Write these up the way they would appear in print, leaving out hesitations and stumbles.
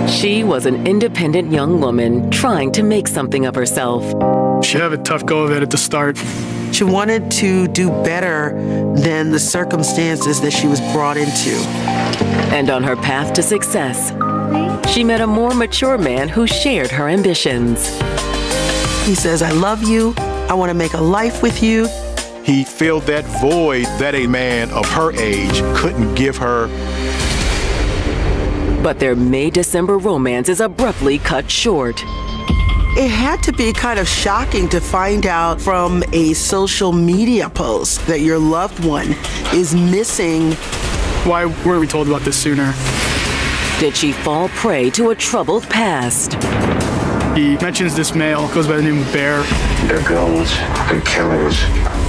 She was an independent young woman trying to make something of herself. She had a tough go of it at the start. She wanted to do better than the circumstances that she was brought into. And on her path to success, she met a more mature man who shared her ambitions. He says, I love you. I want to make a life with you. He filled that void that a man of her age couldn't give her. But their May-December romance is abruptly cut short. It had to be kind of shocking to find out from a social media post that your loved one is missing. Why weren't we told about this sooner? Did she fall prey to a troubled past? He mentions this male, goes by the name of Bear. They're goons, they're killers,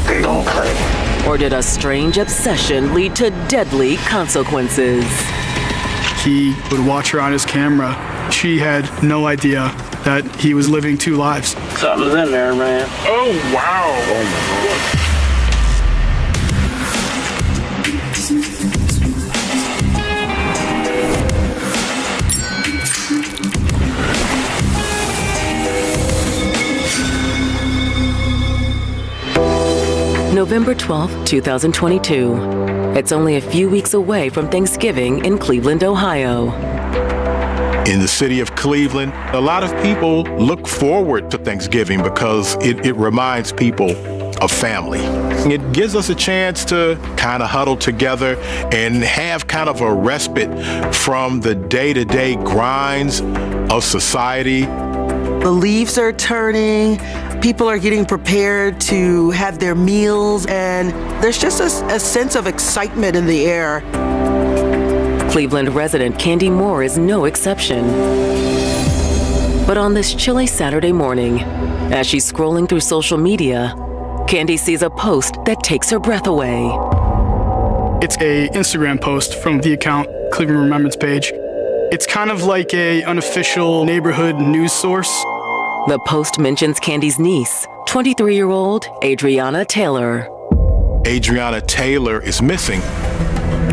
they don't play. Or did a strange obsession lead to deadly consequences? He would watch her on his camera. She had no idea that he was living two lives. Something's in there, man. Oh, wow. Oh, my God. November 12, 2022. It's only a few weeks away from Thanksgiving in Cleveland, Ohio. In the city of Cleveland, a lot of people look forward to Thanksgiving because it reminds people of family. It gives us a chance to kind of huddle together and have kind of a respite from the day-to-day grinds of society. The leaves are turning. People are getting prepared to have their meals, and there's just a sense of excitement in the air. Cleveland resident Candy Moore is no exception. But on this chilly Saturday morning, as she's scrolling through social media, Candy sees a post that takes her breath away. It's an Instagram post from the account Cleveland Remembrance page. It's kind of like an unofficial neighborhood news source. The post mentions Candy's niece, 23-year-old Adriana Taylor. Adriana Taylor is missing.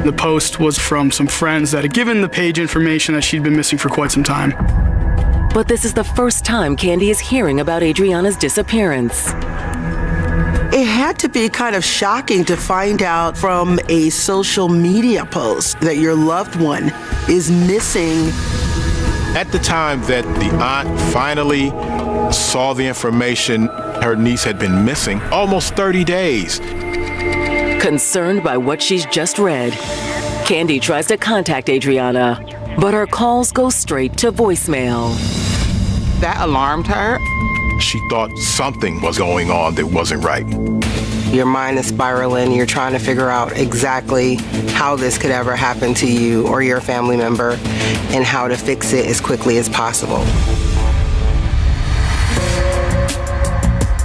The post was from some friends that had given the page information that she'd been missing for quite some time. But this is the first time Candy is hearing about Adriana's disappearance. It had to be kind of shocking to find out from a social media post that your loved one is missing. At the time that the aunt finally saw the information, her niece had been missing almost 30 days. Concerned by what she's just read, Candy tries to contact Adriana, but her calls go straight to voicemail. That alarmed her. She thought something was going on that wasn't right. Your mind is spiraling. You're trying to figure out exactly how this could ever happen to you or your family member and how to fix it as quickly as possible.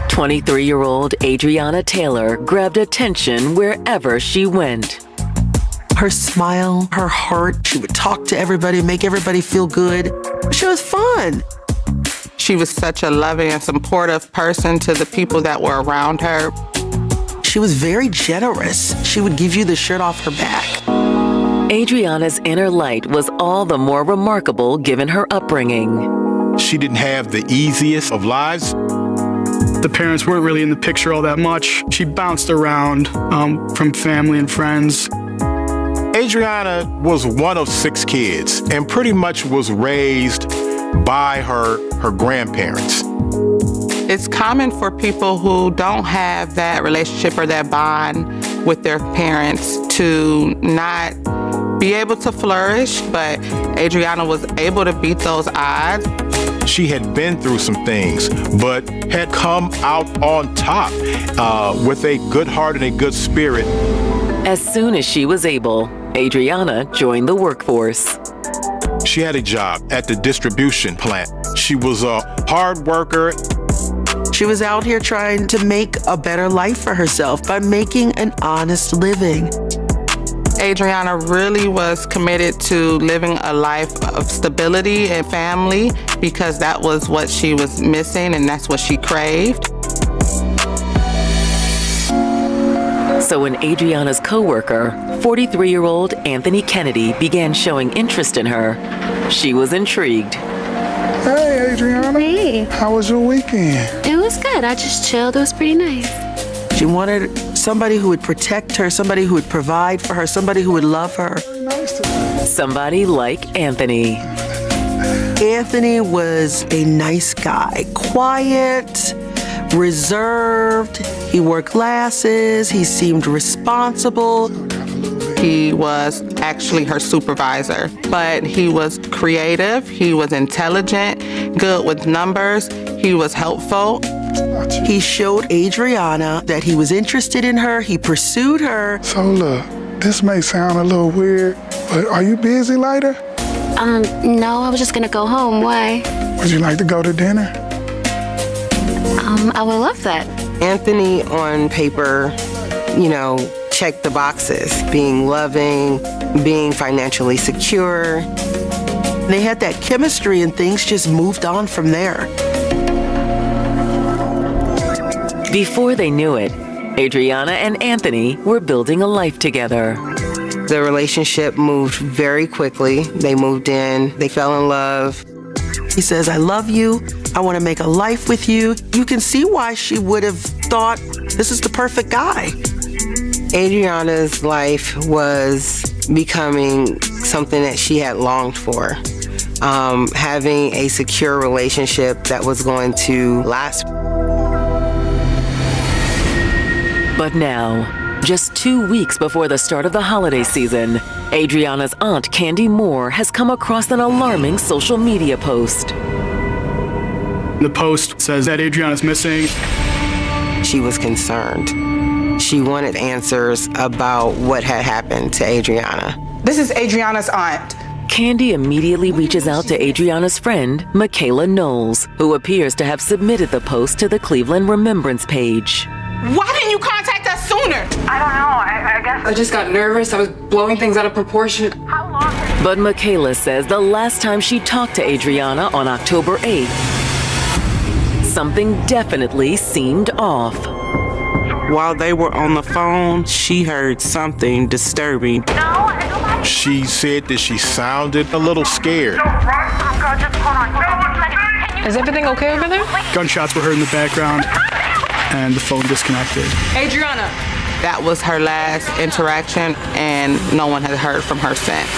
23-year-old Adriana Taylor grabbed attention wherever she went. Her smile, her heart, she would talk to everybody, make everybody feel good. She was fun. She was such a loving and supportive person to the people that were around her. She was very generous. She would give you the shirt off her back. Adriana's inner light was all the more remarkable given her upbringing. She didn't have the easiest of lives. The parents weren't really in the picture all that much. She bounced around from family and friends. Adriana was one of 6 kids and pretty much was raised by her grandparents. It's common for people who don't have that relationship or that bond with their parents to not be able to flourish, but Adriana was able to beat those odds. She had been through some things, but had come out on top with a good heart and a good spirit. As soon as she was able, Adriana joined the workforce. She had a job at the distribution plant. She was a hard worker. She was out here trying to make a better life for herself by making an honest living. Adriana really was committed to living a life of stability and family because that was what she was missing and that's what she craved. So when Adriana's coworker, 43-year-old Anthony Kennedy, began showing interest in her, she was intrigued. Hey, Adriana. Hey. How was your weekend? It was good. I just chilled. It was pretty nice. She wanted somebody who would protect her, somebody who would provide for her, somebody who would love her. Somebody like Anthony. Anthony was a nice guy, quiet, reserved. He wore glasses. He seemed responsible. He was actually her supervisor, but he was creative, he was intelligent, good with numbers, he was helpful. He showed Adriana that he was interested in her. He pursued her. So look, this may sound a little weird, but are you busy later? No, I was just gonna go home. Why? Would you like to go to dinner? I would love that. Anthony on paper, checked the boxes. Being loving, being financially secure. They had that chemistry and things just moved on from there. Before they knew it, Adriana and Anthony were building a life together. The relationship moved very quickly. They moved in, they fell in love. He says, I love you. I want to make a life with you. You can see why she would have thought this is the perfect guy. Adriana's life was becoming something that she had longed for. Having a secure relationship that was going to last. But now, just 2 weeks before the start of the holiday season, Adriana's aunt, Candy Moore, has come across an alarming social media post. The post says that Adriana's missing. She was concerned. She wanted answers about what had happened to Adriana. This is Adriana's aunt. Candy immediately reaches out to Adriana's friend, Michaela Knowles, who appears to have submitted the post to the Cleveland Remembrance page. Why didn't you contact us sooner? I don't know. I guess I just got nervous. I was blowing things out of proportion. How long? But Michaela says the last time she talked to Adriana on October 8th, something definitely seemed off. While they were on the phone, she heard something disturbing. She said that she sounded a little scared. Is everything okay over there? Gunshots were heard in the background, and the phone disconnected. Adriana. That was her last interaction, and no one has heard from her since.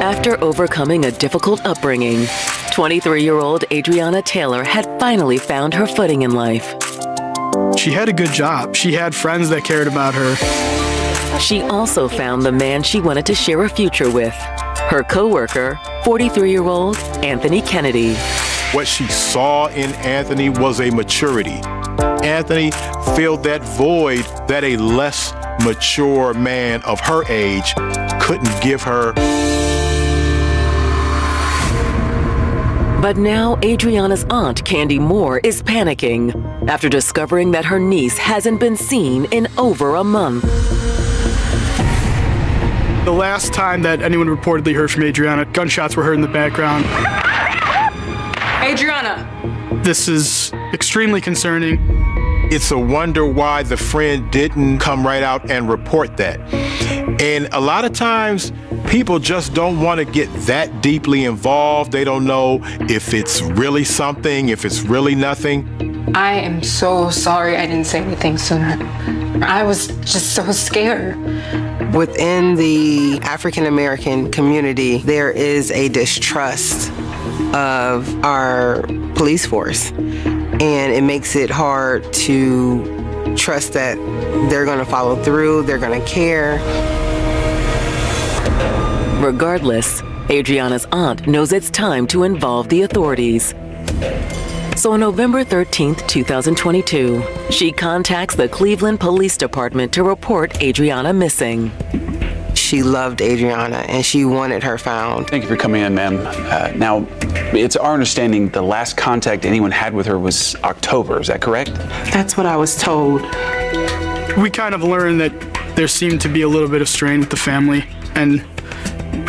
After overcoming a difficult upbringing, 23-year-old Adriana Taylor had finally found her footing in life. She had a good job. She had friends that cared about her. She also found the man she wanted to share a future with, her co-worker, 43-year-old Anthony Kennedy. What she saw in Anthony was a maturity. Anthony filled that void that a less mature man of her age couldn't give her. But now Adriana's aunt, Candy Moore, is panicking after discovering that her niece hasn't been seen in over a month. The last time that anyone reportedly heard from Adriana, gunshots were heard in the background. Adriana. This is extremely concerning. It's a wonder why the friend didn't come right out and report that. And a lot of times, people just don't want to get that deeply involved. They don't know if it's really something, if it's really nothing. I am so sorry I didn't say anything sooner. I was just so scared. Within the African American community, there is a distrust of our police force. And it makes it hard to trust that they're going to follow through, they're going to care. Regardless, Adriana's aunt knows it's time to involve the authorities. So on November 13th, 2022, she contacts the Cleveland Police Department to report Adriana missing. She loved Adriana and she wanted her found. Thank you for coming in, ma'am. Now, it's our understanding the last contact anyone had with her was October, is that correct? That's what I was told. We kind of learned that there seemed to be a little bit of strain with the family, and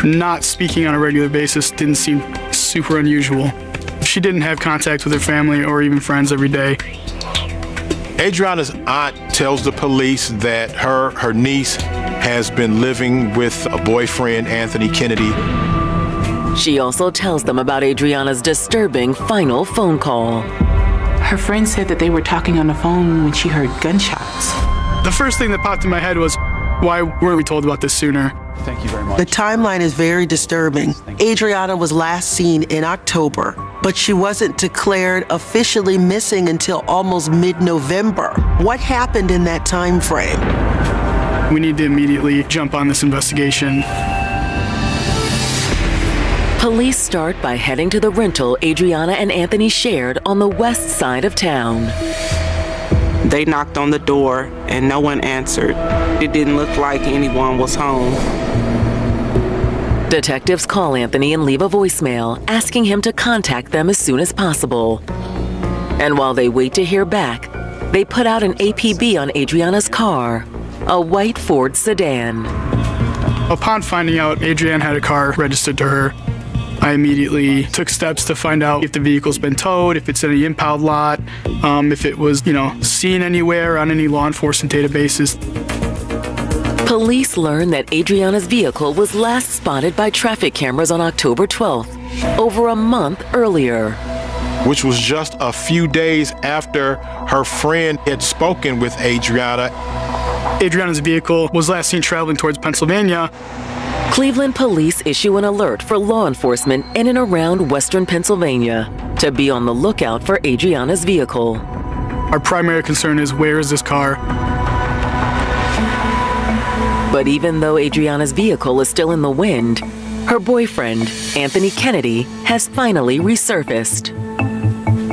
not speaking on a regular basis didn't seem super unusual. She didn't have contact with her family or even friends every day. Adriana's aunt tells the police that her niece has been living with a boyfriend, Anthony Kennedy. She also tells them about Adriana's disturbing final phone call. Her friend said that they were talking on the phone when she heard gunshots. The first thing that popped in my head was, why weren't we told about this sooner? Thank you very much. The timeline is very disturbing. Adriana was last seen in October, but she wasn't declared officially missing until almost mid-November. What happened in that time frame? We need to immediately jump on this investigation. Police start by heading to the rental Adriana and Anthony shared on the west side of town. They knocked on the door and no one answered. It didn't look like anyone was home. Detectives call Anthony and leave a voicemail asking him to contact them as soon as possible. And while they wait to hear back, they put out an APB on Adriana's car, a white Ford sedan. Upon finding out Adriana had a car registered to her, I immediately took steps to find out if the vehicle's been towed, if it's in the impound lot, if it was, seen anywhere on any law enforcement databases. Police learned that Adriana's vehicle was last spotted by traffic cameras on October 12th, over a month earlier. Which was just a few days after her friend had spoken with Adriana. Adriana's vehicle was last seen traveling towards Pennsylvania. Cleveland police issue an alert for law enforcement in and around western Pennsylvania to be on the lookout for Adriana's vehicle. Our primary concern is, where is this car? But even though Adriana's vehicle is still in the wind, her boyfriend, Anthony Kennedy, has finally resurfaced.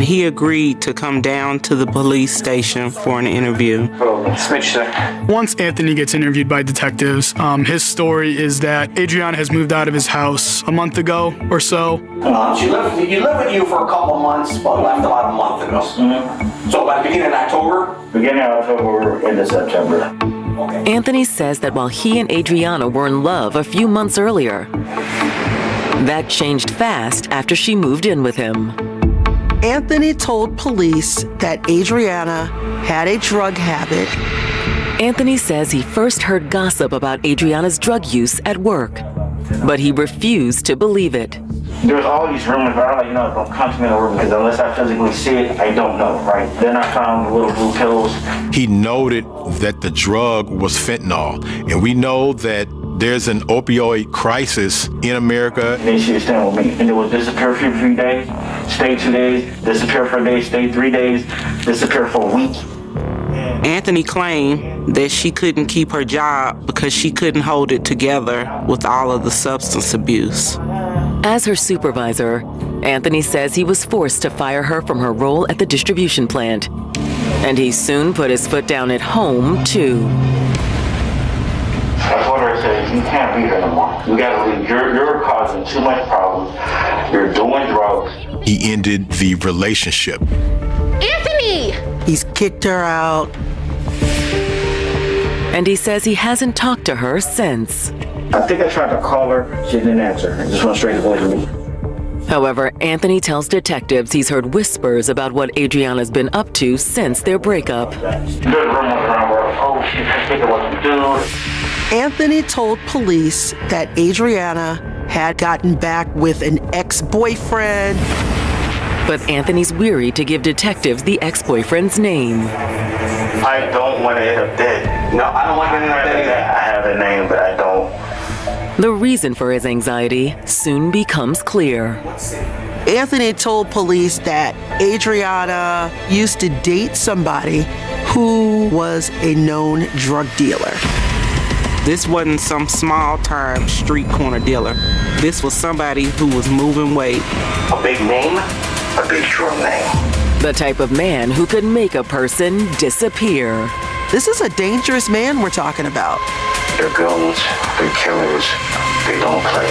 He agreed to come down to the police station for an interview. Once Anthony gets interviewed by detectives, his story is that Adriana has moved out of his house a month ago or so. She lived with you for a couple months, but left about a month ago. Mm-hmm. So by the beginning of October? Beginning of October into September. Okay. Anthony says that while he and Adriana were in love a few months earlier, that changed fast after she moved in with him. Anthony told police that Adriana had a drug habit. Anthony says he first heard gossip about Adriana's drug use at work, but he refused to believe it. There's all these rumors, but I'm like, don't come to me in the room because unless I physically see it, I don't know, right? Then I found little blue pills. He noted that the drug was fentanyl, and we know that there's an opioid crisis in America. They should stand with me. And it will disappear for 3 days, stay 2 days, disappear for a day, stay 3 days, disappear for a week. Anthony claimed that she couldn't keep her job because she couldn't hold it together with all of the substance abuse. As her supervisor, Anthony says he was forced to fire her from her role at the distribution plant. And he soon put his foot down at home, too. I told her, I said, you can't be here no more. You gotta leave. You're causing too much problems. You're doing drugs. He ended the relationship. Anthony! He's kicked her out. And he says he hasn't talked to her since. I think I tried to call her. She didn't answer. I just went straight away from me. However, Anthony tells detectives he's heard whispers about what Adriana's been up to since their breakup. There's rumors around where, oh, she's thinking what to do. Anthony told police that Adriana had gotten back with an ex-boyfriend. But Anthony's weary to give detectives the ex-boyfriend's name. I don't want to end up dead. No, I don't want to end up dead either. I have a name, but I don't. The reason for his anxiety soon becomes clear. Anthony told police that Adriana used to date somebody who was a known drug dealer. This wasn't some small-time street corner dealer. This was somebody who was moving weight. A big name, a big drug name. The type of man who could make a person disappear. This is a dangerous man we're talking about. They're guns, they're killers, they don't play.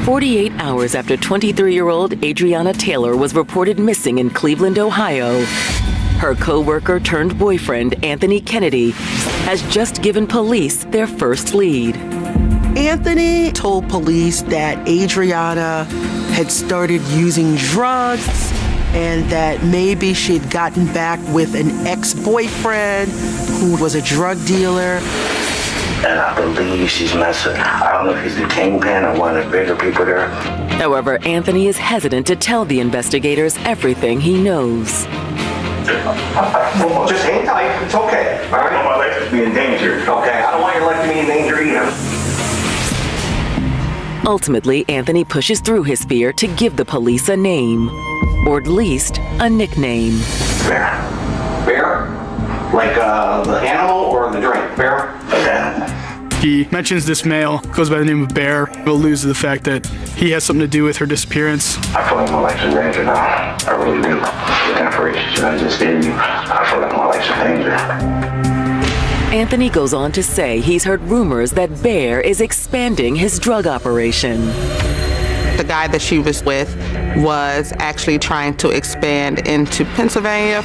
48 hours after 23-year-old Adriana Taylor was reported missing in Cleveland, Ohio, her co-worker turned boyfriend, Anthony Kennedy, has just given police their first lead. Anthony told police that Adriana had started using drugs and that maybe she'd gotten back with an ex-boyfriend who was a drug dealer. And I believe she's messing. I don't know if he's the kingpin or one of the bigger people there. However, Anthony is hesitant to tell the investigators everything he knows. Just hang tight. It's okay. All right? I don't want my legs to be in danger. Okay. I don't want your leg to be in danger either. Ultimately, Anthony pushes through his fear to give the police a name, or at least a nickname. Bear. Bear? Like the animal or the drink? Bear? Okay. He mentions this male, goes by the name of Bear, but alludes to the fact that he has something to do with her disappearance. I feel like my life's in danger now. I really do. The kind of relationship I just gave you, I feel like my life's in danger. Anthony goes on to say he's heard rumors that Bear is expanding his drug operation. The guy that she was with was actually trying to expand into Pennsylvania.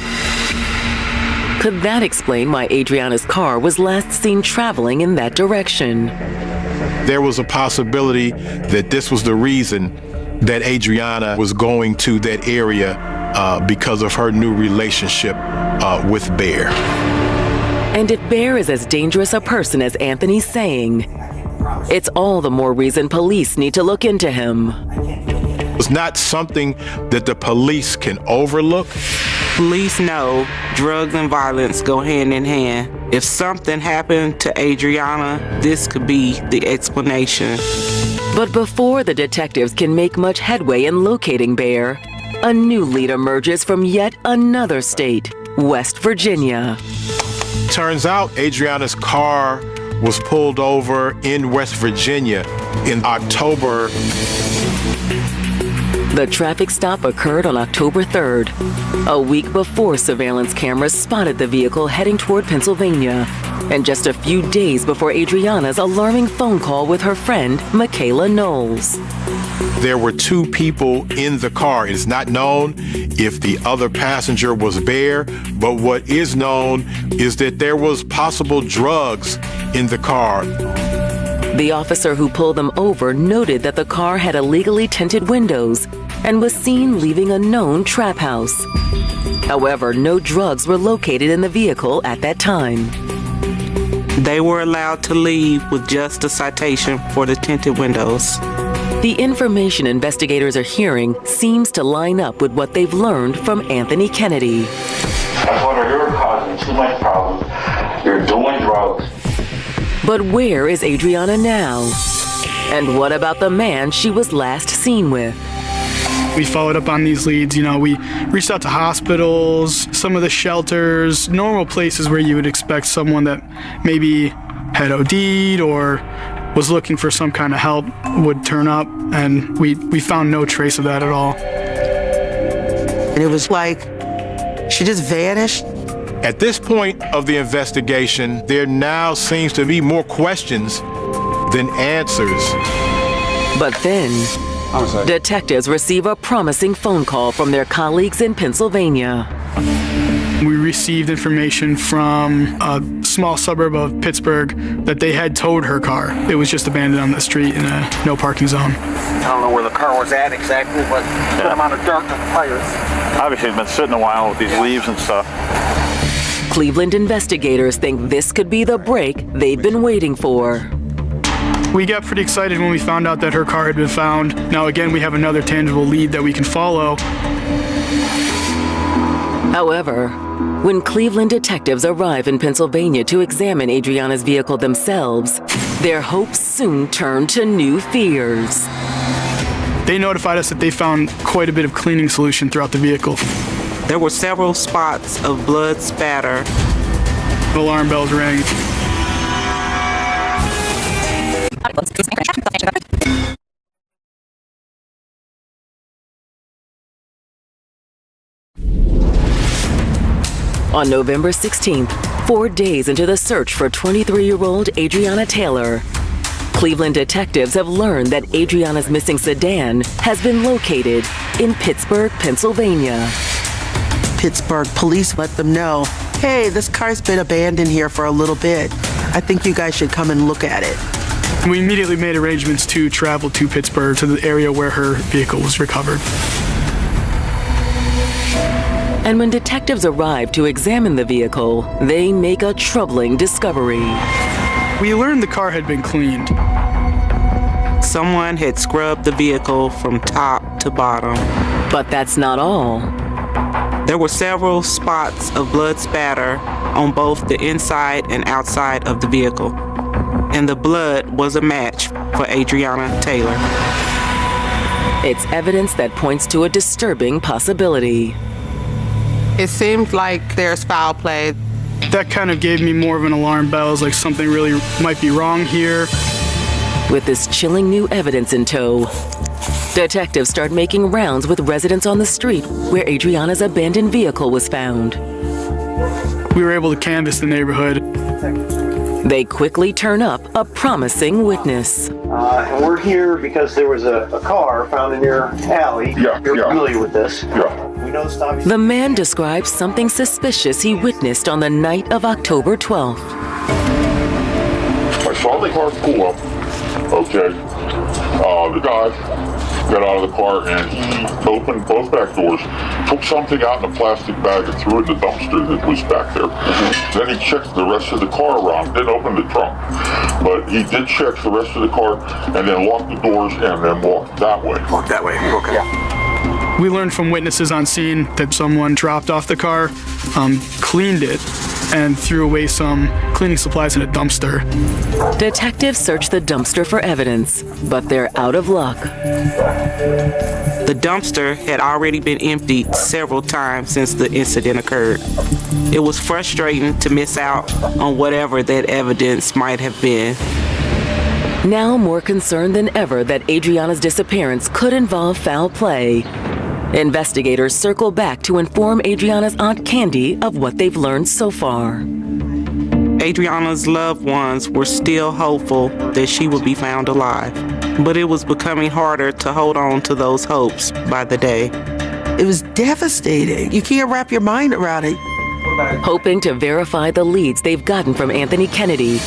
Could that explain why Adriana's car was last seen traveling in that direction? There was a possibility that this was the reason that Adriana was going to that area because of her new relationship with Bear. And if Bear is as dangerous a person as Anthony's saying, it's all the more reason police need to look into him. It's not something that the police can overlook. Police know drugs and violence go hand in hand. If something happened to Adriana, this could be the explanation. But before the detectives can make much headway in locating Bear, a new lead emerges from yet another state, West Virginia. Turns out Adriana's car was pulled over in West Virginia in October. The traffic stop occurred on October 3rd, a week before surveillance cameras spotted the vehicle heading toward Pennsylvania, and just a few days before Adriana's alarming phone call with her friend, Michaela Knowles. There were two people in the car. It is not known if the other passenger was Bear, but what is known is that there was possible drugs in the car. The officer who pulled them over noted that the car had illegally tinted windows and was seen leaving a known trap house. However, no drugs were located in the vehicle at that time. They were allowed to leave with just a citation for the tinted windows. The information investigators are hearing seems to line up with what they've learned from Anthony Kennedy. I told her you're causing too much problems. You're doing drugs. But where is Adriana now? And what about the man she was last seen with? We followed up on these leads. We reached out to hospitals, some of the shelters, normal places where you would expect someone that maybe had OD'd or was looking for some kind of help would turn up, and we found no trace of that at all. And it was like she just vanished. At this point of the investigation, there now seems to be more questions than answers. But then, detectives receive a promising phone call from their colleagues in Pennsylvania. We received information from a small suburb of Pittsburgh that they had towed her car. It was just abandoned on the street in a no parking zone. I don't know where the car was at exactly, but the amount of dirt and fires. Obviously, it's been sitting a while with these leaves and stuff. Cleveland investigators think this could be the break they've been waiting for. We got pretty excited when we found out that her car had been found. Now again, we have another tangible lead that we can follow. However, when Cleveland detectives arrive in Pennsylvania to examine Adriana's vehicle themselves, their hopes soon turn to new fears. They notified us that they found quite a bit of cleaning solution throughout the vehicle. There were several spots of blood spatter. The alarm bells rang. On November 16th, 4 days into the search for 23-year-old Adriana Taylor, Cleveland detectives have learned that Adriana's missing sedan has been located in Pittsburgh, Pennsylvania. Pittsburgh police let them know, hey, this car's been abandoned here for a little bit. I think you guys should come and look at it. We immediately made arrangements to travel to Pittsburgh, to the area where her vehicle was recovered. And when detectives arrive to examine the vehicle, they make a troubling discovery. We learned the car had been cleaned. Someone had scrubbed the vehicle from top to bottom. But that's not all. There were several spots of blood spatter on both the inside and outside of the vehicle. And the blood was a match for Adriana Taylor. It's evidence that points to a disturbing possibility. It seems like there's foul play. That kind of gave me more of an alarm bell, as like something really might be wrong here. With this chilling new evidence in tow, detectives start making rounds with residents on the street where Adriana's abandoned vehicle was found. We were able to canvass the neighborhood. They quickly turn up a promising witness. And we're here because there was a car found in your alley. You're familiar with this. We know this obviously. The man describes something suspicious he witnessed on the night of October 12th. I saw the car pull up. Okay. The guy got out of the car and he opened both back doors, took something out in a plastic bag and threw it in the dumpster that was back there. Then he checked the rest of the car around, didn't open the trunk, but he did check the rest of the car and then locked the doors and then walked that way. Walk that way. Okay. Yeah. We learned from witnesses on scene that someone dropped off the car, cleaned it, and threw away some cleaning supplies in a dumpster. Detectives search the dumpster for evidence, but they're out of luck. The dumpster had already been emptied several times since the incident occurred. It was frustrating to miss out on whatever that evidence might have been. Now more concerned than ever that Adriana's disappearance could involve foul play, investigators circle back to inform Adriana's Aunt Candy of what they've learned so far. Adriana's loved ones were still hopeful that she would be found alive, but it was becoming harder to hold on to those hopes by the day. It was devastating. You can't wrap your mind around it. Hoping to verify the leads they've gotten from Anthony Kennedy,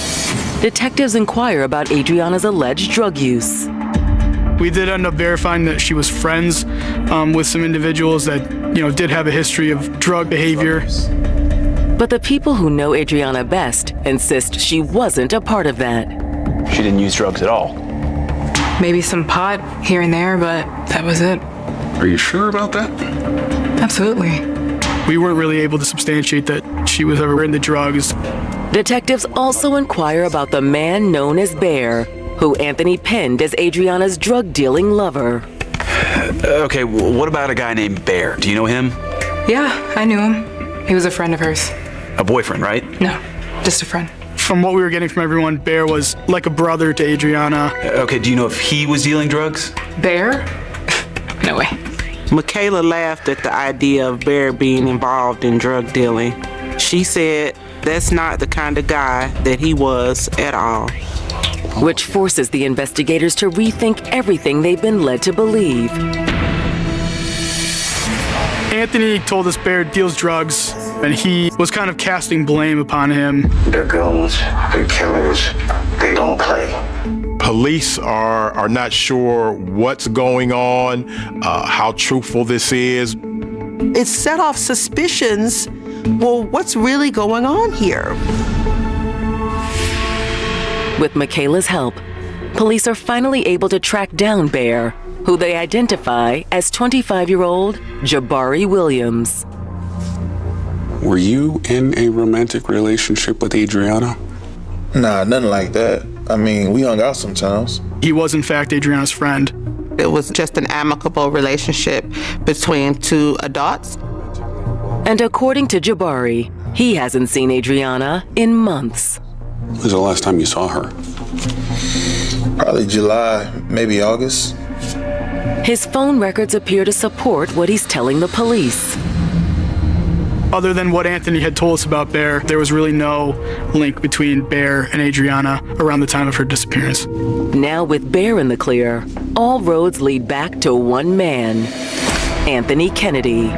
detectives inquire about Adriana's alleged drug use. We did end up verifying that she was friends with some individuals that, did have a history of drug behavior. But the people who know Adriana best insist she wasn't a part of that. She didn't use drugs at all. Maybe some pot here and there, but that was it. Are you sure about that? Absolutely. We weren't really able to substantiate that she was ever into drugs. Detectives also inquire about the man known as Bear, who Anthony penned as Adriana's drug-dealing lover. Okay, what about a guy named Bear? Do you know him? Yeah, I knew him. He was a friend of hers. A boyfriend, right? No, just a friend. From what we were getting from everyone, Bear was like a brother to Adriana. Okay, do you know if he was dealing drugs? Bear? No way. Michaela laughed at the idea of Bear being involved in drug dealing. She said that's not the kind of guy that he was at all. Which forces the investigators to rethink everything they've been led to believe. Anthony told us Bear deals drugs, and he was kind of casting blame upon him. They're goons, they're killers, they don't play. Police are not sure what's going on, how truthful this is. It set off suspicions. Well, what's really going on here? With Michaela's help, police are finally able to track down Bear, who they identify as 25-year-old Jabari Williams. Were you in a romantic relationship with Adriana? Nah, nothing like that. I mean, we hung out sometimes. He was, in fact, Adriana's friend. It was just an amicable relationship between two adults. And according to Jabari, he hasn't seen Adriana in months. When was the last time you saw her? Probably July, maybe August. His phone records appear to support what he's telling the police. Other than what Anthony had told us about Bear, there was really no link between Bear and Adriana around the time of her disappearance. Now with Bear in the clear, all roads lead back to one man, Anthony Kennedy.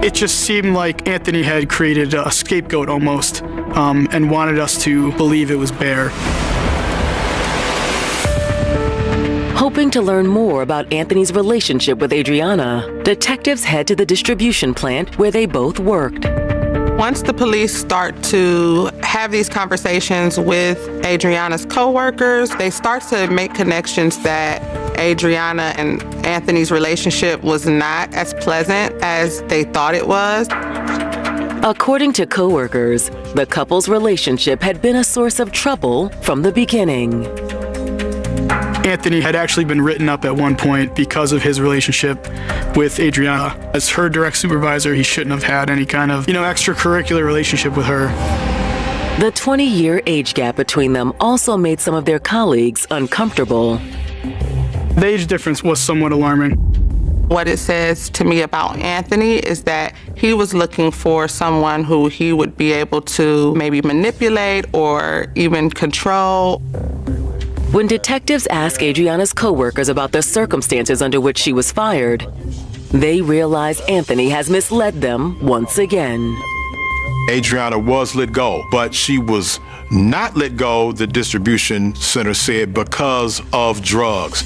It just seemed like Anthony had created a scapegoat almost, and wanted us to believe it was Bear. Hoping to learn more about Anthony's relationship with Adriana, detectives head to the distribution plant where they both worked. Once the police start to have these conversations with Adriana's coworkers, they start to make connections that Adriana and Anthony's relationship was not as pleasant as they thought it was. According to coworkers, the couple's relationship had been a source of trouble from the beginning. Anthony had actually been written up at one point because of his relationship with Adriana. As her direct supervisor, he shouldn't have had any kind of, extracurricular relationship with her. The 20-year age gap between them also made some of their colleagues uncomfortable. The age difference was somewhat alarming. What it says to me about Anthony is that he was looking for someone who he would be able to maybe manipulate or even control. When detectives ask Adriana's coworkers about the circumstances under which she was fired, they realize Anthony has misled them once again. Adriana was let go, but she was not let go, the distribution center said, because of drugs.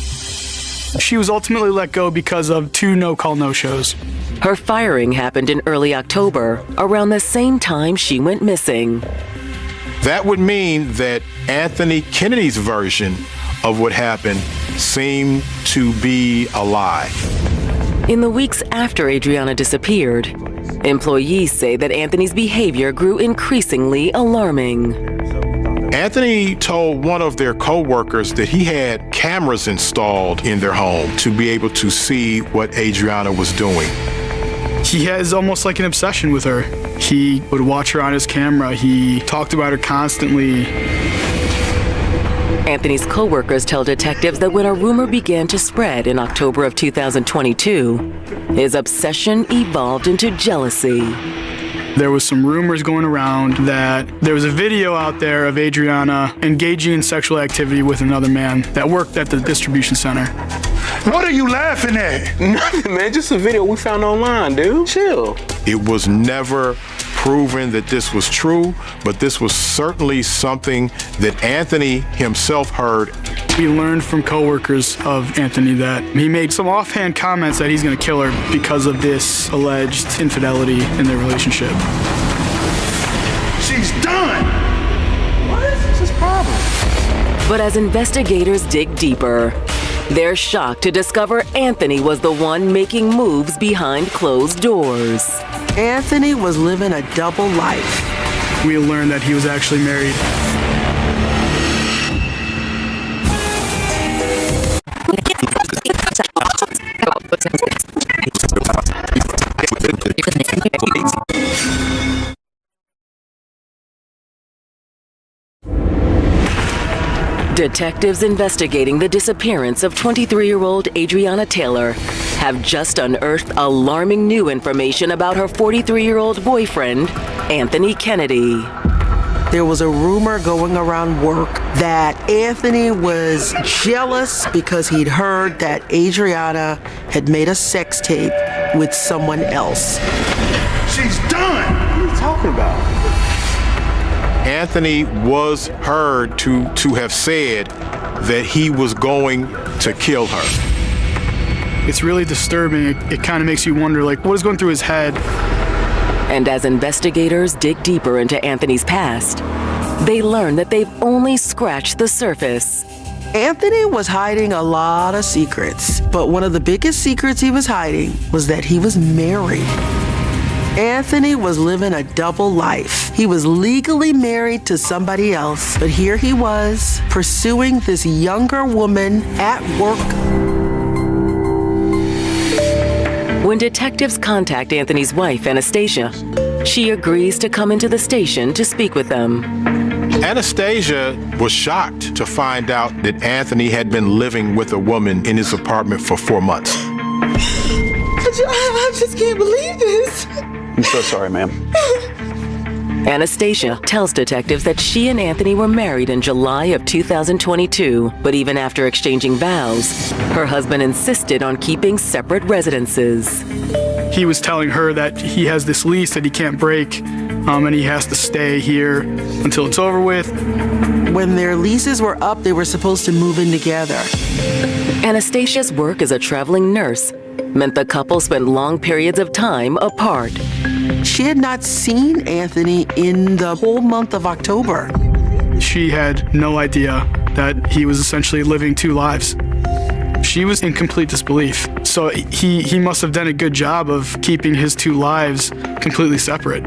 She was ultimately let go because of 2 no-call, no-shows. Her firing happened in early October, around the same time she went missing. That would mean that Anthony Kennedy's version of what happened seemed to be a lie. In the weeks after Adriana disappeared, employees say that Anthony's behavior grew increasingly alarming. Anthony told one of their co-workers that he had cameras installed in their home to be able to see what Adriana was doing. He has almost like an obsession with her. He would watch her on his camera. He talked about her constantly. Anthony's co-workers tell detectives that when a rumor began to spread in October of 2022, his obsession evolved into jealousy. There was some rumors going around that there was a video out there of Adriana engaging in sexual activity with another man that worked at the distribution center. What are you laughing at? Nothing, man. Just a video we found online, dude. Chill. It was never proven that this was true, but this was certainly something that Anthony himself heard. We learned from coworkers of Anthony that he made some offhand comments that he's going to kill her because of this alleged infidelity in their relationship. She's done! What is this problem? But as investigators dig deeper, they're shocked to discover Anthony was the one making moves behind closed doors. Anthony was living a double life. We learned that he was actually married. Detectives investigating the disappearance of 23-year-old Adriana Taylor have just unearthed alarming new information about her 43-year-old boyfriend, Anthony Kennedy. There was a rumor going around work that Anthony was jealous because he'd heard that Adriana had made a sex tape with someone else. She's done! What are you talking about? Anthony was heard to have said that he was going to kill her. It's really disturbing. It kind of makes you wonder, what is going through his head? And as investigators dig deeper into Anthony's past, they learn that they've only scratched the surface. Anthony was hiding a lot of secrets, but one of the biggest secrets he was hiding was that he was married. Anthony was living a double life. He was legally married to somebody else, but here he was pursuing this younger woman at work. When detectives contact Anthony's wife, Anastasia, she agrees to come into the station to speak with them. Anastasia was shocked to find out that Anthony had been living with a woman in his apartment for 4 months. I just can't believe this. I'm so sorry, ma'am. Anastasia tells detectives that she and Anthony were married in July of 2022, but even after exchanging vows, her husband insisted on keeping separate residences. He was telling her that he has this lease that he can't break, and he has to stay here until it's over with. When their leases were up, they were supposed to move in together. Anastasia's work as a traveling nurse meant the couple spent long periods of time apart. She had not seen Anthony in the whole month of October. She had no idea that he was essentially living two lives. She was in complete disbelief. So he must have done a good job of keeping his two lives completely separate.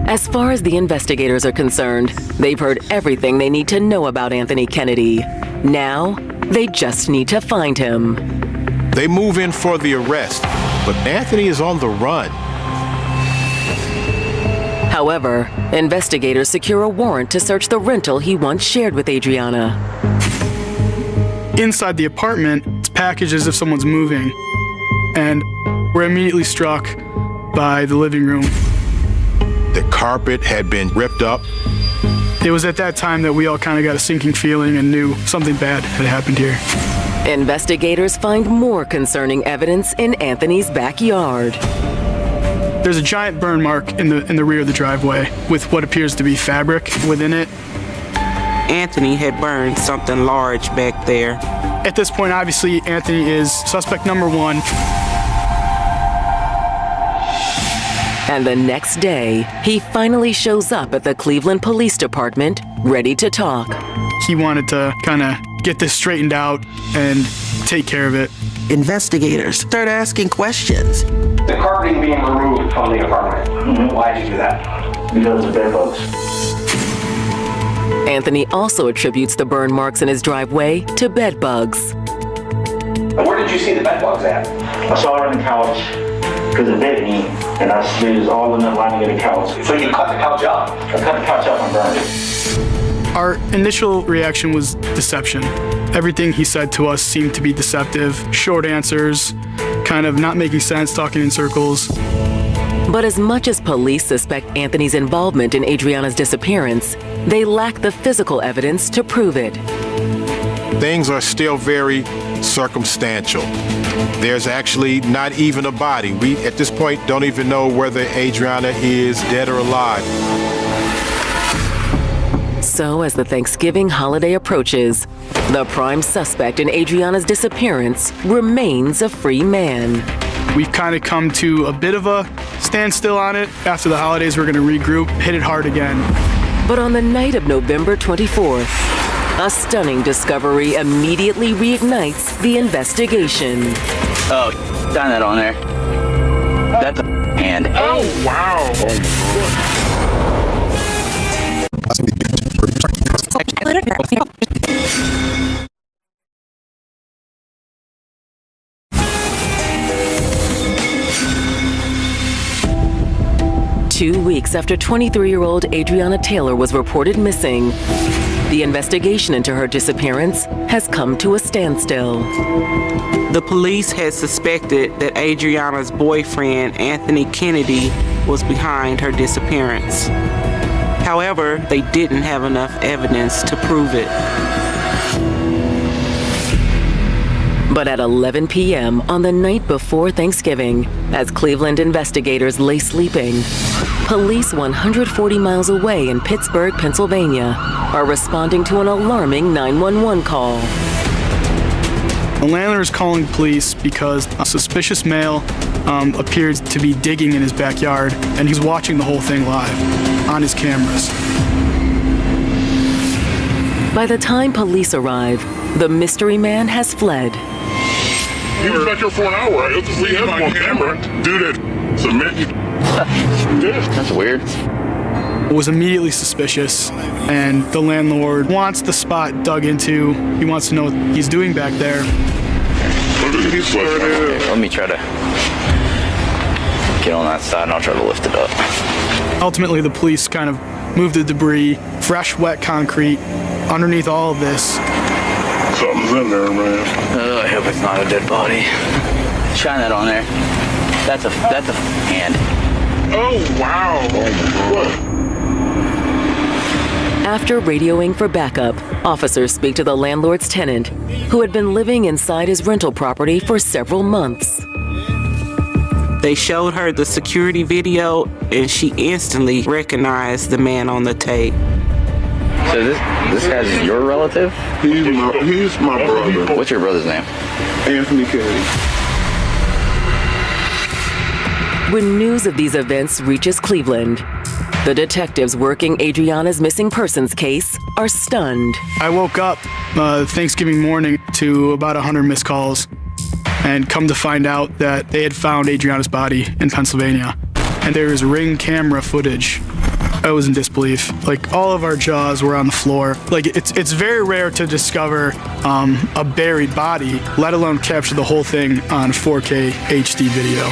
As far as the investigators are concerned, they've heard everything they need to know about Anthony Kennedy. Now, they just need to find him. They move in for the arrest, but Anthony is on the run. However, investigators secure a warrant to search the rental he once shared with Adriana. Inside the apartment, it's packaged as if someone's moving, and we're immediately struck by the living room. The carpet had been ripped up. It was at that time that we all kind of got a sinking feeling and knew something bad had happened here. Investigators find more concerning evidence in Anthony's backyard. There's a giant burn mark in the rear of the driveway with what appears to be fabric within it. Anthony had burned something large back there. At this point, obviously, Anthony is suspect number one. And the next day, he finally shows up at the Cleveland Police Department, ready to talk. He wanted to kind of get this straightened out and take care of it. Investigators start asking questions. The carpeting being removed from the apartment. Why'd you do that? Because of bed bugs. Anthony also attributes the burn marks in his driveway to bed bugs. Where did you see the bed bugs at? I saw her on the couch because it bit me, and I see it was all in the lining of the couch. So you cut the couch up? I cut the couch up and burned it. Our initial reaction was deception. Everything he said to us seemed to be deceptive, short answers, kind of not making sense, talking in circles. But as much as police suspect Anthony's involvement in Adriana's disappearance, they lack the physical evidence to prove it. Things are still very circumstantial. There's actually not even a body. We, at this point, don't even know whether Adriana is dead or alive. So as the Thanksgiving holiday approaches, the prime suspect in Adriana's disappearance remains a free man. We've kind of come to a bit of a standstill on it. After the holidays, we're going to regroup, hit it hard again. But on the night of November 24th, a stunning discovery immediately reignites the investigation. Oh, shine that on there. That's a hand. Oh, wow. Oh, 2 weeks after 23-year-old Adriana Taylor was reported missing, the investigation into her disappearance has come to a standstill. The police had suspected that Adriana's boyfriend, Anthony Kennedy, was behind her disappearance. However, they didn't have enough evidence to prove it. But at 11 p.m. on the night before Thanksgiving, as Cleveland investigators lay sleeping, police 140 miles away in Pittsburgh, Pennsylvania, are responding to an alarming 911 call. The landlord is calling police because a suspicious male appears to be digging in his backyard, and he's watching the whole thing live on his cameras. By the time police arrive, the mystery man has fled. he was back here for an hour. We had him on camera. Dude, submit. That's weird. Was immediately suspicious, and the landlord wants the spot dug into. He wants to know what he's doing back there. Let me try to get on that side and I'll try to lift it up. Ultimately, the police kind of moved the debris, fresh, wet concrete, underneath all of this. Something's in there, man. I hope it's not a dead body. Shine that on there. That's a hand. Oh, wow. What? After radioing for backup, officers speak to the landlord's tenant, who had been living inside his rental property for several months. They showed her the security video, and she instantly recognized the man on the tape. So this guy's your relative? He's my brother. What's your brother's name? Anthony Kennedy. When news of these events reaches Cleveland, the detectives working Adriana's missing persons case are stunned. I woke up Thanksgiving morning to about 100 missed calls and come to find out that they had found Adriana's body in Pennsylvania. And there was Ring camera footage. I was in disbelief. Like, all of our jaws were on the floor. Like, it's very rare to discover a buried body, let alone capture the whole thing on 4K HD video.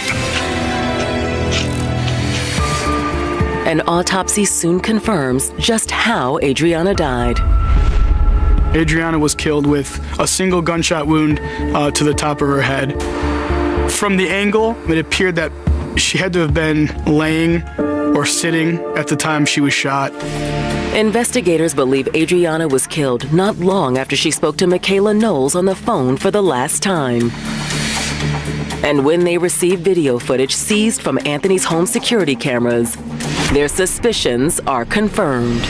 An autopsy soon confirms just how Adriana died. Adriana was killed with a single gunshot wound to the top of her head. From the angle, it appeared that she had to have been laying or sitting at the time she was shot. Investigators believe Adriana was killed not long after she spoke to Michaela Knowles on the phone for the last time. And when they received video footage seized from Anthony's home security cameras, their suspicions are confirmed.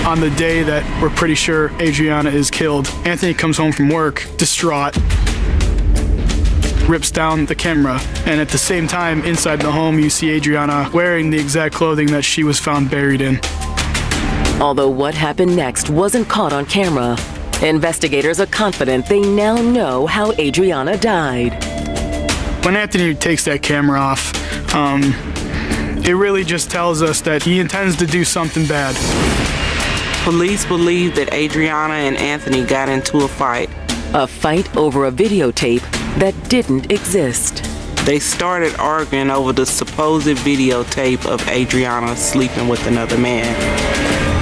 On the day that we're pretty sure Adriana is killed, Anthony comes home from work, distraught, rips down the camera, and at the same time, inside the home, you see Adriana wearing the exact clothing that she was found buried in. Although what happened next wasn't caught on camera, investigators are confident they now know how Adriana died. When Anthony takes that camera off, it really just tells us that he intends to do something bad. Police believe that Adriana and Anthony got into a fight. A fight over a videotape that didn't exist. They started arguing over the supposed videotape of Adriana sleeping with another man.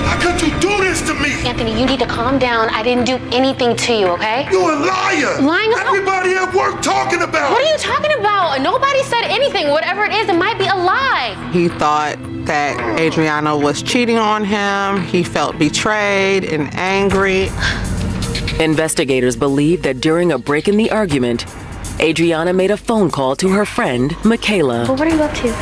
How could you do this to me? Anthony, you need to calm down. I didn't do anything to you, okay? You're a liar! Lying about? Everybody at work talking about What are you talking about? Nobody said anything. Whatever it is, it might be a lie. He thought that Adriana was cheating on him. He felt betrayed and angry. Investigators believe that during a break in the argument, Adriana made a phone call to her friend, Michaela. Well, what are you up to?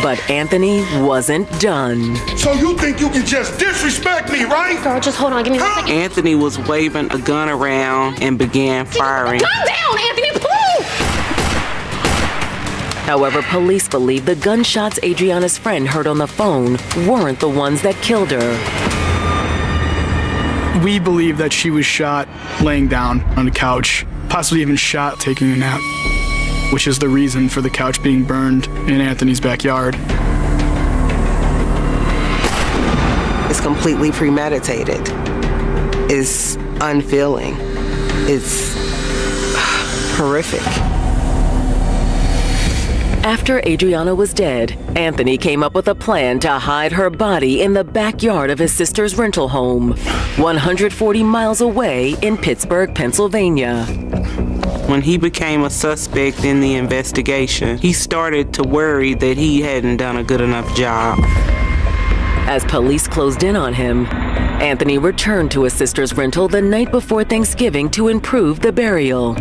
But Anthony wasn't done. So you think you can just disrespect me, right? Girl, just hold on. Give me 1 second. Anthony was waving a gun around and began firing. Calm down, Anthony, please! However, police believe the gunshots Adriana's friend heard on the phone weren't the ones that killed her. We believe that she was shot laying down on the couch, possibly even shot taking a nap, which is the reason for the couch being burned in Anthony's backyard. It's completely premeditated. It's unfeeling. It's horrific. After Adriana was dead, Anthony came up with a plan to hide her body in the backyard of his sister's rental home, 140 miles away in Pittsburgh, Pennsylvania. When he became a suspect in the investigation, he started to worry that he hadn't done a good enough job. As police closed in on him, Anthony returned to his sister's rental the night before Thanksgiving to improve the burial.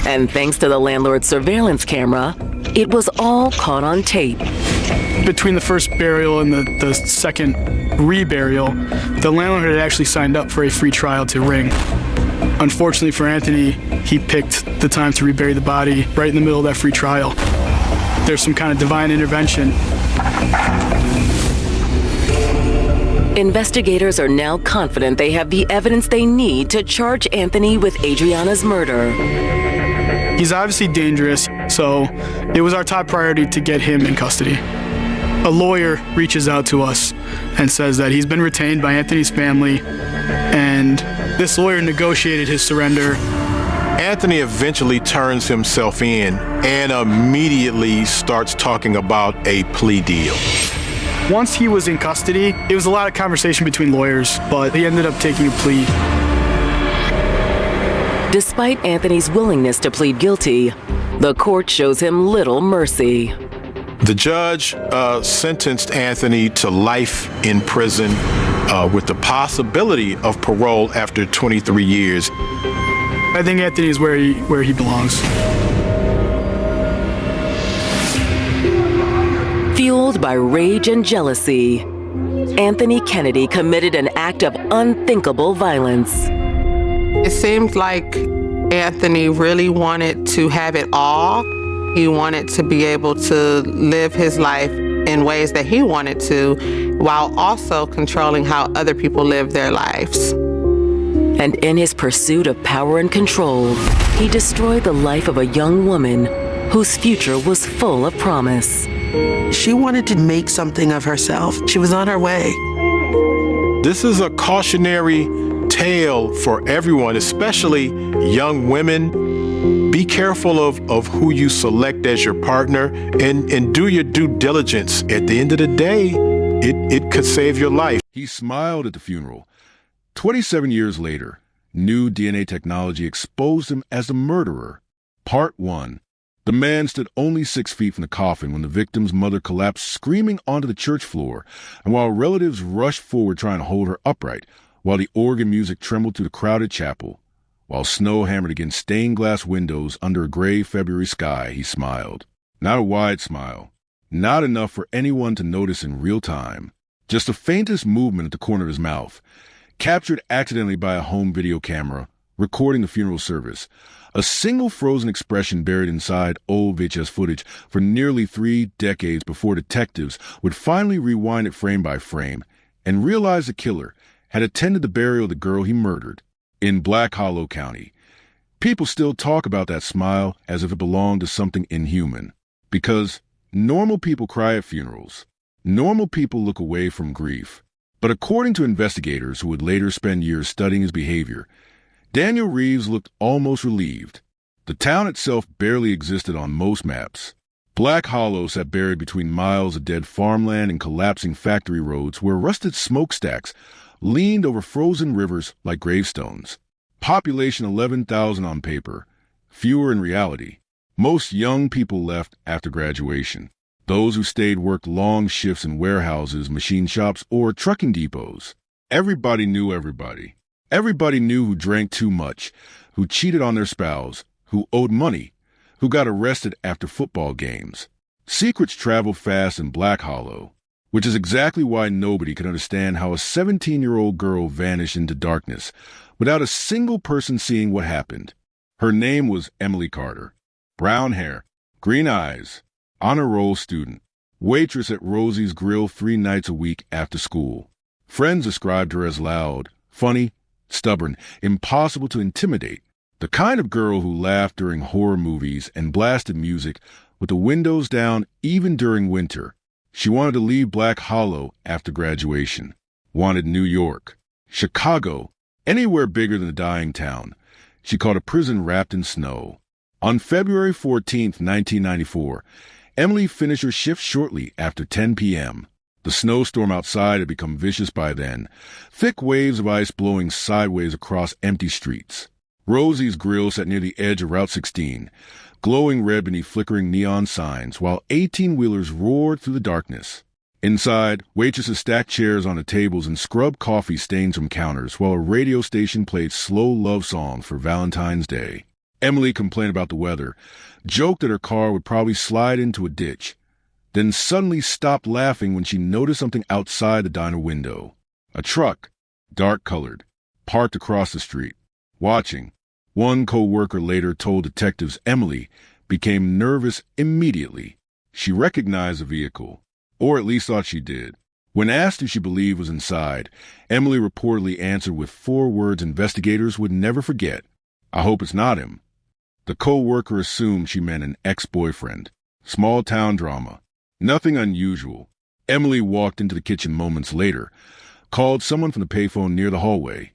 And thanks to the landlord's surveillance camera, it was all caught on tape. Between the first burial and the second reburial, the landlord had actually signed up for a free trial to Ring. Unfortunately for Anthony, he picked the time to rebury the body right in the middle of that free trial. There's some kind of divine intervention. Investigators are now confident they have the evidence they need to charge Anthony with Adriana's murder. He's obviously dangerous, so it was our top priority to get him in custody. A lawyer reaches out to us and says that he's been retained by Anthony's family, and this lawyer negotiated his surrender. Anthony eventually turns himself in and immediately starts talking about a plea deal. Once he was in custody, it was a lot of conversation between lawyers, but he ended up taking a plea. Despite Anthony's willingness to plead guilty, the court shows him little mercy. The judge sentenced Anthony to life in prison with the possibility of parole after 23 years. I think Anthony is where he belongs. Fueled by rage and jealousy, Anthony Kennedy committed an act of unthinkable violence. It seemed like Anthony really wanted to have it all. He wanted to be able to live his life in ways that he wanted to, while also controlling how other people live their lives. And in his pursuit of power and control, he destroyed the life of a young woman whose future was full of promise. She wanted to make something of herself. She was on her way. This is a cautionary tale for everyone, especially young women. Be careful of who you select as your partner and do your due diligence. At the end of the day, it could save your life. He smiled at the funeral. 27 years later, new DNA technology exposed him as the murderer. Part 1. The man stood only 6 feet from the coffin when the victim's mother collapsed screaming onto the church floor, and while relatives rushed forward trying to hold her upright, while the organ music trembled through the crowded chapel, while snow hammered against stained glass windows under a gray February sky, he smiled. Not a wide smile. Not enough for anyone to notice in real time. Just the faintest movement at the corner of his mouth, captured accidentally by a home video camera, recording the funeral service. A single frozen expression buried inside old VHS footage for nearly 3 decades before detectives would finally rewind it frame by frame and realize the killer had attended the burial of the girl he murdered in Black Hollow County. People still talk about that smile as if it belonged to something inhuman. Because normal people cry at funerals. Normal people look away from grief. But according to investigators who would later spend years studying his behavior, Daniel Reeves looked almost relieved. The town itself barely existed on most maps. Black Hollow sat buried between miles of dead farmland and collapsing factory roads where rusted smokestacks leaned over frozen rivers like gravestones. Population 11,000 on paper, fewer in reality. Most young people left after graduation. Those who stayed worked long shifts in warehouses, machine shops, or trucking depots. Everybody knew everybody. Everybody knew who drank too much, who cheated on their spouse, who owed money, who got arrested after football games. Secrets traveled fast in Black Hollow, which is exactly why nobody could understand how a 17-year-old girl vanished into darkness without a single person seeing what happened. Her name was Emily Carter. Brown hair, green eyes, honor roll student, waitress at Rosie's Grill 3 nights a week after school. Friends described her as loud, funny, stubborn, impossible to intimidate, the kind of girl who laughed during horror movies and blasted music with the windows down even during winter. She wanted to leave Black Hollow after graduation, wanted New York, Chicago, anywhere bigger than the dying town. She called a prison wrapped in snow. On February 14th, 1994, Emily finished her shift shortly after 10 p.m. The snowstorm outside had become vicious by then, thick waves of ice blowing sideways across empty streets. Rosie's Grill sat near the edge of Route 16, glowing red beneath flickering neon signs, while 18-wheelers roared through the darkness. Inside, waitresses stacked chairs on the tables and scrubbed coffee stains from counters, while a radio station played slow love songs for Valentine's Day. Emily complained about the weather, joked that her car would probably slide into a ditch, then suddenly stopped laughing when she noticed something outside the diner window. A truck, dark-colored, parked across the street, watching. One co-worker later told detectives Emily became nervous immediately. She recognized the vehicle, or at least thought she did. When asked who she believed was inside, Emily reportedly answered with 4 words investigators would never forget. "I hope it's not him." The co-worker assumed she meant an ex-boyfriend. Small-town drama. Nothing unusual. Emily walked into the kitchen moments later, called someone from the payphone near the hallway,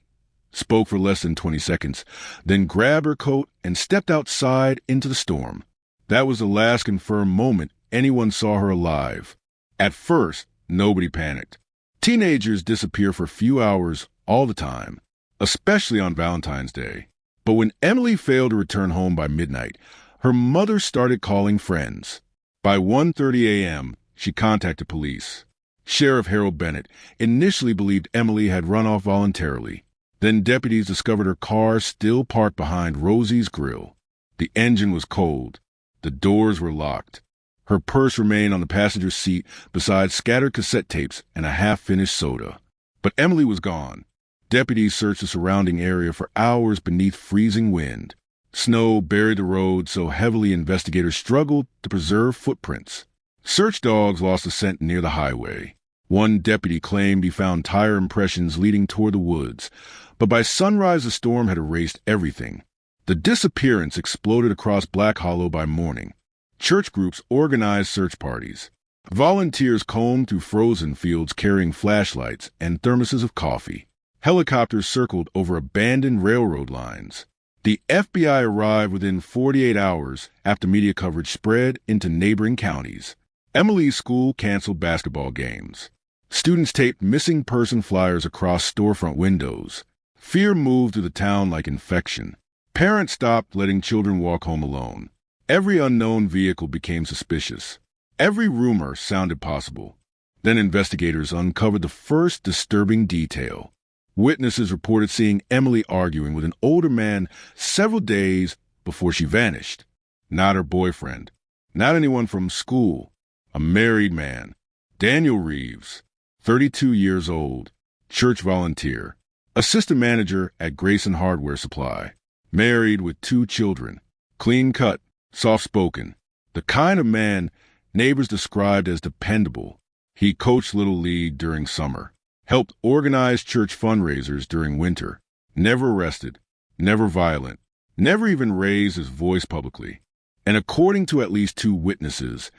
spoke for less than 20 seconds, then grabbed her coat and stepped outside into the storm. That was the last confirmed moment anyone saw her alive. At first, nobody panicked. Teenagers disappear for a few hours all the time, especially on Valentine's Day. But when Emily failed to return home by midnight, her mother started calling friends. By 1:30 a.m., she contacted police. Sheriff Harold Bennett initially believed Emily had run off voluntarily. Then deputies discovered her car still parked behind Rosie's Grill. The engine was cold. The doors were locked. Her purse remained on the passenger seat beside scattered cassette tapes and a half-finished soda. But Emily was gone. Deputies searched the surrounding area for hours beneath freezing wind. Snow buried the road so heavily investigators struggled to preserve footprints. Search dogs lost the scent near the highway. One deputy claimed he found tire impressions leading toward the woods, but by sunrise the storm had erased everything. The disappearance exploded across Black Hollow by morning. Church groups organized search parties. Volunteers combed through frozen fields carrying flashlights and thermoses of coffee. Helicopters circled over abandoned railroad lines. The FBI arrived within 48 hours after media coverage spread into neighboring counties. Emily's school canceled basketball games. Students taped missing person flyers across storefront windows. Fear moved through the town like infection. Parents stopped letting children walk home alone. Every unknown vehicle became suspicious. Every rumor sounded possible. Then investigators uncovered the first disturbing detail. Witnesses reported seeing Emily arguing with an older man several days before she vanished. Not her boyfriend. Not anyone from school. A married man. Daniel Reeves, 32 years old, church volunteer, assistant manager at Grayson Hardware Supply. Married with 2 children. Clean-cut, soft-spoken. The kind of man neighbors described as dependable. He coached Little League during summer. Helped organize church fundraisers during winter. Never arrested. Never violent. Never even raised his voice publicly. And according to at least 2 witnesses,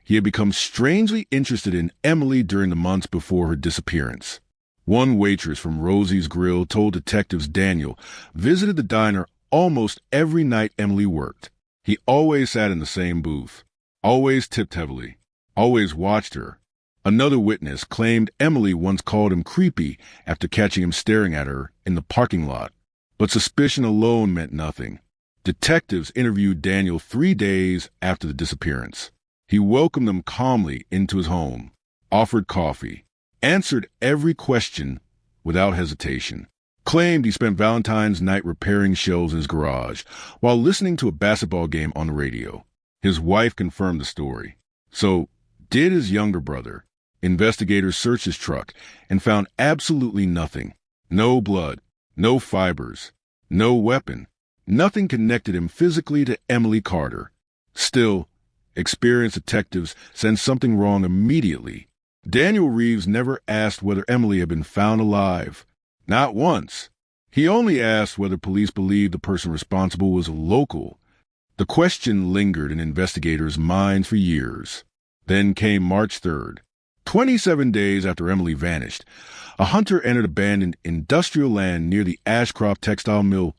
he had become strangely interested in Emily during the months before her disappearance. One waitress from Rosie's Grill told detectives Daniel visited the diner almost every night Emily worked. He always sat in the same booth. Always tipped heavily. Always watched her. Another witness claimed Emily once called him creepy after catching him staring at her in the parking lot. But suspicion alone meant nothing. Detectives interviewed Daniel 3 days after the disappearance. He welcomed them calmly into his home, offered coffee, answered every question without hesitation, claimed he spent Valentine's night repairing shelves in his garage while listening to a basketball game on the radio. His wife confirmed the story. So did his younger brother. Investigators searched his truck and found absolutely nothing. No blood, no fibers, no weapon. Nothing connected him physically to Emily Carter. Still, experienced detectives sensed something wrong immediately. Daniel Reeves never asked whether Emily had been found alive. Not once. He only asked whether police believed the person responsible was local. The question lingered in investigators' minds for years. Then came March 3rd. 27 days after Emily vanished, a hunter entered abandoned industrial land near the Ashcroft textile mill,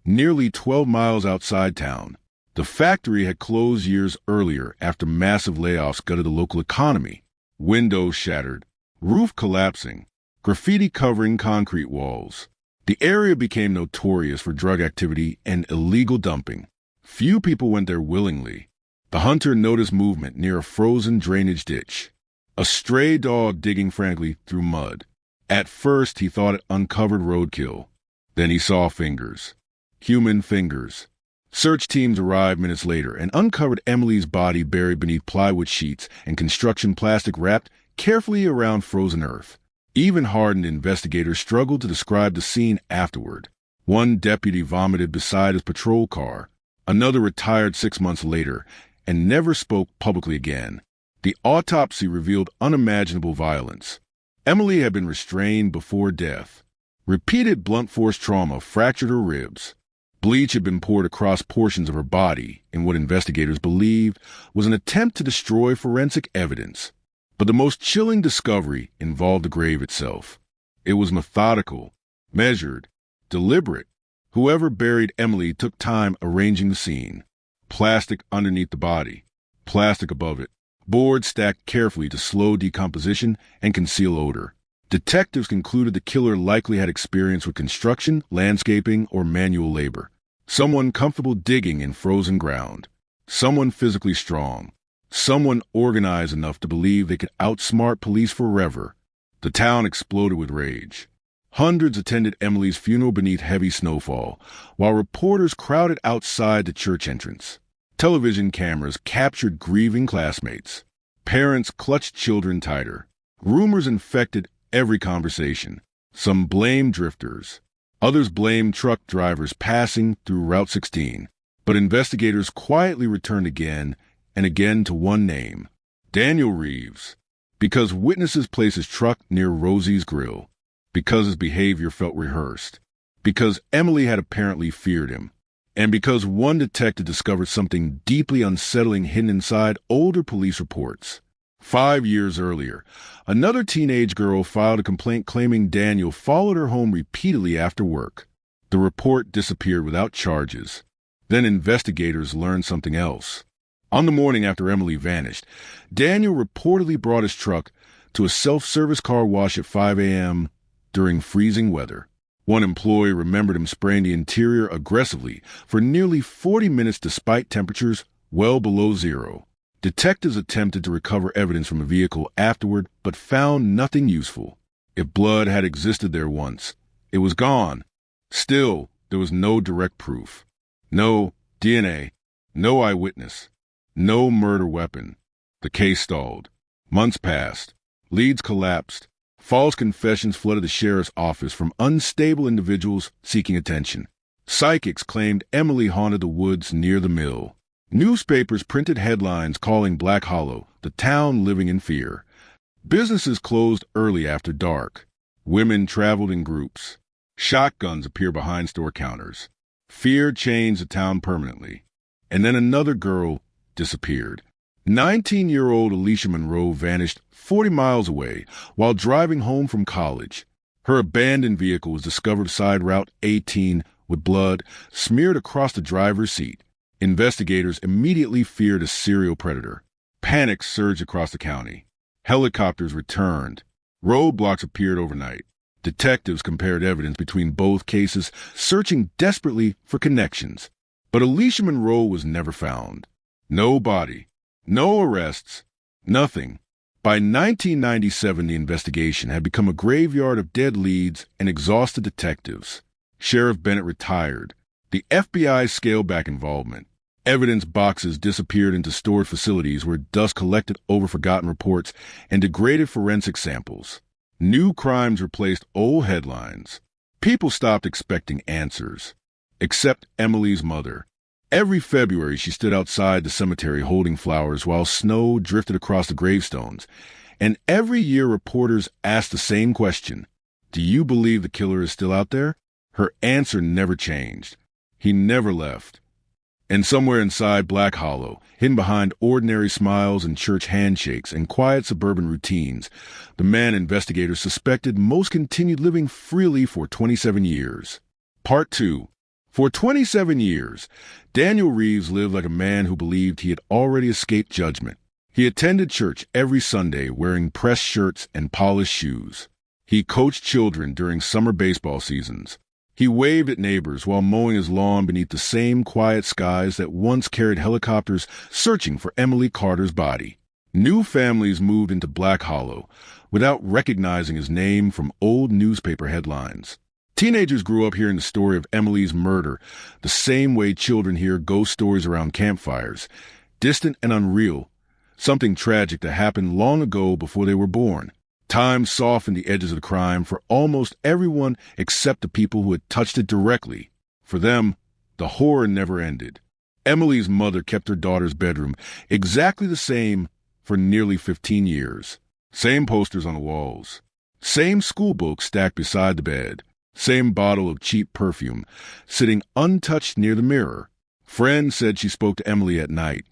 nearly 12 miles outside town. The factory had closed years earlier after massive layoffs gutted the local economy. Windows shattered, roof collapsing, graffiti covering concrete walls. The area became notorious for drug activity and illegal dumping. Few people went there willingly. The hunter noticed movement near a frozen drainage ditch. A stray dog digging frantically through mud. At first, he thought it uncovered roadkill. Then he saw fingers. Human fingers. Search teams arrived minutes later and uncovered Emily's body buried beneath plywood sheets and construction plastic wrapped carefully around frozen earth. Even hardened investigators struggled to describe the scene afterward. One deputy vomited beside his patrol car. Another retired 6 months later and never spoke publicly again. The autopsy revealed unimaginable violence. Emily had been restrained before death. Repeated blunt force trauma fractured her ribs. Bleach had been poured across portions of her body in what investigators believed was an attempt to destroy forensic evidence. But the most chilling discovery involved the grave itself. It was methodical, measured, deliberate. Whoever buried Emily took time arranging the scene. Plastic underneath the body, plastic above it. Boards stacked carefully to slow decomposition and conceal odor. Detectives concluded the killer likely had experience with construction, landscaping, or manual labor. Someone comfortable digging in frozen ground. Someone physically strong. Someone organized enough to believe they could outsmart police forever. The town exploded with rage. Hundreds attended Emily's funeral beneath heavy snowfall, while reporters crowded outside the church entrance. Television cameras captured grieving classmates. Parents clutched children tighter. Rumors infected every conversation. Some blamed drifters. Others blamed truck drivers passing through Route 16. But investigators quietly returned again and again to one name, Daniel Reeves, because witnesses placed his truck near Rosie's grill, because his behavior felt rehearsed, because Emily had apparently feared him, and because one detective discovered something deeply unsettling hidden inside older police reports. 5 years earlier, another teenage girl filed a complaint claiming Daniel followed her home repeatedly after work. The report disappeared without charges. Then investigators learned something else. On the morning after Emily vanished, Daniel reportedly brought his truck to a self-service car wash at 5 a.m. during freezing weather. One employee remembered him spraying the interior aggressively for nearly 40 minutes despite temperatures well below zero. Detectives attempted to recover evidence from the vehicle afterward, but found nothing useful. If blood had existed there once, it was gone. Still, there was no direct proof. No DNA, no eyewitness. No murder weapon. The case stalled. Months passed. Leads collapsed. False confessions flooded the sheriff's office from unstable individuals seeking attention. Psychics claimed Emily haunted the woods near the mill. Newspapers printed headlines calling Black Hollow the town living in fear. Businesses closed early after dark. Women traveled in groups. Shotguns appeared behind store counters. Fear changed the town permanently. And then another girl disappeared. 19-year-old Alicia Monroe vanished 40 miles away while driving home from college. Her abandoned vehicle was discovered beside Route 18 with blood smeared across the driver's seat. Investigators immediately feared a serial predator. Panic surged across the county. Helicopters returned. Roadblocks appeared overnight. Detectives compared evidence between both cases, searching desperately for connections. But Alicia Monroe was never found. No body, no arrests, nothing. By 1997, the investigation had become a graveyard of dead leads and exhausted detectives. Sheriff Bennett retired. The FBI scaled back involvement. Evidence boxes disappeared into stored facilities where dust collected over forgotten reports and degraded forensic samples. New crimes replaced old headlines. People stopped expecting answers. Except Emily's mother. Every February, she stood outside the cemetery holding flowers while snow drifted across the gravestones. And every year, reporters asked the same question. Do you believe the killer is still out there? Her answer never changed. He never left. And somewhere inside Black Hollow, hidden behind ordinary smiles and church handshakes and quiet suburban routines, the man investigators suspected most continued living freely for 27 years. Part 2. For 27 years, Daniel Reeves lived like a man who believed he had already escaped judgment. He attended church every Sunday wearing pressed shirts and polished shoes. He coached children during summer baseball seasons. He waved at neighbors while mowing his lawn beneath the same quiet skies that once carried helicopters searching for Emily Carter's body. New families moved into Black Hollow without recognizing his name from old newspaper headlines. Teenagers grew up hearing the story of Emily's murder the same way children hear ghost stories around campfires, distant and unreal, something tragic that happened long ago before they were born. Time softened the edges of the crime for almost everyone except the people who had touched it directly. For them, the horror never ended. Emily's mother kept her daughter's bedroom exactly the same for nearly 15 years. Same posters on the walls. Same school books stacked beside the bed. Same bottle of cheap perfume sitting untouched near the mirror. Friends said she spoke to Emily at night,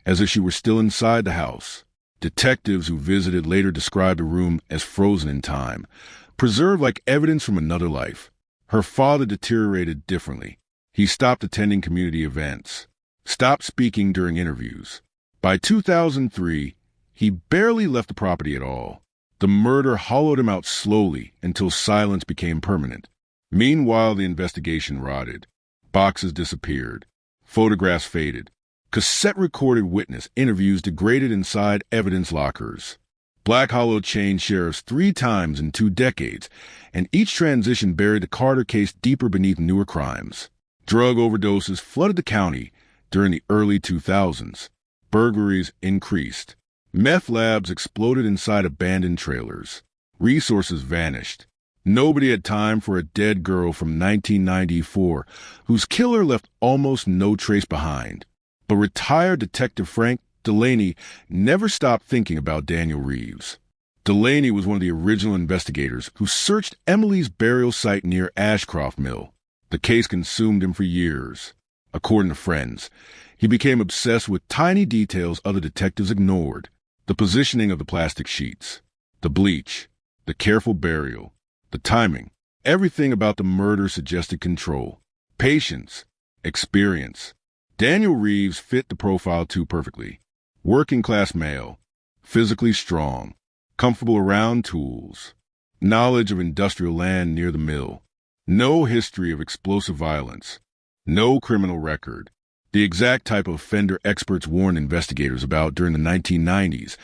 as if she were still inside the house. Detectives who visited later described the room as frozen in time, preserved like evidence from another life. Her father deteriorated differently. He stopped attending community events, stopped speaking during interviews. By 2003, he barely left the property at all. The murder hollowed him out slowly until silence became permanent. Meanwhile, the investigation rotted. Boxes disappeared. Photographs faded. cassette-recorded witness interviews degraded inside evidence lockers. Black Hollow changed sheriffs 3 times in 2 decades, and each transition buried the Carter case deeper beneath newer crimes. Drug overdoses flooded the county during the early 2000s. Burglaries increased. Meth labs exploded inside abandoned trailers. Resources vanished. Nobody had time for a dead girl from 1994, whose killer left almost no trace behind. But retired Detective Frank Delaney never stopped thinking about Daniel Reeves. Delaney was one of the original investigators who searched Emily's burial site near Ashcroft Mill. The case consumed him for years. According to friends, he became obsessed with tiny details other detectives ignored. The positioning of the plastic sheets, the bleach, the careful burial, the timing. Everything about the murder suggested control, patience, experience. Daniel Reeves fit the profile too perfectly. Working-class male, physically strong, comfortable around tools, knowledge of industrial land near the mill, no history of explosive violence, no criminal record. The exact type of offender experts warned investigators about during the 1990s.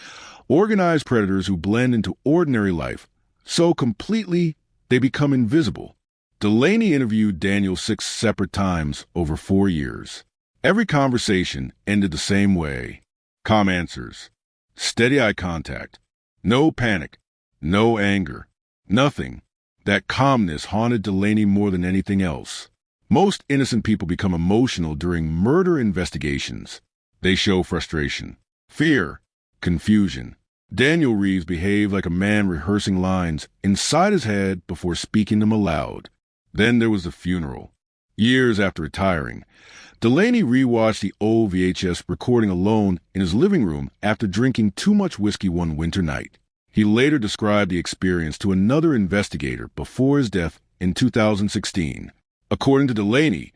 Organized predators who blend into ordinary life so completely they become invisible. Delaney interviewed Daniel 6 separate times over 4 years. Every conversation ended the same way. Calm answers. Steady eye contact. No panic. No anger. Nothing. That calmness haunted Delaney more than anything else. Most innocent people become emotional during murder investigations. They show frustration, fear, confusion. Daniel Reeves behaved like a man rehearsing lines inside his head before speaking them aloud. Then there was the funeral. Years after retiring, Delaney rewatched the old VHS recording alone in his living room after drinking too much whiskey one winter night. He later described the experience to another investigator before his death in 2016. According to Delaney,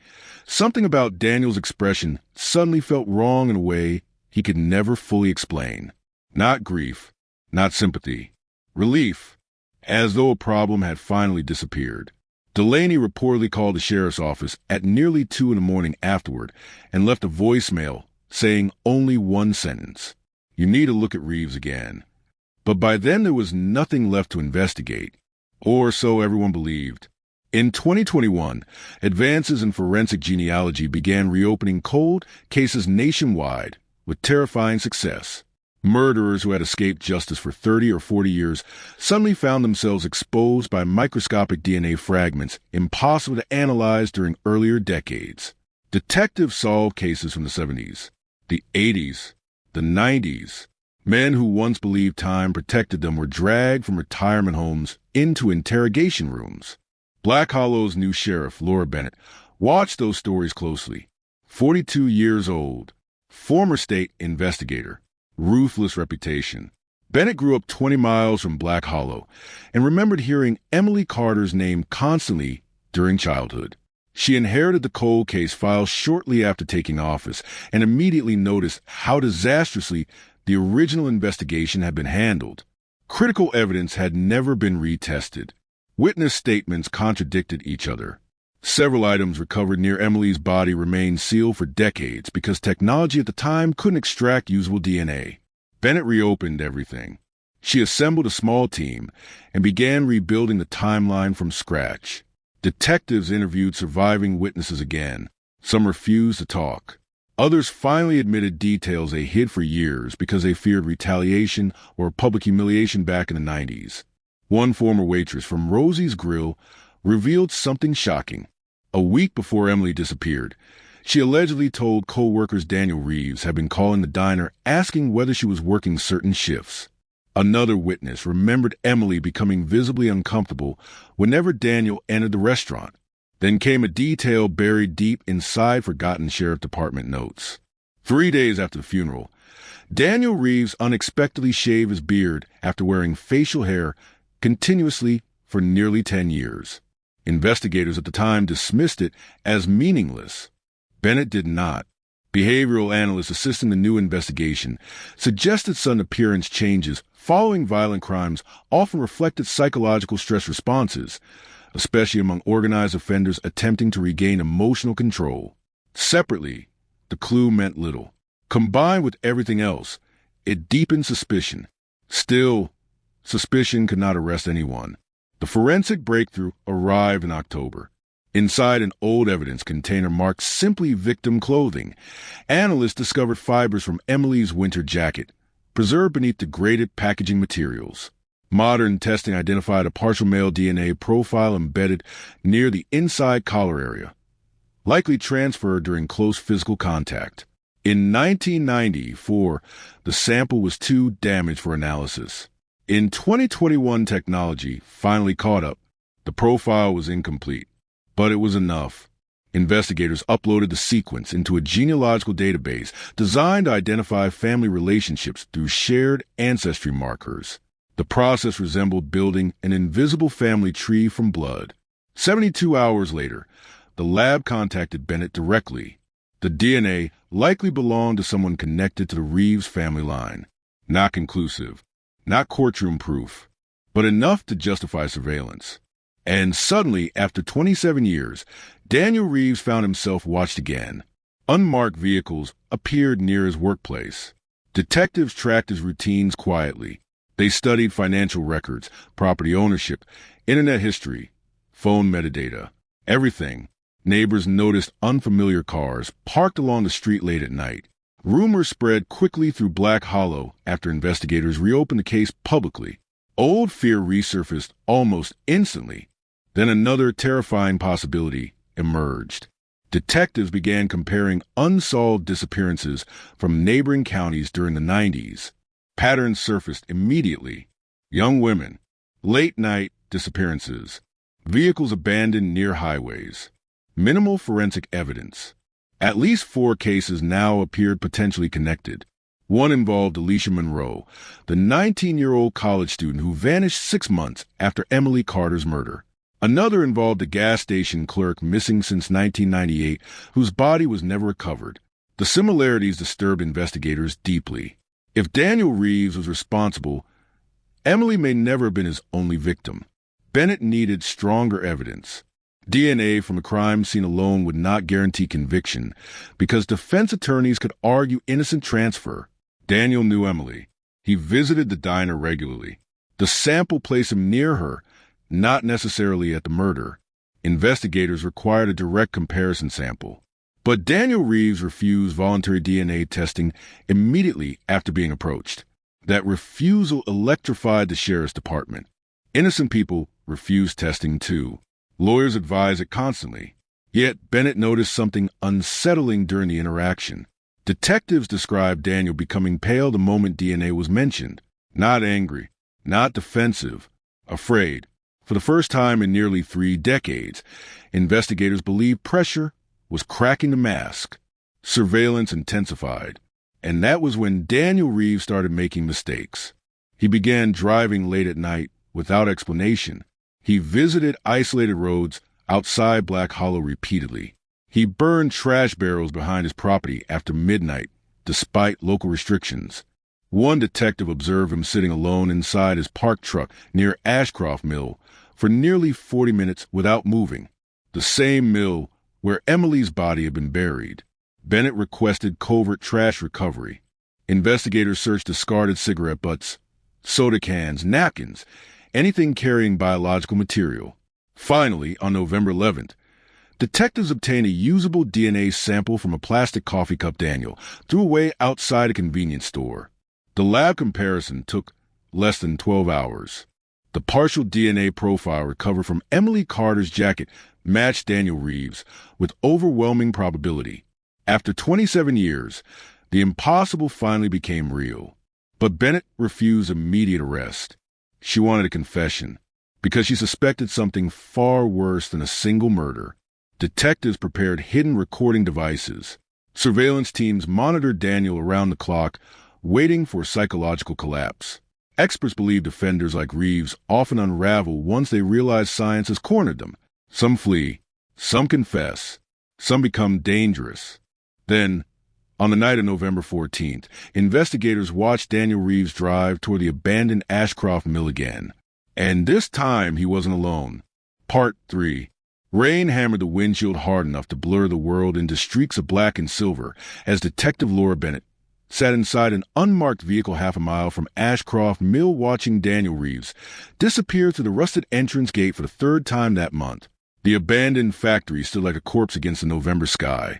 something about Daniel's expression suddenly felt wrong in a way he could never fully explain. Not grief, not sympathy. Relief, as though a problem had finally disappeared. Delaney reportedly called the sheriff's office at nearly 2 a.m. afterward and left a voicemail saying only one sentence: "You need to look at Reeves again." But by then there was nothing left to investigate, or so everyone believed. In 2021, advances in forensic genealogy began reopening cold cases nationwide with terrifying success. Murderers who had escaped justice for 30 or 40 years suddenly found themselves exposed by microscopic DNA fragments impossible to analyze during earlier decades. Detectives solved cases from the 70s, the 80s, the 90s. Men who once believed time protected them were dragged from retirement homes into interrogation rooms. Black Hollow's new sheriff, Laura Bennett, watched those stories closely. 42 years old, former state investigator, ruthless reputation. Bennett grew up 20 miles from Black Hollow and remembered hearing Emily Carter's name constantly during childhood. She inherited the cold case file shortly after taking office and immediately noticed how disastrously the original investigation had been handled. Critical evidence had never been retested. Witness statements contradicted each other. Several items recovered near Emily's body remained sealed for decades because technology at the time couldn't extract usable DNA. Bennett reopened everything. She assembled a small team and began rebuilding the timeline from scratch. Detectives interviewed surviving witnesses again. Some refused to talk. Others finally admitted details they hid for years because they feared retaliation or public humiliation back in the 90s. One former waitress from Rosie's Grill revealed something shocking. A week before Emily disappeared, she allegedly told co-workers Daniel Reeves had been calling the diner asking whether she was working certain shifts. Another witness remembered Emily becoming visibly uncomfortable whenever Daniel entered the restaurant. Then came a detail buried deep inside forgotten Sheriff Department notes. 3 days after the funeral, Daniel Reeves unexpectedly shaved his beard after wearing facial hair continuously for nearly 10 years. Investigators at the time dismissed it as meaningless. Bennett did not. Behavioral analysts assisting the new investigation suggested sudden appearance changes following violent crimes often reflected psychological stress responses, especially among organized offenders attempting to regain emotional control. Separately, the clue meant little. Combined with everything else, it deepened suspicion. Still, suspicion could not arrest anyone. The forensic breakthrough arrived in October. Inside an old evidence container marked simply victim clothing, analysts discovered fibers from Emily's winter jacket, preserved beneath degraded packaging materials. Modern testing identified a partial male DNA profile embedded near the inside collar area, likely transferred during close physical contact. In 1994, the sample was too damaged for analysis. In 2021, technology finally caught up. The profile was incomplete, but it was enough. Investigators uploaded the sequence into a genealogical database designed to identify family relationships through shared ancestry markers. The process resembled building an invisible family tree from blood. 72 hours later, the lab contacted Bennett directly. The DNA likely belonged to someone connected to the Reeves family line. Not conclusive, not courtroom proof, but enough to justify surveillance. And suddenly, after 27 years, Daniel Reeves found himself watched again. Unmarked vehicles appeared near his workplace. Detectives tracked his routines quietly. They studied financial records, property ownership, internet history, phone metadata, everything. Neighbors noticed unfamiliar cars parked along the street late at night. Rumors spread quickly through Black Hollow after investigators reopened the case publicly. Old fear resurfaced almost instantly. Then another terrifying possibility emerged. Detectives began comparing unsolved disappearances from neighboring counties during the 90s. Patterns surfaced immediately. Young women, late-night disappearances, vehicles abandoned near highways, minimal forensic evidence. At least 4 cases now appeared potentially connected. One involved Alicia Monroe, the 19-year-old college student who vanished 6 months after Emily Carter's murder. Another involved a gas station clerk missing since 1998, whose body was never recovered. The similarities disturbed investigators deeply. If Daniel Reeves was responsible, Emily may never have been his only victim. Bennett needed stronger evidence. DNA from a crime scene alone would not guarantee conviction, because defense attorneys could argue innocent transfer. Daniel knew Emily. He visited the diner regularly. The sample placed him near her, not necessarily at the murder. Investigators required a direct comparison sample. But Daniel Reeves refused voluntary DNA testing immediately after being approached. That refusal electrified the sheriff's department. Innocent people refused testing too. Lawyers advised it constantly. Yet Bennett noticed something unsettling during the interaction. Detectives described Daniel becoming pale the moment DNA was mentioned. Not angry, not defensive, afraid. For the first time in nearly 3 decades, investigators believed pressure was cracking the mask. Surveillance intensified. And that was when Daniel Reeves started making mistakes. He began driving late at night without explanation. He visited isolated roads outside Black Hollow repeatedly. He burned trash barrels behind his property after midnight, despite local restrictions. One detective observed him sitting alone inside his parked truck near Ashcroft Mill for nearly 40 minutes without moving, the same mill where Emily's body had been buried. Bennett requested covert trash recovery. Investigators searched discarded cigarette butts, soda cans, napkins, anything carrying biological material. Finally, on November 11th, detectives obtained a usable DNA sample from a plastic coffee cup Daniel threw away outside a convenience store. The lab comparison took less than 12 hours. The partial DNA profile recovered from Emily Carter's jacket matched Daniel Reeves with overwhelming probability. After 27 years, the impossible finally became real. But Bennett refused immediate arrest. She wanted a confession, because she suspected something far worse than a single murder. Detectives prepared hidden recording devices. Surveillance teams monitored Daniel around the clock, waiting for psychological collapse. Experts believe offenders like Reeves often unravel once they realize science has cornered them. Some flee, some confess, some become dangerous. Then, on the night of November 14th, investigators watched Daniel Reeves drive toward the abandoned Ashcroft Mill again. And this time he wasn't alone. Part 3. Rain hammered the windshield hard enough to blur the world into streaks of black and silver as Detective Laura Bennett sat inside an unmarked vehicle half a mile from Ashcroft Mill watching Daniel Reeves disappear through the rusted entrance gate for the third time that month. The abandoned factory stood like a corpse against the November sky.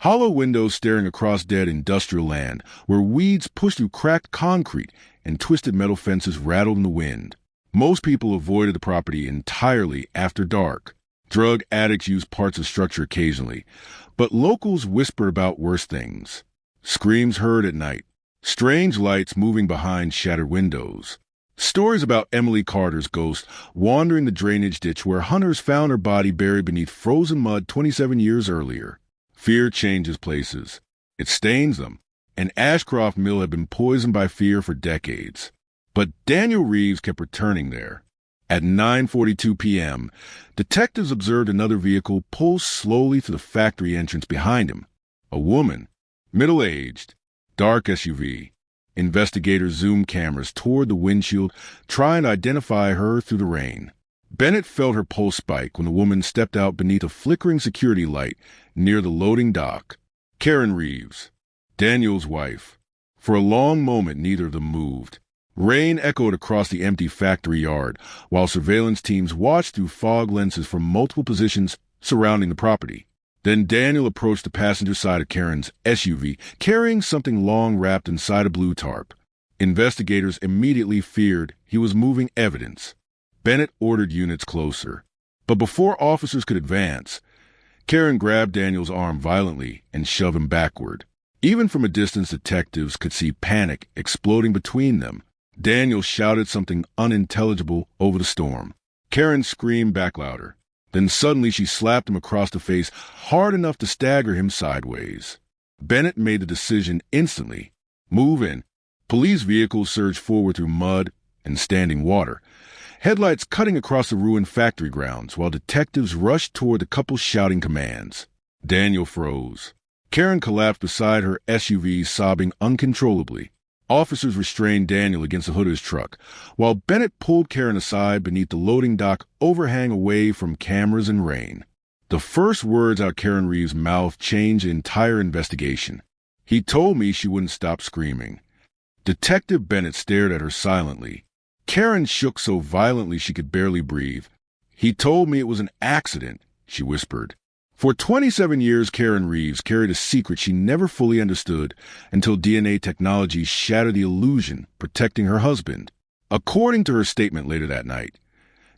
Hollow windows staring across dead industrial land, where weeds pushed through cracked concrete and twisted metal fences rattled in the wind. Most people avoided the property entirely after dark. Drug addicts used parts of the structure occasionally, but locals whispered about worse things. Screams heard at night, strange lights moving behind shattered windows. Stories about Emily Carter's ghost wandering the drainage ditch where hunters found her body buried beneath frozen mud 27 years earlier. Fear changes places. It stains them, and Ashcroft Mill had been poisoned by fear for decades. But Daniel Reeves kept returning there. At 9:42 p.m., detectives observed another vehicle pull slowly to the factory entrance behind him. A woman, middle-aged, dark SUV. Investigators zoomed cameras toward the windshield, trying to identify her through the rain. Bennett felt her pulse spike when the woman stepped out beneath a flickering security light near the loading dock. Karen Reeves, Daniel's wife. For a long moment, neither of them moved. Rain echoed across the empty factory yard, while surveillance teams watched through fog lenses from multiple positions surrounding the property. Then Daniel approached the passenger side of Karen's SUV, carrying something long wrapped inside a blue tarp. Investigators immediately feared he was moving evidence. Bennett ordered units closer. But before officers could advance, Karen grabbed Daniel's arm violently and shoved him backward. Even from a distance, detectives could see panic exploding between them. Daniel shouted something unintelligible over the storm. Karen screamed back louder. Then suddenly she slapped him across the face hard enough to stagger him sideways. Bennett made the decision instantly. Move in. Police vehicles surged forward through mud and standing water, headlights cutting across the ruined factory grounds while detectives rushed toward the couple shouting commands. Daniel froze. Karen collapsed beside her SUV, sobbing uncontrollably. Officers restrained Daniel against the hood of his truck, while Bennett pulled Karen aside beneath the loading dock overhang away from cameras and rain. The first words out of Karen Reeves' mouth changed the entire investigation. He told me she wouldn't stop screaming. Detective Bennett stared at her silently. Karen shook so violently she could barely breathe. He told me it was an accident, she whispered. For 27 years, Karen Reeves carried a secret she never fully understood until DNA technology shattered the illusion protecting her husband. According to her statement later that night,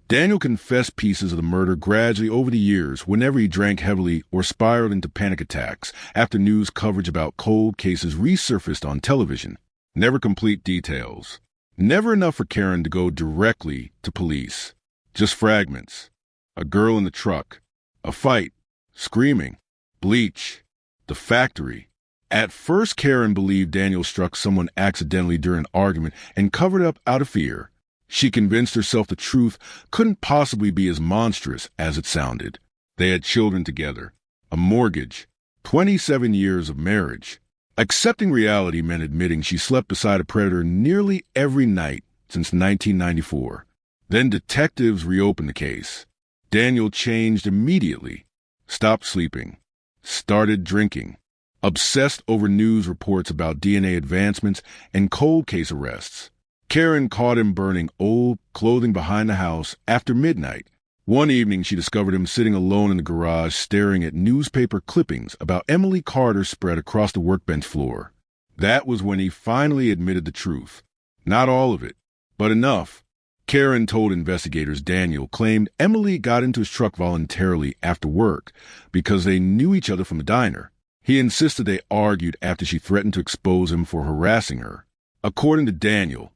Daniel confessed pieces of the murder gradually over the years whenever he drank heavily or spiraled into panic attacks after news coverage about cold cases resurfaced on television. Never complete details. Never enough for Karen to go directly to police. Just fragments. A girl in the truck. A fight. Screaming. Bleach. The factory. At first, Karen believed Daniel struck someone accidentally during an argument and covered up out of fear. She convinced herself the truth couldn't possibly be as monstrous as it sounded. They had children together. A mortgage. 27 years of marriage. Accepting reality meant admitting she slept beside a predator nearly every night since 1994. Then detectives reopened the case. Daniel changed immediately. Stopped sleeping. Started drinking. Obsessed over news reports about DNA advancements and cold case arrests. Karen caught him burning old clothing behind the house after midnight. One evening, she discovered him sitting alone in the garage staring at newspaper clippings about Emily Carter spread across the workbench floor. That was when he finally admitted the truth. Not all of it, but enough. Karen told investigators Daniel claimed Emily got into his truck voluntarily after work because they knew each other from the diner. He insisted they argued after she threatened to expose him for harassing her. According to Daniel,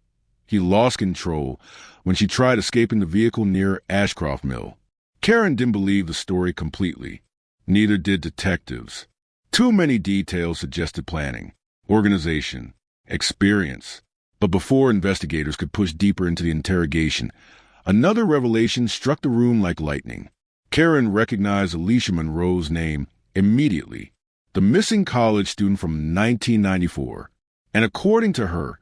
he lost control when she tried escaping the vehicle near Ashcroft Mill. Karen didn't believe the story completely. Neither did detectives. Too many details suggested planning, organization, experience. But before investigators could push deeper into the interrogation, another revelation struck the room like lightning. Karen recognized Alicia Monroe's name immediately, the missing college student from 1994. And according to her,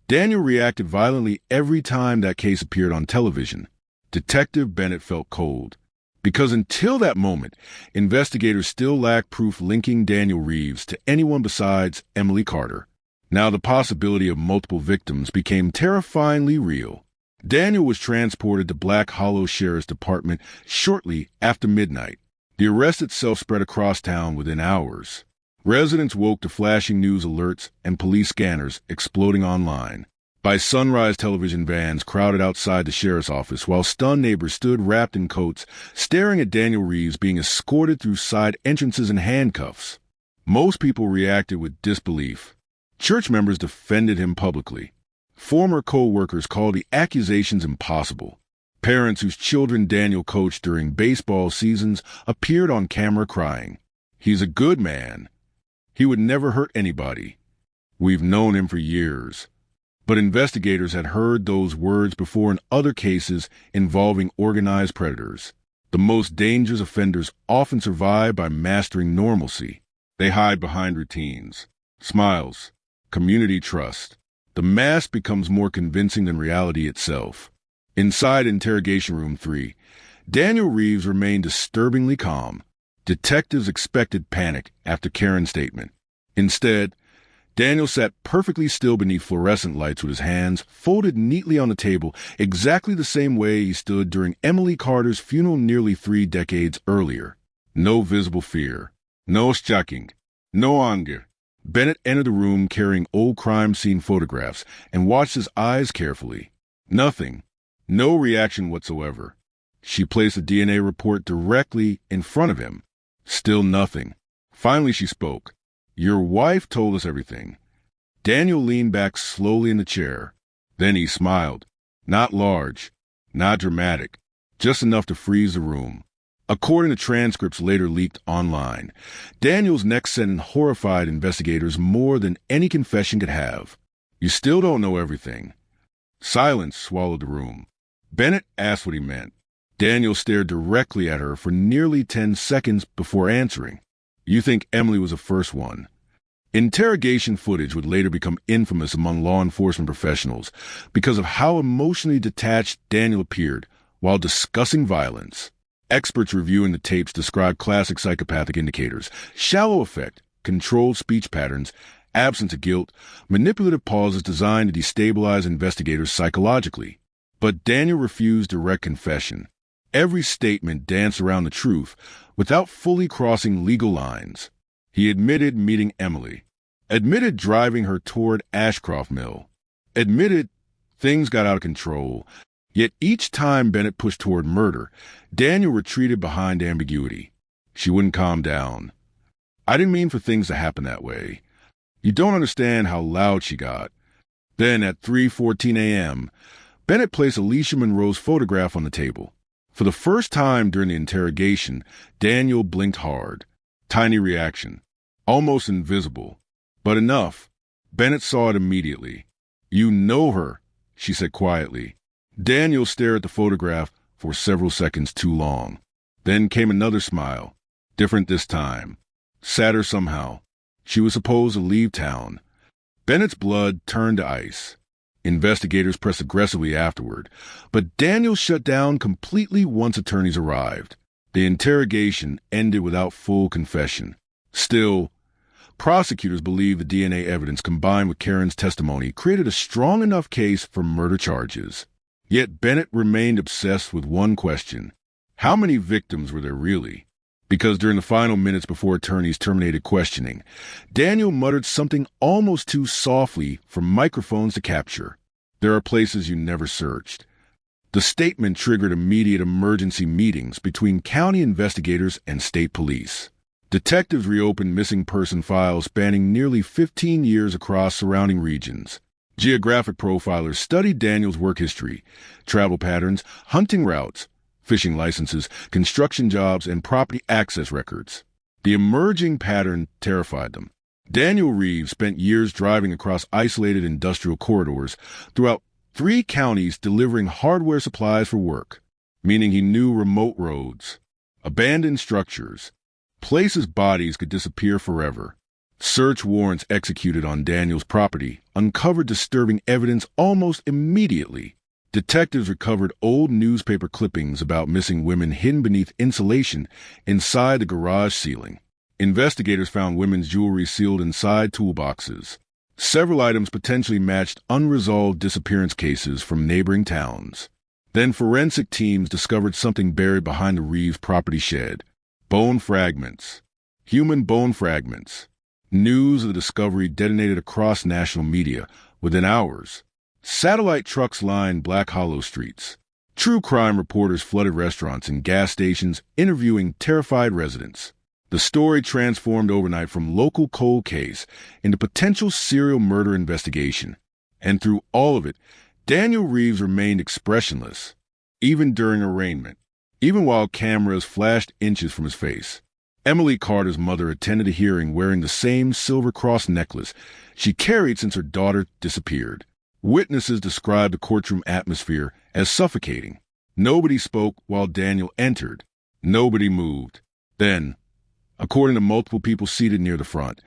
Daniel reacted violently every time that case appeared on television. Detective Bennett felt cold, because until that moment, investigators still lacked proof linking Daniel Reeves to anyone besides Emily Carter. Now the possibility of multiple victims became terrifyingly real. Daniel was transported to Black Hollow Sheriff's Department shortly after midnight. The arrest itself spread across town within hours. Residents woke to flashing news alerts and police scanners exploding online. By sunrise, television vans crowded outside the sheriff's office while stunned neighbors stood wrapped in coats, staring at Daniel Reeves being escorted through side entrances in handcuffs. Most people reacted with disbelief. Church members defended him publicly. Former co-workers called the accusations impossible. Parents whose children Daniel coached during baseball seasons appeared on camera crying. He's a good man. He would never hurt anybody. We've known him for years. But investigators had heard those words before in other cases involving organized predators. The most dangerous offenders often survive by mastering normalcy. They hide behind routines, smiles, community trust. The mask becomes more convincing than reality itself. Inside Interrogation Room 3, Daniel Reeves remained disturbingly calm. Detectives expected panic after Karen's statement. Instead, Daniel sat perfectly still beneath fluorescent lights with his hands folded neatly on the table, exactly the same way he stood during Emily Carter's funeral nearly 3 decades earlier. No visible fear. No shocking. No anger. Bennett entered the room carrying old crime scene photographs and watched his eyes carefully. Nothing. No reaction whatsoever. She placed a DNA report directly in front of him. Still nothing. Finally she spoke. Your wife told us everything. Daniel leaned back slowly in the chair. Then he smiled. Not large, not dramatic, just enough to freeze the room. According to transcripts later leaked online, Daniel's next sentence horrified investigators more than any confession could have. You still don't know everything. Silence swallowed the room. Bennett asked what he meant. Daniel stared directly at her for nearly 10 seconds before answering. You think Emily was the first one. Interrogation footage would later become infamous among law enforcement professionals because of how emotionally detached Daniel appeared while discussing violence. Experts reviewing the tapes described classic psychopathic indicators: shallow affect, controlled speech patterns, absence of guilt, manipulative pauses designed to destabilize investigators psychologically. But Daniel refused direct confession. Every statement danced around the truth without fully crossing legal lines. He admitted meeting Emily, admitted driving her toward Ashcroft Mill, admitted things got out of control. Yet each time Bennett pushed toward murder, Daniel retreated behind ambiguity. She wouldn't calm down. I didn't mean for things to happen that way. You don't understand how loud she got. Then at 3:14 a.m., Bennett placed Alicia Monroe's photograph on the table. For the first time during the interrogation, Daniel blinked hard. Tiny reaction. Almost invisible. But enough. Bennett saw it immediately. You know her, she said quietly. Daniel stared at the photograph for several seconds too long. Then came another smile. Different this time. Sadder somehow. She was supposed to leave town. Bennett's blood turned to ice. Investigators pressed aggressively afterward, but Daniel shut down completely once attorneys arrived. The interrogation ended without full confession. Still, prosecutors believe the DNA evidence combined with Karen's testimony created a strong enough case for murder charges. Yet Bennett remained obsessed with one question. How many victims were there really? Because during the final minutes before attorneys terminated questioning, Daniel muttered something almost too softly for microphones to capture. There are places you never searched. The statement triggered immediate emergency meetings between county investigators and state police. Detectives reopened missing person files spanning nearly 15 years across surrounding regions. Geographic profilers studied Daniel's work history, travel patterns, hunting routes, fishing licenses, construction jobs, and property access records. The emerging pattern terrified them. Daniel Reeves spent years driving across isolated industrial corridors throughout 3 counties delivering hardware supplies for work, meaning he knew remote roads, abandoned structures, places bodies could disappear forever. Search warrants executed on Daniel's property uncovered disturbing evidence almost immediately. Detectives recovered old newspaper clippings about missing women hidden beneath insulation inside the garage ceiling. Investigators found women's jewelry sealed inside toolboxes. Several items potentially matched unresolved disappearance cases from neighboring towns. Then forensic teams discovered something buried behind the Reeves property shed. Bone fragments. Human bone fragments. News of the discovery detonated across national media within hours. Satellite trucks lined Black Hollow streets. True crime reporters flooded restaurants and gas stations, interviewing terrified residents. The story transformed overnight from local cold case into potential serial murder investigation. And through all of it, Daniel Reeves remained expressionless, even during arraignment, even while cameras flashed inches from his face. Emily Carter's mother attended a hearing wearing the same silver cross necklace she carried since her daughter disappeared. Witnesses described the courtroom atmosphere as suffocating. Nobody spoke while Daniel entered. Nobody moved. Then, according to multiple people seated near the front,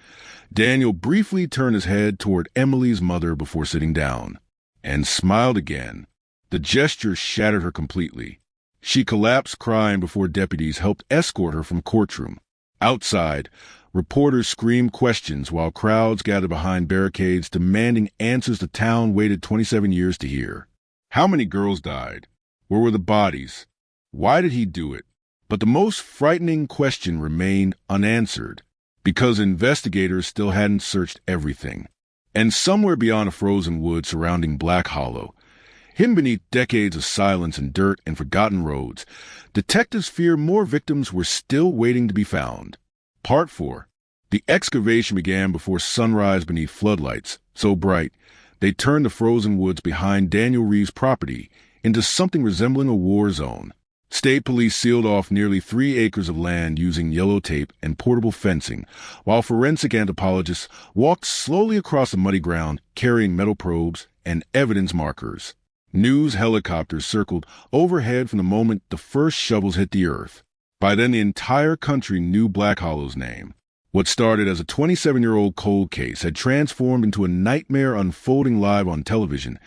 Daniel briefly turned his head toward Emily's mother before sitting down, and smiled again. The gesture shattered her completely. She collapsed crying before deputies helped escort her from the courtroom. Outside, reporters screamed questions while crowds gathered behind barricades demanding answers the town waited 27 years to hear. How many girls died? Where were the bodies? Why did he do it? But the most frightening question remained unanswered, because investigators still hadn't searched everything. And somewhere beyond a frozen wood surrounding Black Hollow, hidden beneath decades of silence and dirt and forgotten roads, detectives fear more victims were still waiting to be found. Part 4. The excavation began before sunrise beneath floodlights, so bright they turned the frozen woods behind Daniel Reeves' property into something resembling a war zone. State police sealed off nearly 3 acres of land using yellow tape and portable fencing, while forensic anthropologists walked slowly across the muddy ground carrying metal probes and evidence markers. News helicopters circled overhead from the moment the first shovels hit the earth. By then, the entire country knew Black Hollow's name. What started as a 27-year-old cold case had transformed into a nightmare unfolding live on television,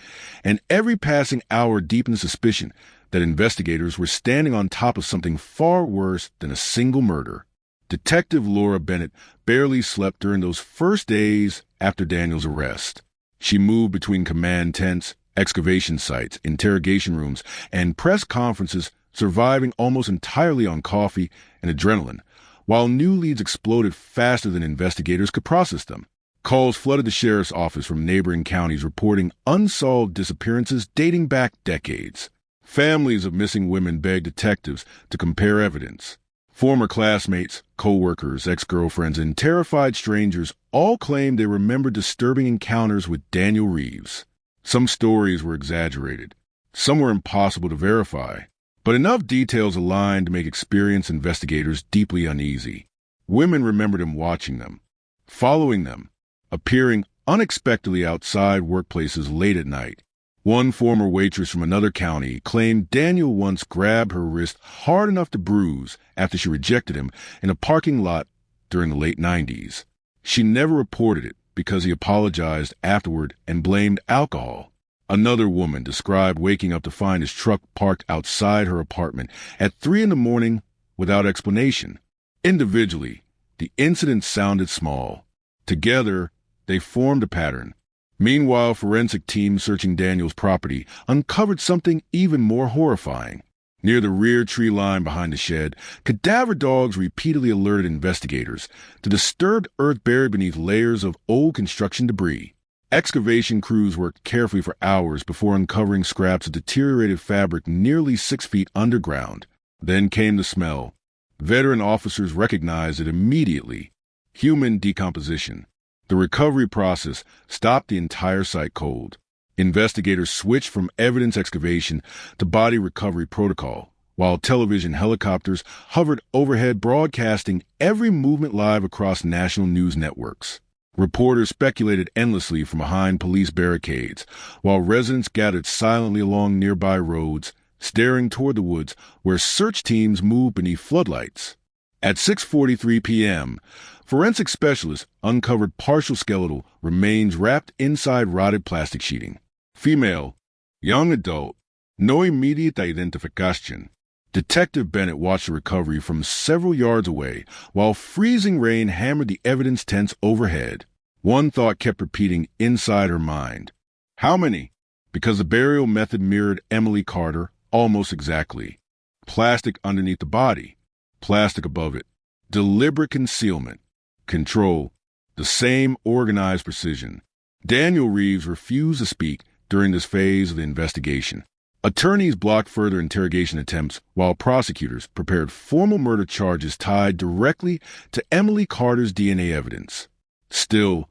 and every passing hour deepened suspicion that investigators were standing on top of something far worse than a single murder. Detective Laura Bennett barely slept during those first days after Daniel's arrest. She moved between command tents, excavation sites, interrogation rooms, and press conferences, surviving almost entirely on coffee and adrenaline, while new leads exploded faster than investigators could process them. Calls flooded the sheriff's office from neighboring counties reporting unsolved disappearances dating back decades. Families of missing women begged detectives to compare evidence. Former classmates, co-workers, ex-girlfriends, and terrified strangers all claimed they remembered disturbing encounters with Daniel Reeves. Some stories were exaggerated. Some were impossible to verify. But enough details aligned to make experienced investigators deeply uneasy. Women remembered him watching them, following them, appearing unexpectedly outside workplaces late at night. One former waitress from another county claimed Daniel once grabbed her wrist hard enough to bruise after she rejected him in a parking lot during the late 90s. She never reported it because he apologized afterward and blamed alcohol. Another woman described waking up to find his truck parked outside her apartment at 3 a.m. without explanation. Individually, the incidents sounded small. Together, they formed a pattern. Meanwhile, forensic teams searching Daniel's property uncovered something even more horrifying. Near the rear tree line behind the shed, cadaver dogs repeatedly alerted investigators to disturbed earth buried beneath layers of old construction debris. Excavation crews worked carefully for hours before uncovering scraps of deteriorated fabric nearly 6 feet underground. Then came the smell. Veteran officers recognized it immediately. Human decomposition. The recovery process stopped the entire site cold. Investigators switched from evidence excavation to body recovery protocol, while television helicopters hovered overhead broadcasting every movement live across national news networks. Reporters speculated endlessly from behind police barricades, while residents gathered silently along nearby roads, staring toward the woods where search teams moved beneath floodlights. At 6:43 p.m., forensic specialists uncovered partial skeletal remains wrapped inside rotted plastic sheeting. Female, young adult, no immediate identification. Detective Bennett watched the recovery from several yards away while freezing rain hammered the evidence tents overhead. One thought kept repeating inside her mind. How many? Because the burial method mirrored Emily Carter almost exactly. Plastic underneath the body, plastic above it. Deliberate concealment, control, the same organized precision. Daniel Reeves refused to speak during this phase of the investigation. Attorneys blocked further interrogation attempts while prosecutors prepared formal murder charges tied directly to Emily Carter's DNA evidence. Still,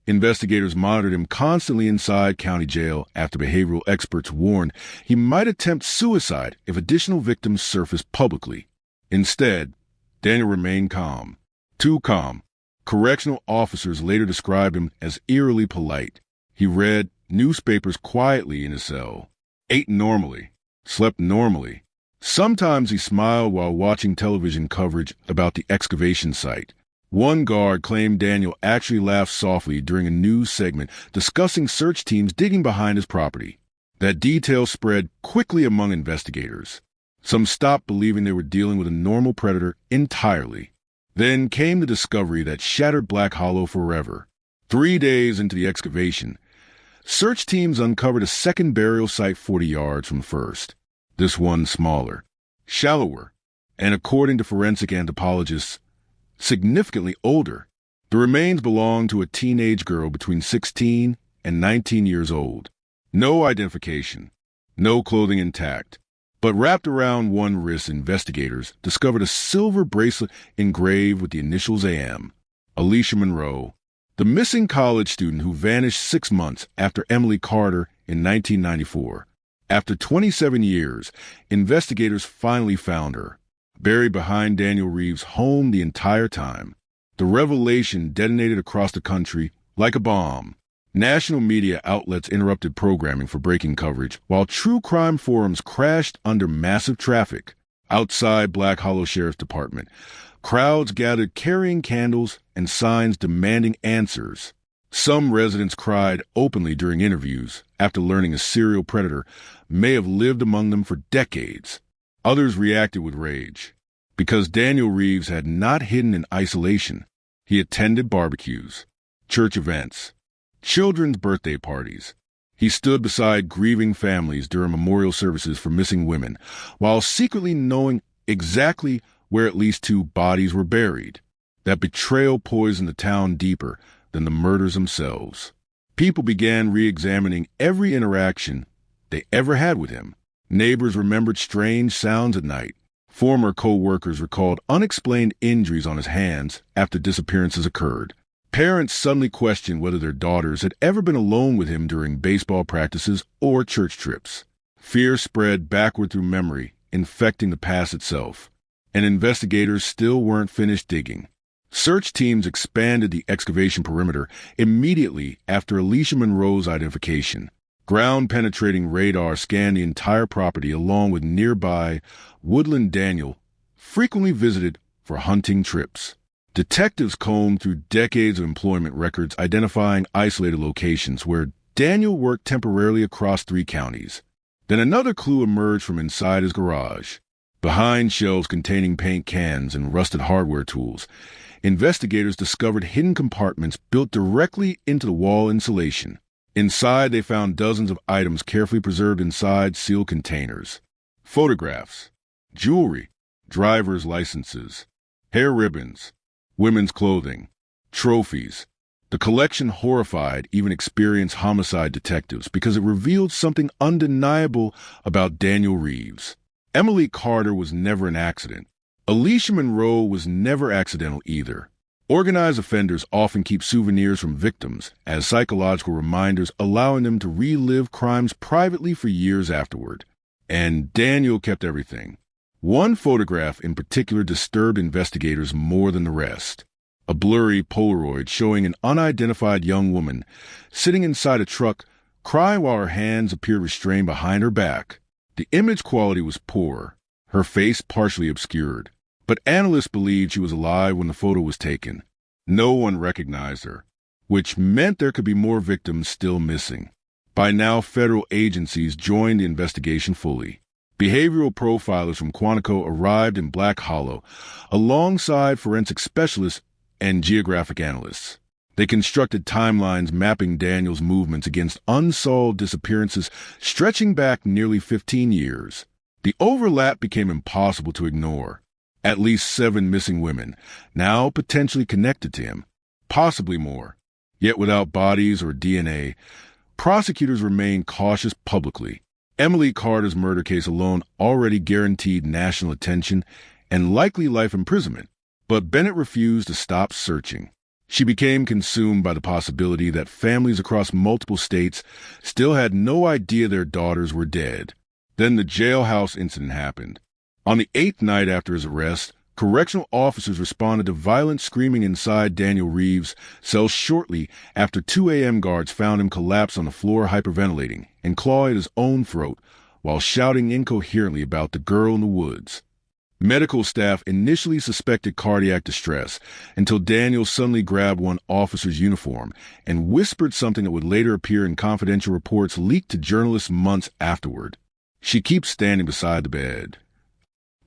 investigators monitored him constantly inside county jail after behavioral experts warned he might attempt suicide if additional victims surfaced publicly. Instead, Daniel remained calm. Too calm. Correctional officers later described him as eerily polite. He read newspapers quietly in his cell, ate normally, slept normally. Sometimes he smiled while watching television coverage about the excavation site. One guard claimed Daniel actually laughed softly during a news segment discussing search teams digging behind his property. That detail spread quickly among investigators. Some stopped believing they were dealing with a normal predator entirely. Then came the discovery that shattered Black Hollow forever. 3 days into the excavation, search teams uncovered a second burial site 40 yards from the first. This one smaller, shallower, and according to forensic anthropologists, significantly older. The remains belonged to a teenage girl between 16 and 19 years old. No identification, no clothing intact. But wrapped around one wrist, investigators discovered a silver bracelet engraved with the initials AM. Alicia Monroe, the missing college student who vanished 6 months after Emily Carter in 1994. After 27 years, investigators finally found her, buried behind Daniel Reeves' home the entire time. The revelation detonated across the country like a bomb. National media outlets interrupted programming for breaking coverage, while true crime forums crashed under massive traffic. Outside Black Hollow Sheriff's Department, crowds gathered carrying candles and signs demanding answers. Some residents cried openly during interviews after learning a serial predator may have lived among them for decades. Others reacted with rage. Because Daniel Reeves had not hidden in isolation, he attended barbecues, church events, children's birthday parties. He stood beside grieving families during memorial services for missing women, while secretly knowing exactly where at least 2 bodies were buried. That betrayal poisoned the town deeper than the murders themselves. People began re-examining every interaction they ever had with him. Neighbors remembered strange sounds at night. Former co-workers recalled unexplained injuries on his hands after disappearances occurred. Parents suddenly questioned whether their daughters had ever been alone with him during baseball practices or church trips. Fear spread backward through memory, infecting the past itself. And investigators still weren't finished digging. Search teams expanded the excavation perimeter immediately after Alicia Monroe's identification. Ground-penetrating radar scanned the entire property along with nearby Woodland Daniel, frequently visited for hunting trips. Detectives combed through decades of employment records identifying isolated locations where Daniel worked temporarily across 3 counties. Then another clue emerged from inside his garage. Behind shelves containing paint cans and rusted hardware tools, investigators discovered hidden compartments built directly into the wall insulation. Inside, they found dozens of items carefully preserved inside sealed containers. Photographs, jewelry, driver's licenses, hair ribbons, women's clothing, trophies. The collection horrified even experienced homicide detectives because it revealed something undeniable about Daniel Reeves. Emily Carter was never an accident. Alicia Monroe was never accidental either. Organized offenders often keep souvenirs from victims as psychological reminders, allowing them to relive crimes privately for years afterward. And Daniel kept everything. One photograph in particular disturbed investigators more than the rest. A blurry Polaroid showing an unidentified young woman sitting inside a truck, crying while her hands appeared restrained behind her back. The image quality was poor, her face partially obscured, but analysts believed she was alive when the photo was taken. No one recognized her, which meant there could be more victims still missing. By now, federal agencies joined the investigation fully. Behavioral profilers from Quantico arrived in Black Hollow, alongside forensic specialists and geographic analysts. They constructed timelines mapping Daniel's movements against unsolved disappearances stretching back nearly 15 years. The overlap became impossible to ignore. At least 7 missing women, now potentially connected to him, possibly more. Yet without bodies or DNA, prosecutors remain cautious publicly. Emily Carter's murder case alone already guaranteed national attention and likely life imprisonment, but Bennett refused to stop searching. She became consumed by the possibility that families across multiple states still had no idea their daughters were dead. Then the jailhouse incident happened. On the 8th night after his arrest, correctional officers responded to violent screaming inside Daniel Reeves' cell shortly after 2 a.m. guards found him collapsed on the floor hyperventilating and clawing at his own throat while shouting incoherently about the girl in the woods. Medical staff initially suspected cardiac distress until Daniel suddenly grabbed one officer's uniform and whispered something that would later appear in confidential reports leaked to journalists months afterward. She keeps standing beside the bed.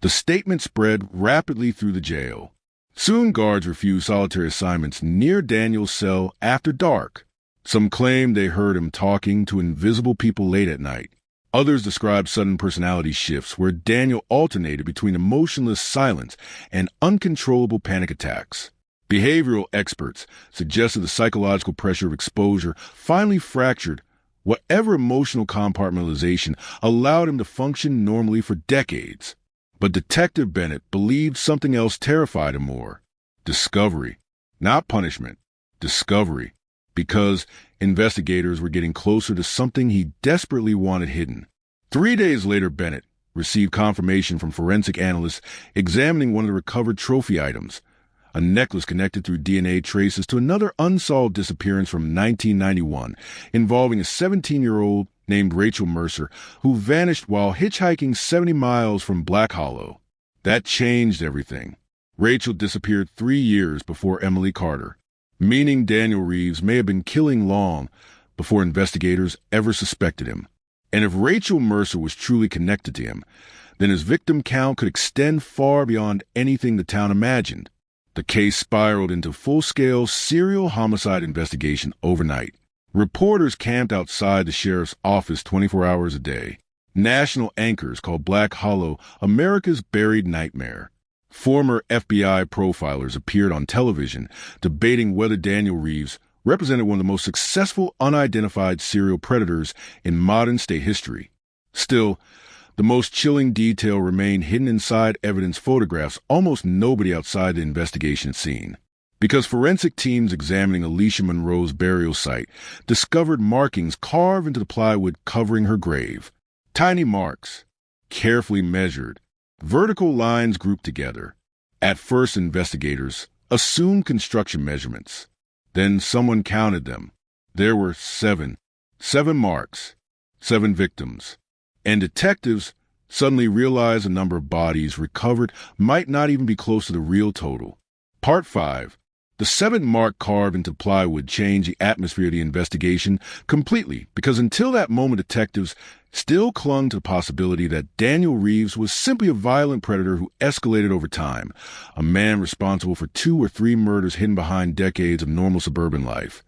The statement spread rapidly through the jail. Soon guards refused solitary assignments near Daniel's cell after dark. Some claimed they heard him talking to invisible people late at night. Others described sudden personality shifts where Daniel alternated between emotionless silence and uncontrollable panic attacks. Behavioral experts suggested the psychological pressure of exposure finally fractured whatever emotional compartmentalization allowed him to function normally for decades. But Detective Bennett believed something else terrified him more. Discovery. Not punishment. Discovery. Because investigators were getting closer to something he desperately wanted hidden. 3 days later, Bennett received confirmation from forensic analysts examining one of the recovered trophy items, a necklace connected through DNA traces to another unsolved disappearance from 1991 involving a 17-year-old named Rachel Mercer, who vanished while hitchhiking 70 miles from Black Hollow. That changed everything. Rachel disappeared 3 years before Emily Carter, meaning Daniel Reeves may have been killing long before investigators ever suspected him. And if Rachel Mercer was truly connected to him, then his victim count could extend far beyond anything the town imagined. The case spiraled into full-scale serial homicide investigation overnight. Reporters camped outside the sheriff's office 24 hours a day. National anchors called Black Hollow America's buried nightmare. Former FBI profilers appeared on television debating whether Daniel Reeves represented one of the most successful unidentified serial predators in modern state history. Still, the most chilling detail remained hidden inside evidence photographs almost nobody outside the investigation had seen. Because forensic teams examining Alicia Monroe's burial site discovered markings carved into the plywood covering her grave. Tiny marks, carefully measured, vertical lines grouped together. At first, investigators assumed construction measurements. Then someone counted them. There were 7 marks, 7 victims. And detectives suddenly realized the number of bodies recovered might not even be close to the real total. Part 5. The 7th mark carved into plywood changed the atmosphere of the investigation completely, because until that moment detectives still clung to the possibility that Daniel Reeves was simply a violent predator who escalated over time, a man responsible for 2 or 3 murders hidden behind decades of normal suburban life.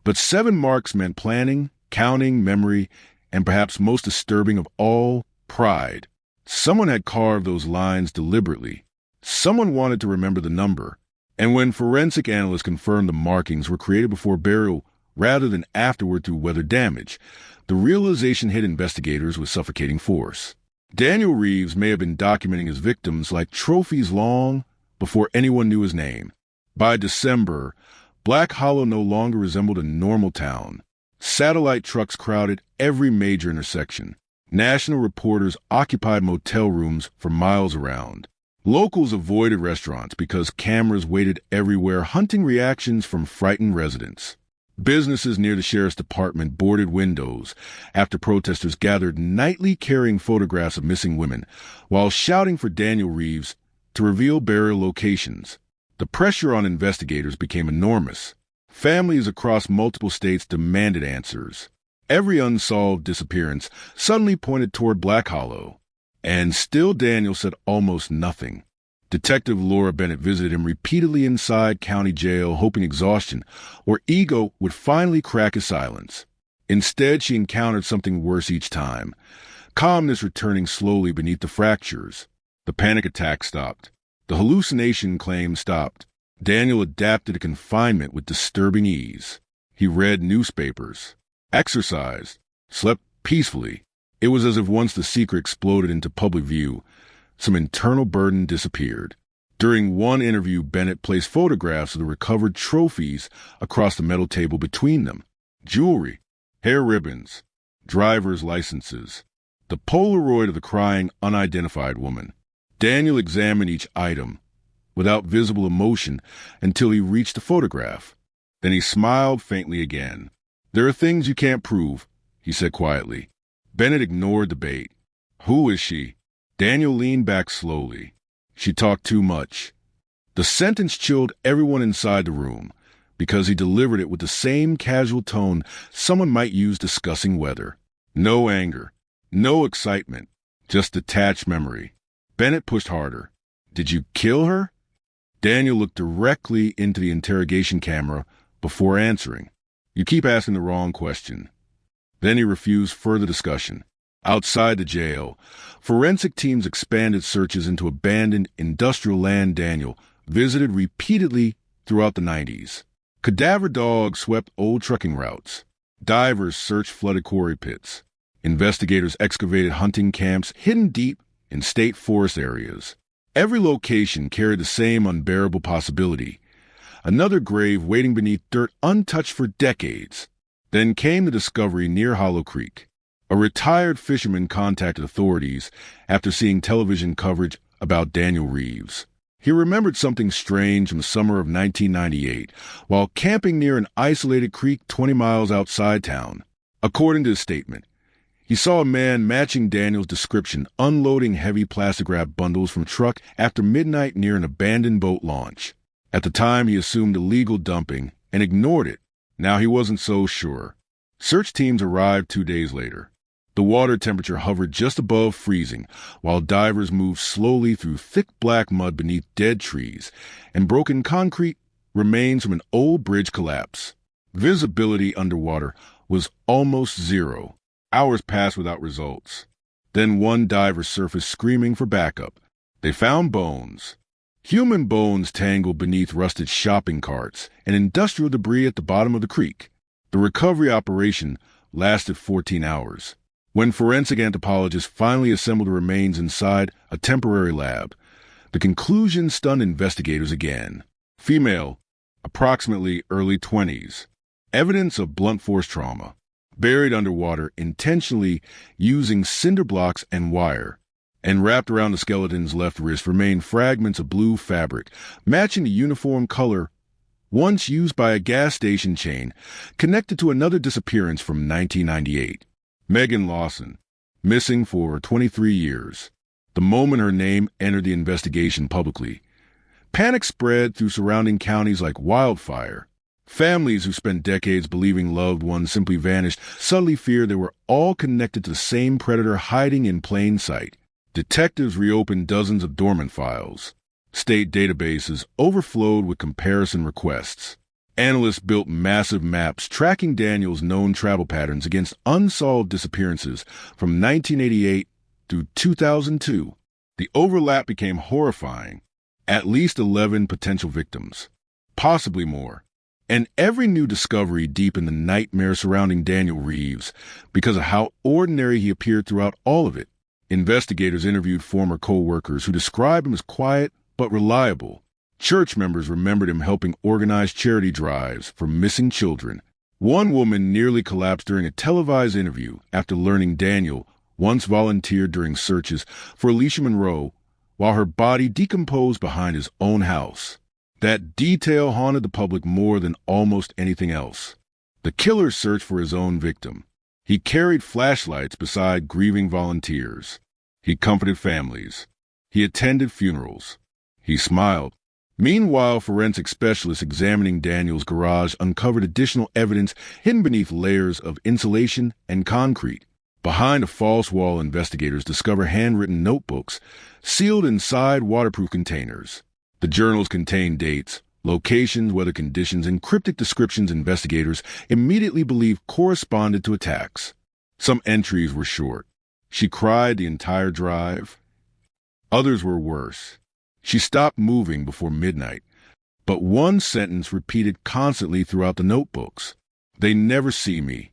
But 7 marks meant planning, counting, memory, and perhaps most disturbing of all, pride. Someone had carved those lines deliberately. Someone wanted to remember the number. And when forensic analysts confirmed the markings were created before burial rather than afterward through weather damage, the realization hit investigators with suffocating force. Daniel Reeves may have been documenting his victims like trophies long before anyone knew his name. By December, Black Hollow no longer resembled a normal town. Satellite trucks crowded every major intersection. National reporters occupied motel rooms for miles around. Locals avoided restaurants because cameras waited everywhere, hunting reactions from frightened residents. Businesses near the sheriff's department boarded windows after protesters gathered nightly carrying photographs of missing women while shouting for Daniel Reeves to reveal burial locations. The pressure on investigators became enormous. Families across multiple states demanded answers. Every unsolved disappearance suddenly pointed toward Black Hollow. And still Daniel said almost nothing. Detective Laura Bennett visited him repeatedly inside county jail, hoping exhaustion or ego would finally crack his silence. Instead, she encountered something worse each time. Calmness returning slowly beneath the fractures. The panic attack stopped. The hallucination claim stopped. Daniel adapted to confinement with disturbing ease. He read newspapers, exercised, slept peacefully. It was as if once the secret exploded into public view, some internal burden disappeared. During one interview, Bennett placed photographs of the recovered trophies across the metal table between them. Jewelry, hair ribbons, driver's licenses, the Polaroid of the crying, unidentified woman. Daniel examined each item without visible emotion until he reached the photograph. Then he smiled faintly again. "There are things you can't prove," he said quietly. Bennett ignored the bait. "Who is she?" Daniel leaned back slowly. "She talked too much." The sentence chilled everyone inside the room because he delivered it with the same casual tone someone might use discussing weather. No anger, no excitement, just detached memory. Bennett pushed harder. "Did you kill her?" Daniel looked directly into the interrogation camera before answering. "You keep asking the wrong question." Then he refused further discussion. Outside the jail, forensic teams expanded searches into abandoned industrial land Daniel visited repeatedly throughout the 90s. Cadaver dogs swept old trucking routes. Divers searched flooded quarry pits. Investigators excavated hunting camps hidden deep in state forest areas. Every location carried the same unbearable possibility. Another grave waiting beneath dirt untouched for decades. Then came the discovery near Hollow Creek. A retired fisherman contacted authorities after seeing television coverage about Daniel Reeves. He remembered something strange from the summer of 1998 while camping near an isolated creek 20 miles outside town. According to his statement, he saw a man matching Daniel's description unloading heavy plastic wrap bundles from a truck after midnight near an abandoned boat launch. At the time, he assumed illegal dumping and ignored it. Now he wasn't so sure. Search teams arrived 2 days later. The water temperature hovered just above freezing, while divers moved slowly through thick black mud beneath dead trees and broken concrete remains from an old bridge collapse. Visibility underwater was almost zero. Hours passed without results. Then one diver surfaced screaming for backup. They found bones. Human bones tangled beneath rusted shopping carts and industrial debris at the bottom of the creek. The recovery operation lasted 14 hours. When forensic anthropologists finally assembled the remains inside a temporary lab, the conclusion stunned investigators again. Female, approximately early 20s. Evidence of blunt force trauma. Buried underwater intentionally using cinder blocks and wire. And wrapped around the skeleton's left wrist remained fragments of blue fabric, matching the uniform color once used by a gas station chain connected to another disappearance from 1998. Megan Lawson, missing for 23 years. The moment her name entered the investigation publicly, panic spread through surrounding counties like wildfire. Families who spent decades believing loved ones simply vanished suddenly feared they were all connected to the same predator hiding in plain sight. Detectives reopened dozens of dormant files. State databases overflowed with comparison requests. Analysts built massive maps tracking Daniel's known travel patterns against unsolved disappearances from 1988 through 2002. The overlap became horrifying. At least 11 potential victims, possibly more. And every new discovery deepened the nightmare surrounding Daniel Reeves because of how ordinary he appeared throughout all of it. Investigators interviewed former co-workers who described him as quiet but reliable. Church members remembered him helping organize charity drives for missing children. One woman nearly collapsed during a televised interview after learning Daniel once volunteered during searches for Alicia Monroe while her body decomposed behind his own house. That detail haunted the public more than almost anything else. The killer searched for his own victim. He carried flashlights beside grieving volunteers. He comforted families. He attended funerals. He smiled. Meanwhile, forensic specialists examining Daniel's garage uncovered additional evidence hidden beneath layers of insulation and concrete. Behind a false wall, investigators discover handwritten notebooks sealed inside waterproof containers. The journals contain dates, locations, weather conditions, and cryptic descriptions investigators immediately believe corresponded to attacks. Some entries were short. She cried the entire drive. Others were worse. She stopped moving before midnight, but one sentence repeated constantly throughout the notebooks. They never see me.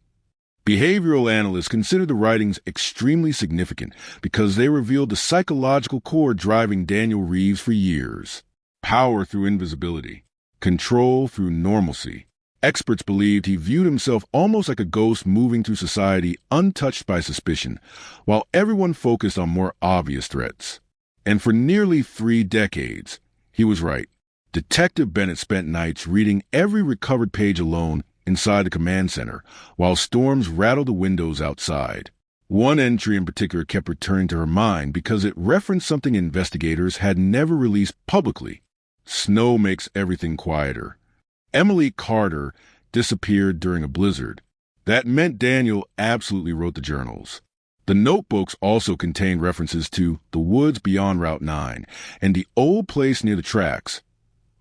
Behavioral analysts consider the writings extremely significant because they revealed the psychological core driving Daniel Reeves for years. Power through invisibility, control through normalcy. Experts believed he viewed himself almost like a ghost moving through society untouched by suspicion, while everyone focused on more obvious threats. And for nearly 3 decades, he was right. Detective Bennett spent nights reading every recovered page alone inside the command center, while storms rattled the windows outside. One entry in particular kept returning to her mind because it referenced something investigators had never released publicly. Snow makes everything quieter. Emily Carter disappeared during a blizzard. That meant Daniel absolutely wrote the journals. The notebooks also contained references to the woods beyond Route 9 and the old place near the tracks,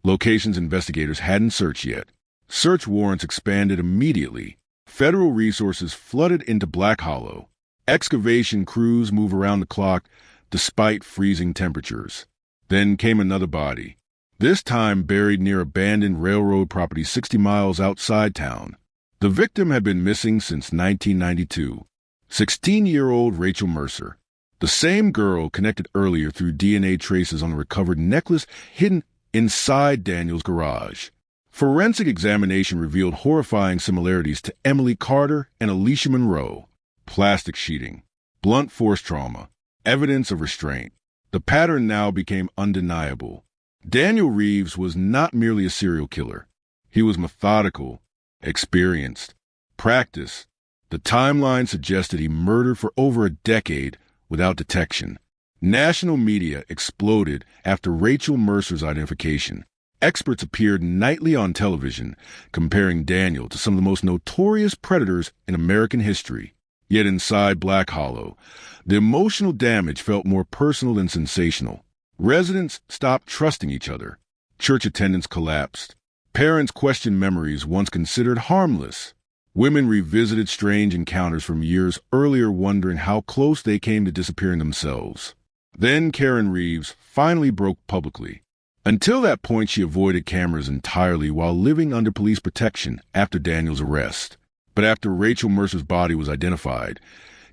locations investigators hadn't searched yet. Search warrants expanded immediately. Federal resources flooded into Black Hollow. Excavation crews move around the clock despite freezing temperatures. Then came another body, this time buried near abandoned railroad property 60 miles outside town. The victim had been missing since 1992. 16-year-old Rachel Mercer, the same girl connected earlier through DNA traces on a recovered necklace hidden inside Daniel's garage. Forensic examination revealed horrifying similarities to Emily Carter and Alicia Monroe. Plastic sheeting, blunt force trauma, evidence of restraint. The pattern now became undeniable. Daniel Reeves was not merely a serial killer. He was methodical, experienced, practiced. The timeline suggested he murdered for over a decade without detection. National media exploded after Rachel Mercer's identification. Experts appeared nightly on television, comparing Daniel to some of the most notorious predators in American history. Yet inside Black Hollow, the emotional damage felt more personal than sensational. Residents stopped trusting each other. Church attendance collapsed. Parents questioned memories once considered harmless. Women revisited strange encounters from years earlier, wondering how close they came to disappearing themselves. Then Karen Reeves finally broke publicly. Until that point, she avoided cameras entirely while living under police protection after Daniel's arrest. But after Rachel Mercer's body was identified,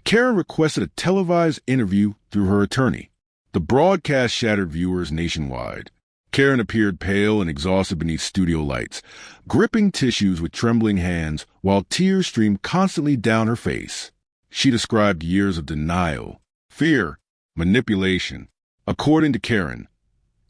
Karen requested a televised interview through her attorney. The broadcast shattered viewers nationwide. Karen appeared pale and exhausted beneath studio lights, gripping tissues with trembling hands while tears streamed constantly down her face. She described years of denial, fear, manipulation. According to Karen,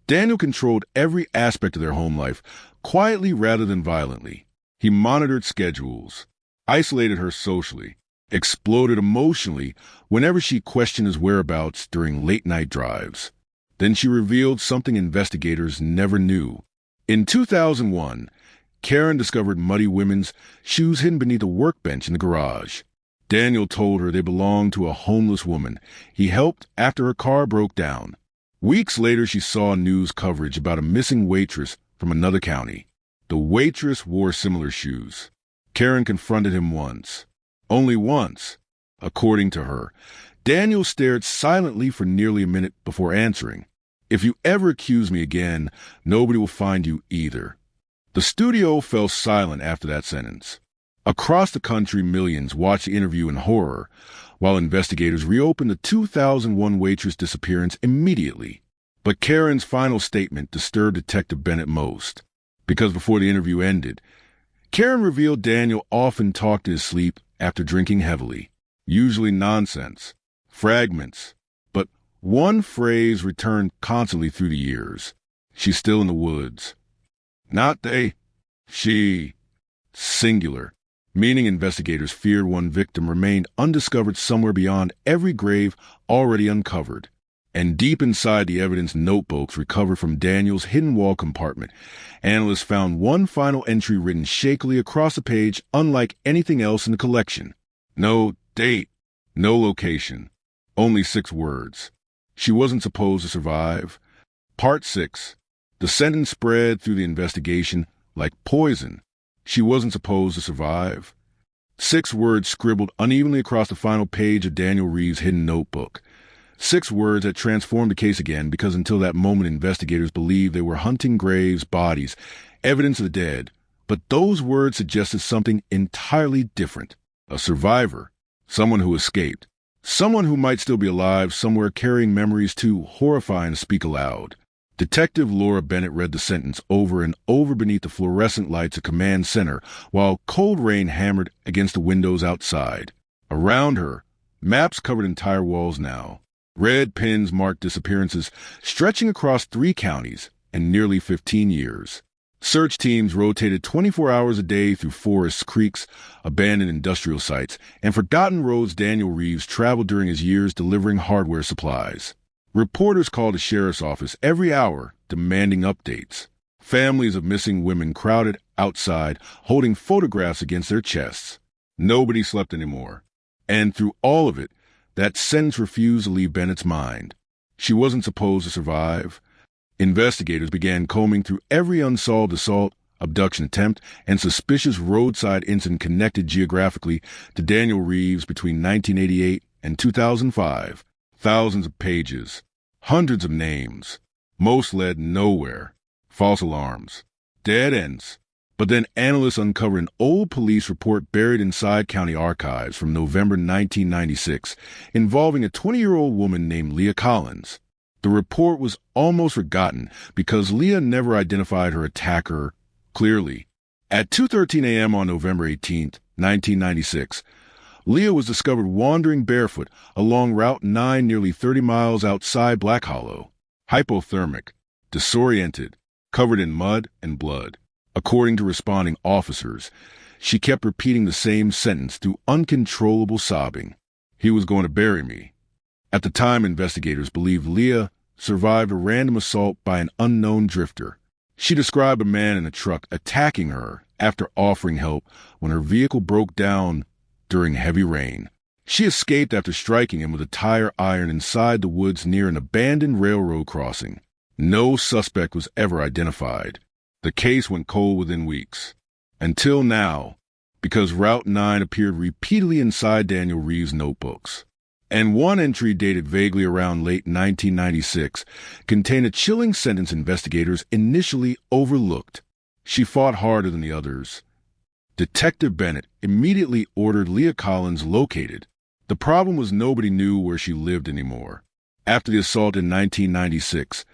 Daniel controlled every aspect of their home life, quietly rather than violently. He monitored schedules, isolated her socially, exploded emotionally whenever she questioned his whereabouts during late-night drives. Then she revealed something investigators never knew. In 2001, Karen discovered muddy women's shoes hidden beneath a workbench in the garage. Daniel told her they belonged to a homeless woman he helped after her car broke down. Weeks later, she saw news coverage about a missing waitress from another county. The waitress wore similar shoes. Karen confronted him once. Only once. According to her, Daniel stared silently for nearly a minute before answering. "If you ever accuse me again, nobody will find you either." The studio fell silent after that sentence. Across the country, millions watched the interview in horror, while investigators reopened the 2001 waitress disappearance immediately. But Karen's final statement disturbed Detective Bennett most, because before the interview ended, Karen revealed Daniel often talked in his sleep after drinking heavily, usually nonsense, fragments, but one phrase returned constantly through the years. "She's still in the woods." Not they, she, singular, meaning investigators feared one victim remained undiscovered somewhere beyond every grave already uncovered. And deep inside the evidence notebooks recovered from Daniel's hidden wall compartment, analysts found one final entry written shakily across the page unlike anything else in the collection. No date, No location. Only 6 words. She wasn't supposed to survive. Part 6. The sentence spread through the investigation like poison. She wasn't supposed to survive. 6 words scribbled unevenly across the final page of Daniel Reeves' hidden notebook. 6 words that transformed the case again because until that moment investigators believed they were hunting graves, bodies, evidence of the dead. But those words suggested something entirely different. A survivor. Someone who escaped. Someone who might still be alive somewhere carrying memories too horrifying to speak aloud. Detective Laura Bennett read the sentence over and over beneath the fluorescent lights of Command Center while cold rain hammered against the windows outside. Around her, maps covered entire walls now. Red pins marked disappearances stretching across 3 counties and nearly 15 years. Search teams rotated 24 hours a day through forests, creeks, abandoned industrial sites, and forgotten roads Daniel Reeves traveled during his years delivering hardware supplies. Reporters called the sheriff's office every hour, demanding updates. Families of missing women crowded outside, holding photographs against their chests. Nobody slept anymore. And through all of it, that sentence refused to leave Bennett's mind. She wasn't supposed to survive. Investigators began combing through every unsolved assault, abduction attempt, and suspicious roadside incident connected geographically to Daniel Reeves between 1988 and 2005. Thousands of pages, hundreds of names. Most led nowhere. False alarms. Dead ends. But then analysts uncovered an old police report buried inside county archives from November 1996 involving a 20-year-old woman named Leah Collins. The report was almost forgotten because Leah never identified her attacker clearly. At 2:13 a.m. on November 18, 1996, Leah was discovered wandering barefoot along Route 9 nearly 30 miles outside Black Hollow, hypothermic, disoriented, covered in mud and blood. According to responding officers, she kept repeating the same sentence through uncontrollable sobbing. He was going to bury me. At the time, investigators believed Leah survived a random assault by an unknown drifter. She described a man in a truck attacking her after offering help when her vehicle broke down during heavy rain. She escaped after striking him with a tire iron inside the woods near an abandoned railroad crossing. No suspect was ever identified. The case went cold within weeks. Until now, because Route 9 appeared repeatedly inside Daniel Reeves' notebooks. And one entry dated vaguely around late 1996 contained a chilling sentence investigators initially overlooked. She fought harder than the others. Detective Bennett immediately ordered Leah Collins located. The problem was nobody knew where she lived anymore. After the assault in 1996,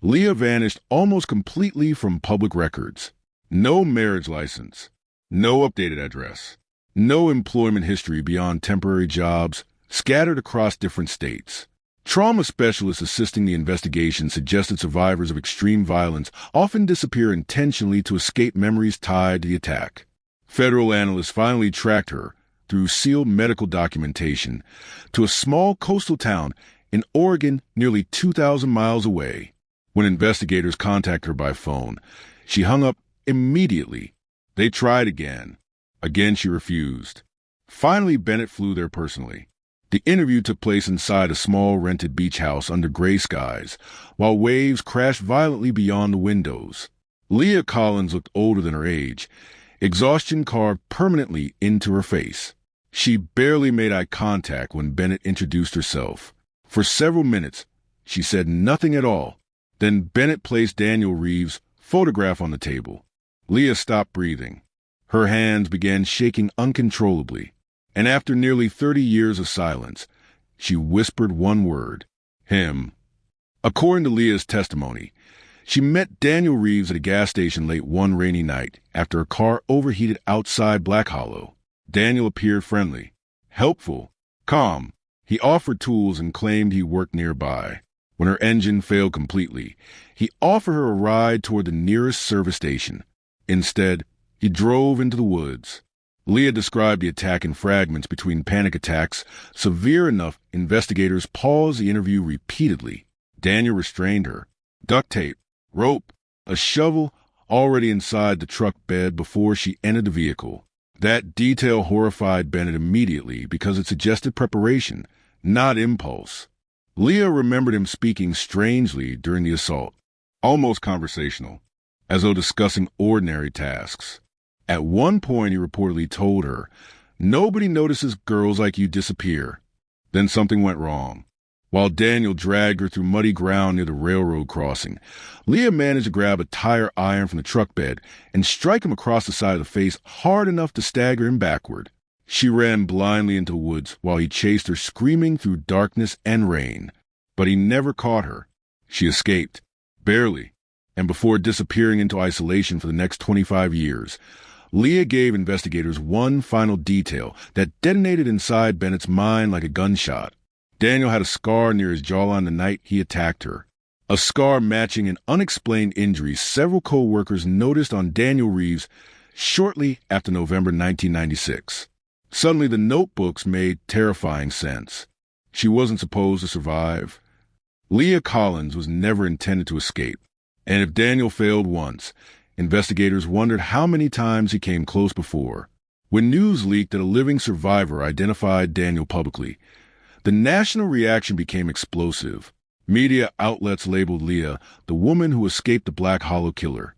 Leah vanished almost completely from public records. No marriage license, no updated address, no employment history beyond temporary jobs scattered across different states. Trauma specialists assisting the investigation suggested survivors of extreme violence often disappear intentionally to escape memories tied to the attack. Federal analysts finally tracked her through sealed medical documentation to a small coastal town in Oregon nearly 2,000 miles away. When investigators contacted her by phone, she hung up immediately. They tried again. Again, she refused. Finally, Bennett flew there personally. The interview took place inside a small rented beach house under gray skies, while waves crashed violently beyond the windows. Leah Collins looked older than her age. Exhaustion carved permanently into her face. She barely made eye contact when Bennett introduced herself. For several minutes, she said nothing at all. Then Bennett placed Daniel Reeves' photograph on the table. Leah stopped breathing. Her hands began shaking uncontrollably. And after nearly 30 years of silence, she whispered one word, him. According to Leah's testimony, she met Daniel Reeves at a gas station late one rainy night after a car overheated outside Black Hollow. Daniel appeared friendly, helpful, calm. He offered tools and claimed he worked nearby. When her engine failed completely, he offered her a ride toward the nearest service station. Instead, he drove into the woods. Leah described the attack in fragments between panic attacks, severe enough investigators paused the interview repeatedly. Daniel restrained her. Duct tape, rope, a shovel already inside the truck bed before she entered the vehicle. That detail horrified Bennett immediately because it suggested preparation, not impulse. Leah remembered him speaking strangely during the assault, almost conversational, as though discussing ordinary tasks. At one point, he reportedly told her, "Nobody notices girls like you disappear." Then something went wrong. While Daniel dragged her through muddy ground near the railroad crossing, Leah managed to grab a tire iron from the truck bed and strike him across the side of the face hard enough to stagger him backward. She ran blindly into the woods while he chased her, screaming through darkness and rain. But he never caught her. She escaped. Barely. And before disappearing into isolation for the next 25 years, Leah gave investigators one final detail that detonated inside Bennett's mind like a gunshot. Daniel had a scar near his jawline the night he attacked her. A scar matching an unexplained injury several co-workers noticed on Daniel Reeves shortly after November 1996. Suddenly, the notebooks made terrifying sense. She wasn't supposed to survive. Leah Collins was never intended to escape. And if Daniel failed once, investigators wondered how many times he came close before. When news leaked that a living survivor identified Daniel publicly, the national reaction became explosive. Media outlets labeled Leah the woman who escaped the Black Hollow killer.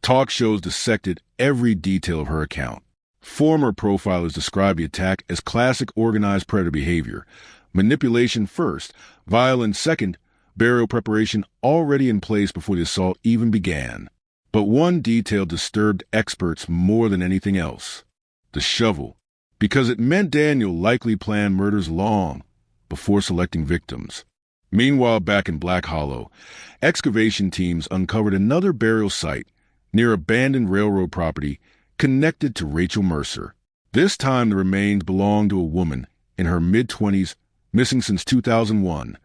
Talk shows dissected every detail of her account. Former profilers described the attack as classic organized predator behavior. Manipulation first, violence second, burial preparation already in place before the assault even began. But one detail disturbed experts more than anything else: the shovel, because it meant Daniel likely planned murders long before selecting victims. Meanwhile, back in Black Hollow, excavation teams uncovered another burial site near abandoned railroad property connected to Rachel Mercer. This time the remains belonged to a woman in her mid-20s, missing since 2001,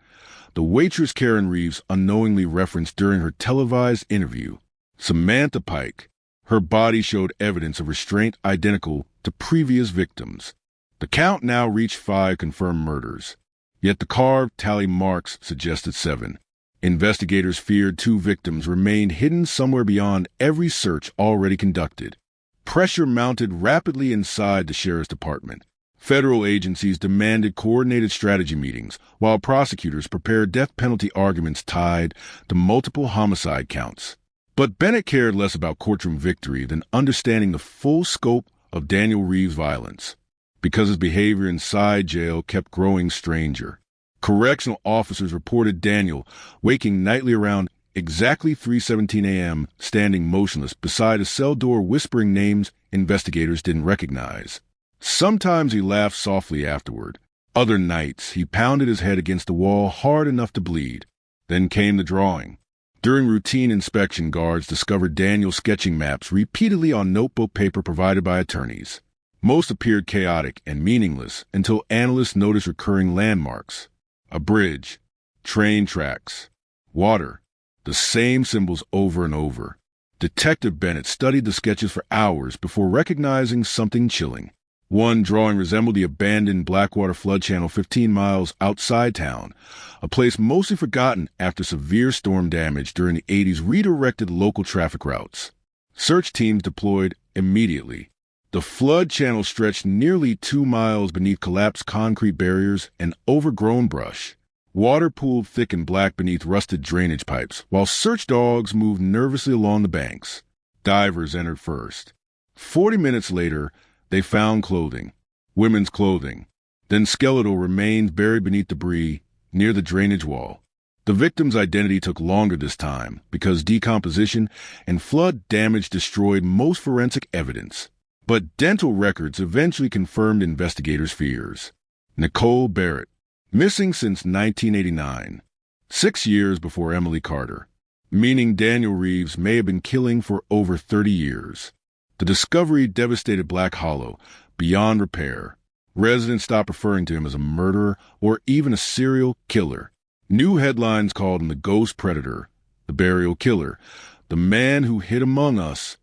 the waitress Karen Reeves unknowingly referenced during her televised interview. Samantha Pike. Her body showed evidence of restraint identical to previous victims. The count now reached 5 confirmed murders. Yet the carved tally marks suggested 7. Investigators feared 2 victims remained hidden somewhere beyond every search already conducted. Pressure mounted rapidly inside the sheriff's department. Federal agencies demanded coordinated strategy meetings, while prosecutors prepared death penalty arguments tied to multiple homicide counts. But Bennett cared less about courtroom victory than understanding the full scope of Daniel Reeves' violence, because his behavior inside jail kept growing stranger. Correctional officers reported Daniel waking nightly around exactly 3:17 a.m., standing motionless beside a cell door whispering names investigators didn't recognize. Sometimes he laughed softly afterward. Other nights, he pounded his head against the wall hard enough to bleed. Then came the drawing. During routine inspection, guards discovered Daniel sketching maps repeatedly on notebook paper provided by attorneys. Most appeared chaotic and meaningless until analysts noticed recurring landmarks: a bridge, train tracks, water, the same symbols over and over. Detective Bennett studied the sketches for hours before recognizing something chilling. One drawing resembled the abandoned Blackwater flood channel 15 miles outside town, a place mostly forgotten after severe storm damage during the 80s redirected local traffic routes. Search teams deployed immediately. The flood channel stretched nearly 2 miles beneath collapsed concrete barriers and overgrown brush. Water pooled thick and black beneath rusted drainage pipes, while search dogs moved nervously along the banks. Divers entered first. 40 minutes later, they found clothing, women's clothing, then skeletal remains buried beneath debris near the drainage wall. The victim's identity took longer this time because decomposition and flood damage destroyed most forensic evidence. But dental records eventually confirmed investigators' fears. Nicole Barrett, missing since 1989, 6 years before Emily Carter, meaning Daniel Reeves may have been killing for over 30 years. The discovery devastated Black Hollow beyond repair. Residents stopped referring to him as a murderer or even a serial killer. New headlines called him the ghost predator, the burial killer, the man who hid among us.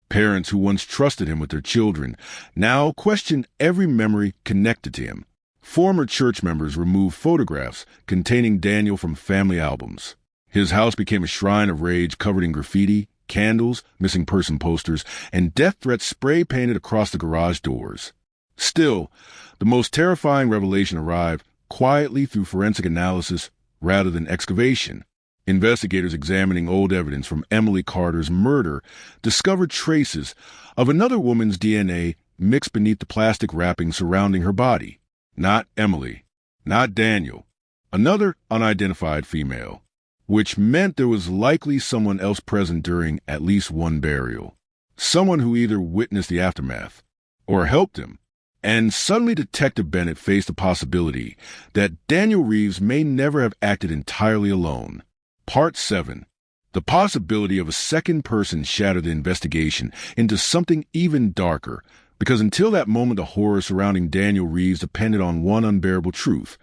Parents who once trusted him with their children now questioned every memory connected to him. Former church members removed photographs containing Daniel from family albums. His house became a shrine of rage covered in graffiti, candles, missing person posters, and death threats spray painted across the garage doors. Still, the most terrifying revelation arrived quietly through forensic analysis rather than excavation. Investigators examining old evidence from Emily Carter's murder discovered traces of another woman's DNA mixed beneath the plastic wrapping surrounding her body. Not Emily, not Daniel, another unidentified female, which meant there was likely someone else present during at least one burial. Someone who either witnessed the aftermath or helped him. And suddenly Detective Bennett faced the possibility that Daniel Reeves may never have acted entirely alone. Part 7. The possibility of a second person shattered the investigation into something even darker, because until that moment the horror surrounding Daniel Reeves depended on one unbearable truth: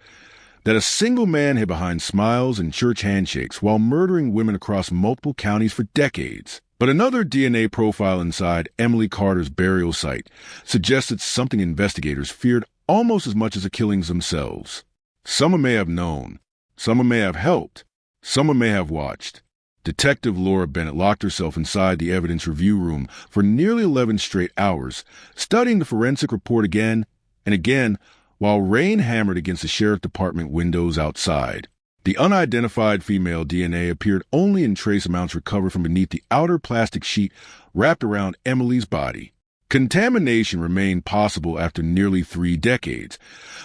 that a single man hid behind smiles and church handshakes while murdering women across multiple counties for decades. But another DNA profile inside Emily Carter's burial site suggested something investigators feared almost as much as the killings themselves. Someone may have known, someone may have helped, someone may have watched. Detective Laura Bennett locked herself inside the evidence review room for nearly 11 straight hours, studying the forensic report again and again while rain hammered against the sheriff department windows outside. The unidentified female DNA appeared only in trace amounts recovered from beneath the outer plastic sheet wrapped around Emily's body. Contamination remained possible after nearly 3 decades,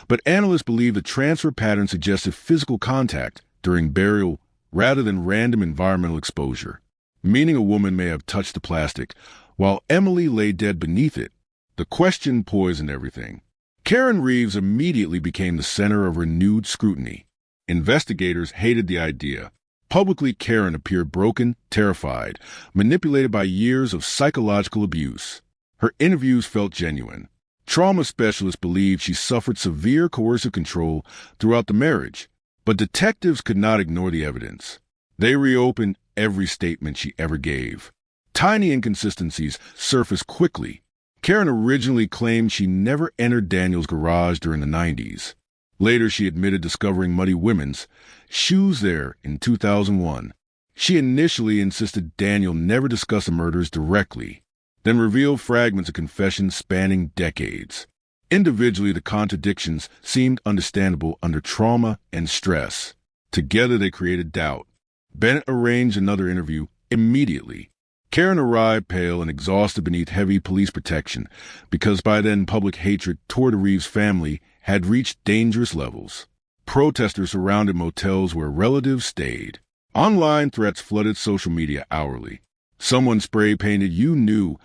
but analysts believe the transfer pattern suggested physical contact during burial rather than random environmental exposure, meaning a woman may have touched the plastic while Emily lay dead beneath it. The question poisoned everything. Karen Reeves immediately became the center of renewed scrutiny. Investigators hated the idea. Publicly, Karen appeared broken, terrified, manipulated by years of psychological abuse. Her interviews felt genuine. Trauma specialists believed she suffered severe coercive control throughout the marriage, but detectives could not ignore the evidence. They reopened every statement she ever gave. Tiny inconsistencies surfaced quickly. Karen originally claimed she never entered Daniel's garage during the 90s. Later, she admitted discovering muddy women's shoes there in 2001. She initially insisted Daniel never discussed the murders directly, then revealed fragments of confessions spanning decades. Individually, the contradictions seemed understandable under trauma and stress. Together, they created doubt. Bennett arranged another interview immediately. Karen arrived pale and exhausted beneath heavy police protection because by then public hatred toward the Reeves family had reached dangerous levels. Protesters surrounded motels where relatives stayed. Online threats flooded social media hourly. Someone spray-painted "You Knew"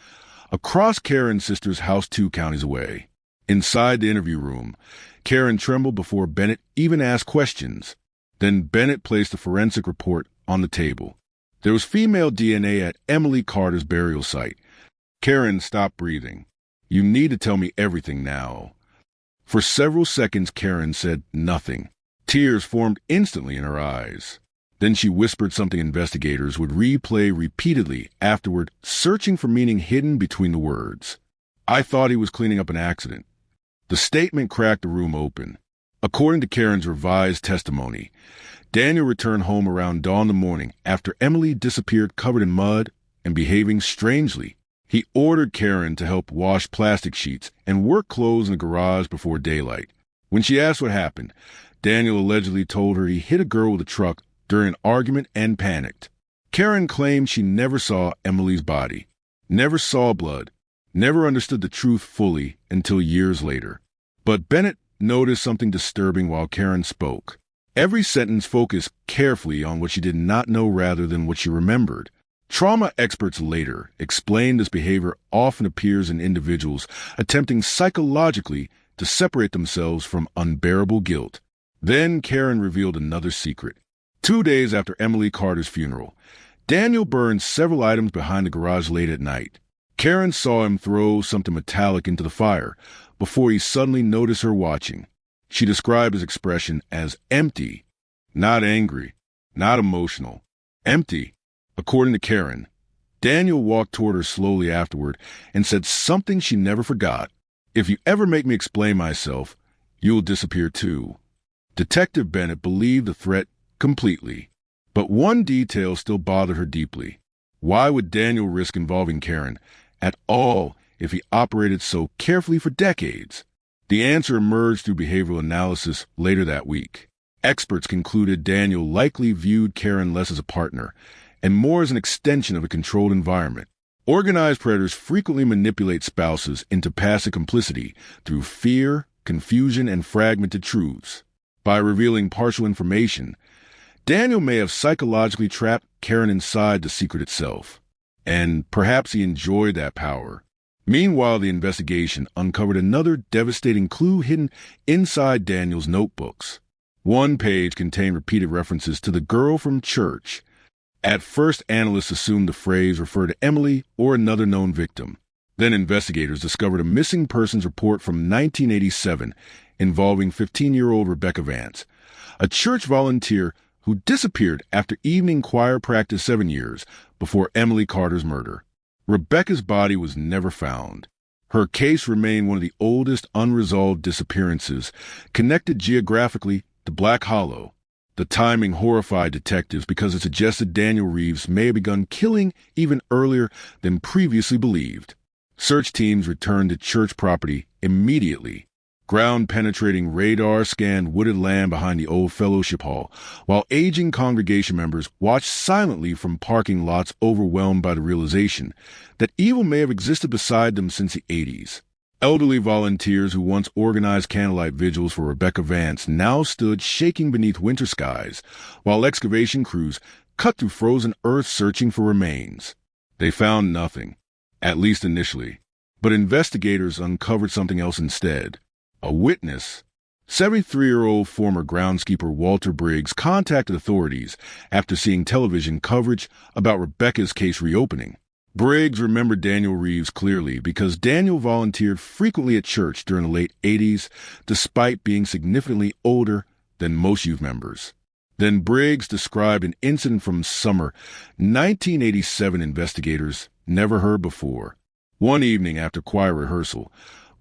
across Karen's sister's house 2 counties away. Inside the interview room, Karen trembled before Bennett even asked questions. Then Bennett placed the forensic report on the table. There was female DNA at Emily Carter's burial site. Karen stopped breathing. "You need to tell me everything now." For several seconds, Karen said nothing. Tears formed instantly in her eyes. Then she whispered something investigators would replay repeatedly afterward, searching for meaning hidden between the words. "I thought he was cleaning up an accident." The statement cracked the room open. According to Karen's revised testimony, Daniel returned home around dawn the morning after Emily disappeared covered in mud and behaving strangely. He ordered Karen to help wash plastic sheets and work clothes in the garage before daylight. When she asked what happened, Daniel allegedly told her he hit a girl with a truck during an argument and panicked. Karen claimed she never saw Emily's body, never saw blood, never understood the truth fully until years later. But Bennett noticed something disturbing while Karen spoke. Every sentence focused carefully on what she did not know rather than what she remembered. Trauma experts later explained this behavior often appears in individuals attempting psychologically to separate themselves from unbearable guilt. Then Karen revealed another secret. 2 days after Emily Carter's funeral, Daniel burned several items behind the garage late at night. Karen saw him throw something metallic into the fire before he suddenly noticed her watching. She described his expression as empty, not angry, not emotional, empty. According to Karen, Daniel walked toward her slowly afterward and said something she never forgot. "If you ever make me explain myself, you'll disappear too." Detective Bennett believed the threat completely, but one detail still bothered her deeply. Why would Daniel risk involving Karen at all if he operated so carefully for decades? The answer emerged through behavioral analysis later that week. Experts concluded Daniel likely viewed Karen less as a partner and more as an extension of a controlled environment. Organized predators frequently manipulate spouses into passive complicity through fear, confusion, and fragmented truths. By revealing partial information, Daniel may have psychologically trapped Karen inside the secret itself, and perhaps he enjoyed that power. Meanwhile, the investigation uncovered another devastating clue hidden inside Daniel's notebooks. One page contained repeated references to the girl from church. At first, analysts assumed the phrase referred to Emily or another known victim. Then investigators discovered a missing persons report from 1987 involving 15-year-old Rebecca Vance, a church volunteer who disappeared after evening choir practice 7 years before Emily Carter's murder. Rebecca's body was never found. Her case remained one of the oldest unresolved disappearances, connected geographically to Black Hollow. The timing horrified detectives because it suggested Daniel Reeves may have begun killing even earlier than previously believed. Search teams returned to church property immediately. Ground-penetrating radar scanned wooded land behind the old fellowship hall, while aging congregation members watched silently from parking lots overwhelmed by the realization that evil may have existed beside them since the 80s. Elderly volunteers who once organized candlelight vigils for Rebecca Vance now stood shaking beneath winter skies, while excavation crews cut through frozen earth searching for remains. They found nothing, at least initially, but investigators uncovered something else instead. A witness, 73-year-old former groundskeeper Walter Briggs, contacted authorities after seeing television coverage about Rebecca's case reopening. Briggs remembered Daniel Reeves clearly because Daniel volunteered frequently at church during the late 80s, despite being significantly older than most youth members. Then Briggs described an incident from summer 1987 investigators never heard before. One evening after choir rehearsal,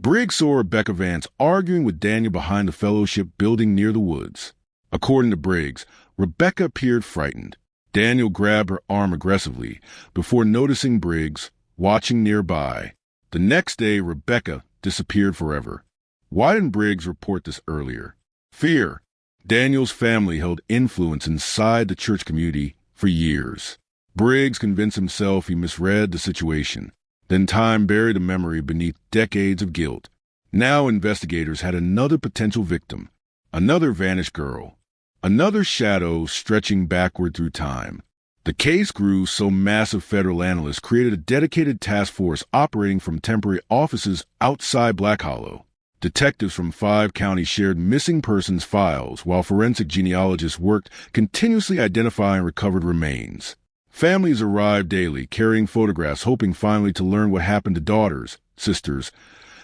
Briggs saw Rebecca Vance arguing with Daniel behind the fellowship building near the woods. According to Briggs, Rebecca appeared frightened. Daniel grabbed her arm aggressively before noticing Briggs watching nearby. The next day, Rebecca disappeared forever. Why didn't Briggs report this earlier? Fear. Daniel's family held influence inside the church community for years. Briggs convinced himself he misread the situation. Then time buried the memory beneath decades of guilt. Now investigators had another potential victim, another vanished girl, another shadow stretching backward through time. The case grew so massive federal analysts created a dedicated task force operating from temporary offices outside Black Hollow. Detectives from 5 counties shared missing persons files, while forensic genealogists worked continuously identifying recovered remains. Families arrived daily, carrying photographs, hoping finally to learn what happened to daughters, sisters,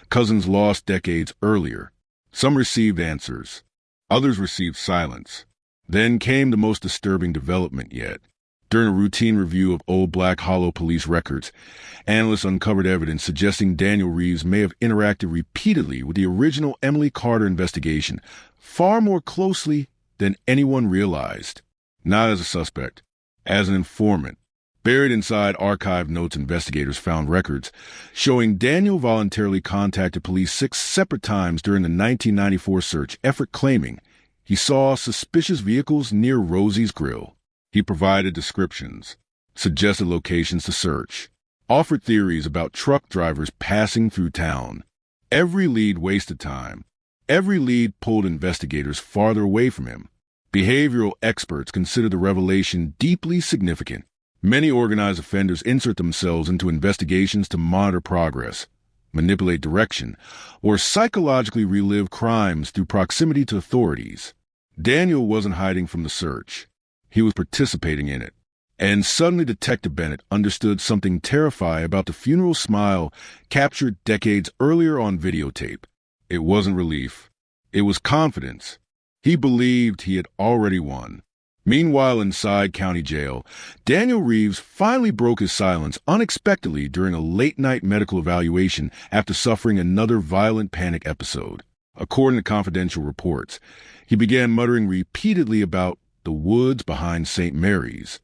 cousins lost decades earlier. Some received answers. Others received silence. Then came the most disturbing development yet. During a routine review of old Black Hollow police records, analysts uncovered evidence suggesting Daniel Reeves may have interacted repeatedly with the original Emily Carter investigation, far more closely than anyone realized. Not as a suspect, as an informant. Buried inside archived notes, investigators found records showing Daniel voluntarily contacted police 6 separate times during the 1994 search effort, claiming he saw suspicious vehicles near Rosie's Grill. He provided descriptions, suggested locations to search, offered theories about truck drivers passing through town. Every lead wasted time. Every lead pulled investigators farther away from him. Behavioral experts consider the revelation deeply significant. Many organized offenders insert themselves into investigations to monitor progress, manipulate direction, or psychologically relive crimes through proximity to authorities. Daniel wasn't hiding from the search. He was participating in it. And suddenly Detective Bennett understood something terrifying about the funeral smile captured decades earlier on videotape. It wasn't relief. It was confidence. He believed he had already won. Meanwhile, inside county jail, Daniel Reeves finally broke his silence unexpectedly during a late-night medical evaluation after suffering another violent panic episode. According to confidential reports, he began muttering repeatedly about the woods behind St. Mary's.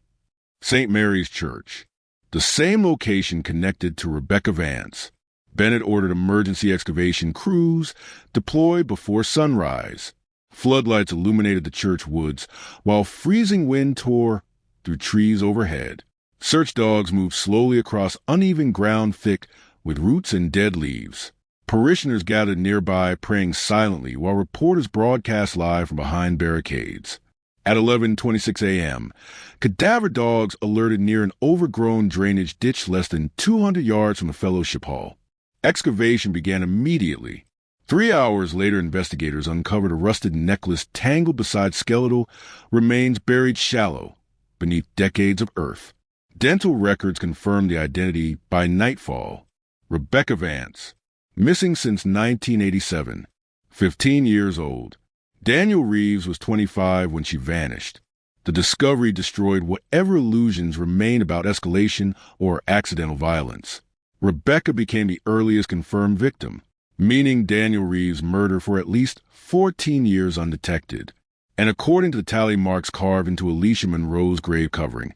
St. Mary's Church. the same location connected to Rebecca Vance. Bennett ordered emergency excavation crews deployed before sunrise. Floodlights illuminated the church woods, while freezing wind tore through trees overhead. Search dogs moved slowly across uneven ground thick with roots and dead leaves. Parishioners gathered nearby, praying silently, while reporters broadcast live from behind barricades. At 11:26 a.m., cadaver dogs alerted near an overgrown drainage ditch less than 200 yards from the fellowship hall. Excavation began immediately. 3 hours later, investigators uncovered a rusted necklace tangled beside skeletal remains buried shallow beneath decades of earth. Dental records confirmed the identity by nightfall. Rebecca Vance, missing since 1987, 15 years old. Daniel Reeves was 25 when she vanished. The discovery destroyed whatever illusions remained about escalation or accidental violence. Rebecca became the earliest confirmed victim, meaning Daniel Reeves' murder for at least 14 years undetected. And according to the tally marks carved into Alicia Monroe's grave covering,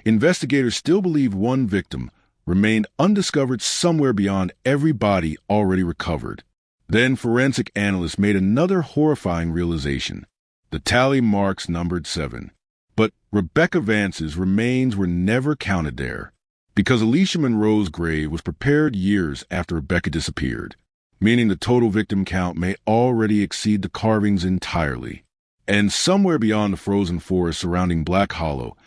investigators still believe one victim remained undiscovered somewhere beyond every body already recovered. Then forensic analysts made another horrifying realization. The tally marks numbered 7. But Rebecca Vance's remains were never counted there, because Alicia Monroe's grave was prepared years after Rebecca disappeared, meaning the total victim count may already exceed the carvings entirely. And somewhere beyond the frozen forest surrounding Black Hollow,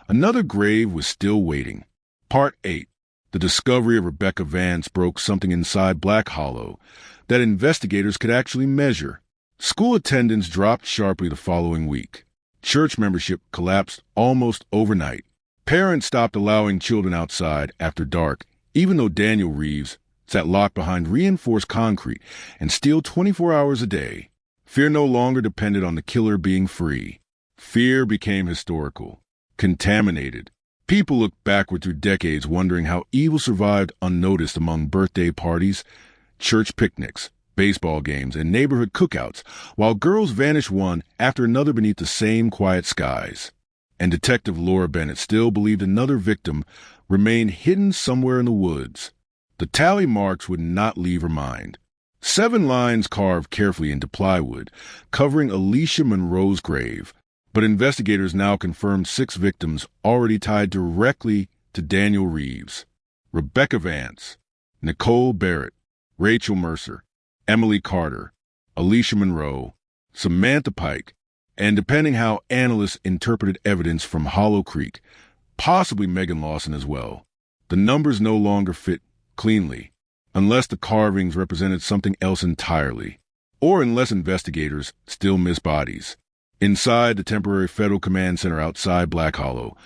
another grave was still waiting. Part 8. The discovery of Rebecca Vance broke something inside Black Hollow that investigators could actually measure. School attendance dropped sharply the following week. Church membership collapsed almost overnight. Parents stopped allowing children outside after dark, even though Daniel Reeves sat locked behind reinforced concrete and still 24 hours a day. Fear no longer depended on the killer being free. Fear became historical, contaminated. People looked backward through decades wondering how evil survived unnoticed among birthday parties, church picnics, baseball games, and neighborhood cookouts, while girls vanished one after another beneath the same quiet skies. And Detective Laura Bennett still believed another victim remained hidden somewhere in the woods. The tally marks would not leave her mind. 7 lines carved carefully into plywood, covering Alicia Monroe's grave, but investigators now confirmed 6 victims already tied directly to Daniel Reeves: Rebecca Vance, Nicole Barrett, Rachel Mercer, Emily Carter, Alicia Monroe, Samantha Pike, and depending how analysts interpreted evidence from Hollow Creek, possibly Megan Lawson as well. The numbers no longer fit cleanly, unless the carvings represented something else entirely, or unless investigators still miss bodies. Inside the temporary Federal Command Center outside Black Hollow,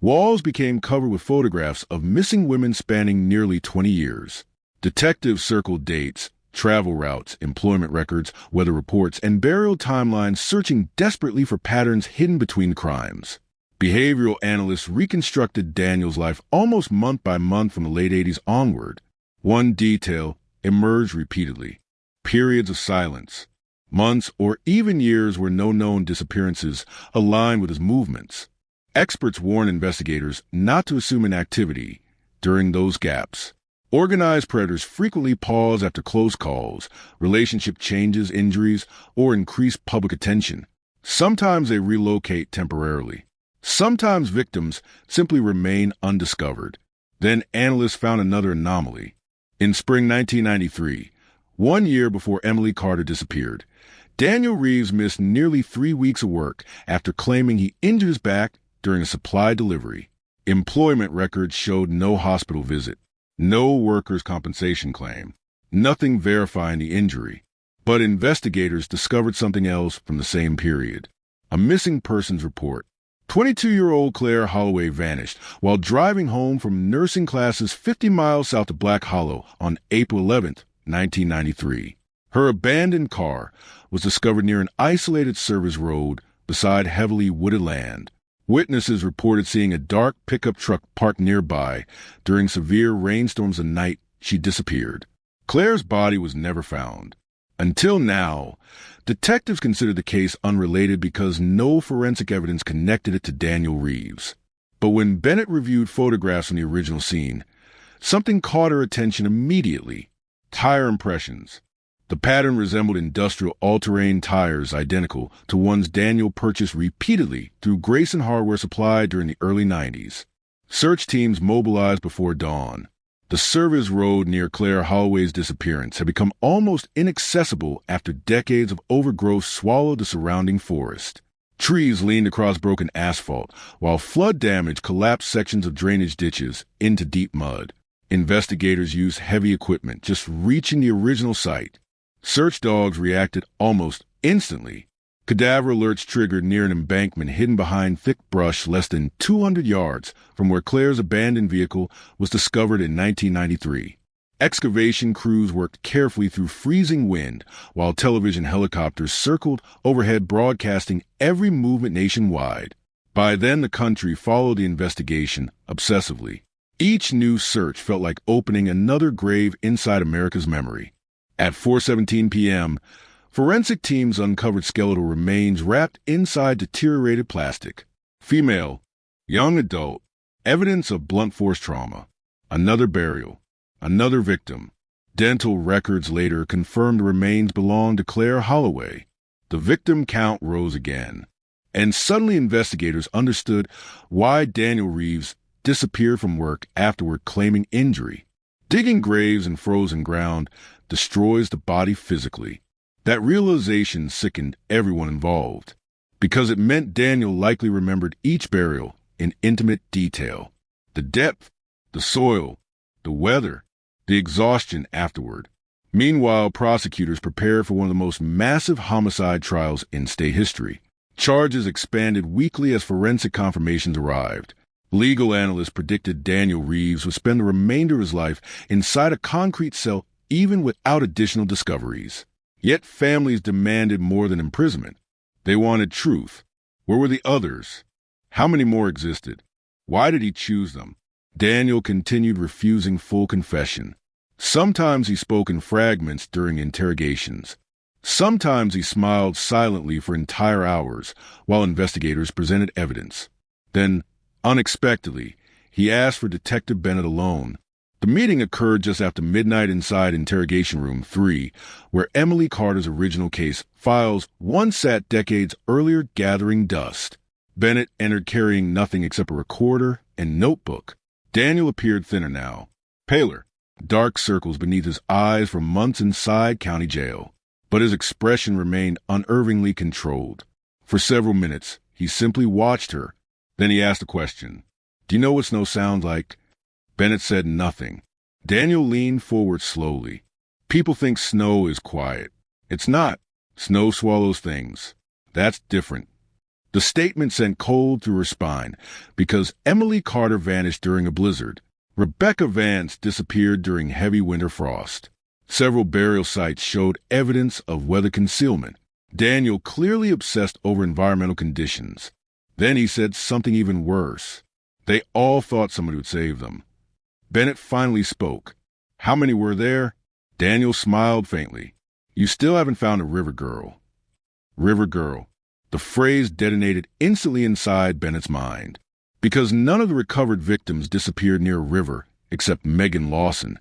walls became covered with photographs of missing women spanning nearly 20 years. Detectives circled dates, travel routes, employment records, weather reports, and burial timelines, searching desperately for patterns hidden between crimes. Behavioral analysts reconstructed Daniel's life almost month by month from the late 80s onward. One detail emerged repeatedly: periods of silence, months or even years where no known disappearances aligned with his movements. Experts warn investigators not to assume inactivity during those gaps. Organized predators frequently pause after close calls, relationship changes, injuries, or increased public attention. Sometimes they relocate temporarily. Sometimes victims simply remain undiscovered. Then analysts found another anomaly. In spring 1993, 1 year before Emily Carter disappeared, Daniel Reeves missed nearly 3 weeks of work after claiming he injured his back during a supply delivery. Employment records showed no hospital visit, no workers' compensation claim, nothing verifying the injury. But investigators discovered something else from the same period: a missing persons report. 22-year-old Claire Holloway vanished while driving home from nursing classes 50 miles south of Black Hollow on April 11, 1993. Her abandoned car was discovered near an isolated service road beside heavily wooded land. Witnesses reported seeing a dark pickup truck parked nearby during severe rainstorms the night she disappeared. Claire's body was never found. Until now, detectives considered the case unrelated because no forensic evidence connected it to Daniel Reeves. But when Bennett reviewed photographs from the original scene, something caught her attention immediately. Tire impressions. The pattern resembled industrial all-terrain tires identical to ones Daniel purchased repeatedly through Grayson Hardware Supply during the early 90s. Search teams mobilized before dawn. The service road near Claire Holloway's disappearance had become almost inaccessible after decades of overgrowth swallowed the surrounding forest. Trees leaned across broken asphalt, while flood damage collapsed sections of drainage ditches into deep mud. Investigators used heavy equipment just reaching the original site. Search dogs reacted almost instantly. Cadaver alerts triggered near an embankment hidden behind thick brush less than 200 yards from where Claire's abandoned vehicle was discovered in 1993. Excavation crews worked carefully through freezing wind, while television helicopters circled overhead broadcasting every movement nationwide. By then, the country followed the investigation obsessively. Each new search felt like opening another grave inside America's memory. At 4:17 p.m., forensic teams uncovered skeletal remains wrapped inside deteriorated plastic. Female, young adult, evidence of blunt force trauma. Another burial. Another victim. Dental records later confirmed the remains belonged to Claire Holloway. The victim count rose again. And suddenly investigators understood why Daniel Reeves disappeared from work afterward claiming injury. Digging graves in frozen ground destroys the body physically. That realization sickened everyone involved, because it meant Daniel likely remembered each burial in intimate detail. The depth, the soil, the weather, the exhaustion afterward. Meanwhile, prosecutors prepared for one of the most massive homicide trials in state history. Charges expanded weekly as forensic confirmations arrived. Legal analysts predicted Daniel Reeves would spend the remainder of his life inside a concrete cell even without additional discoveries. Yet families demanded more than imprisonment. They wanted truth. Where were the others? How many more existed? Why did he choose them? Daniel continued refusing full confession. Sometimes he spoke in fragments during interrogations. Sometimes he smiled silently for entire hours while investigators presented evidence. Then, unexpectedly, he asked for Detective Bennett alone. The meeting occurred just after midnight inside Interrogation Room 3, where Emily Carter's original case files once sat decades earlier gathering dust. Bennett entered carrying nothing except a recorder and notebook. Daniel appeared thinner now, paler, dark circles beneath his eyes from months inside county jail. But his expression remained unervingly controlled. For several minutes, he simply watched her. Then he asked a question. "Do you know what snow sounds like?" Bennett said nothing. Daniel leaned forward slowly. People think snow is quiet. It's not. Snow swallows things. That's different. The statement sent cold through her spine because Emily Carter vanished during a blizzard. Rebecca Vance disappeared during heavy winter frost. Several burial sites showed evidence of weather concealment. Daniel clearly obsessed over environmental conditions. Then he said something even worse. They all thought somebody would save them. Bennett finally spoke. "How many were there?" Daniel smiled faintly. "You still haven't found a river girl." River girl. The phrase detonated instantly inside Bennett's mind. Because none of the recovered victims disappeared near a river except Megan Lawson,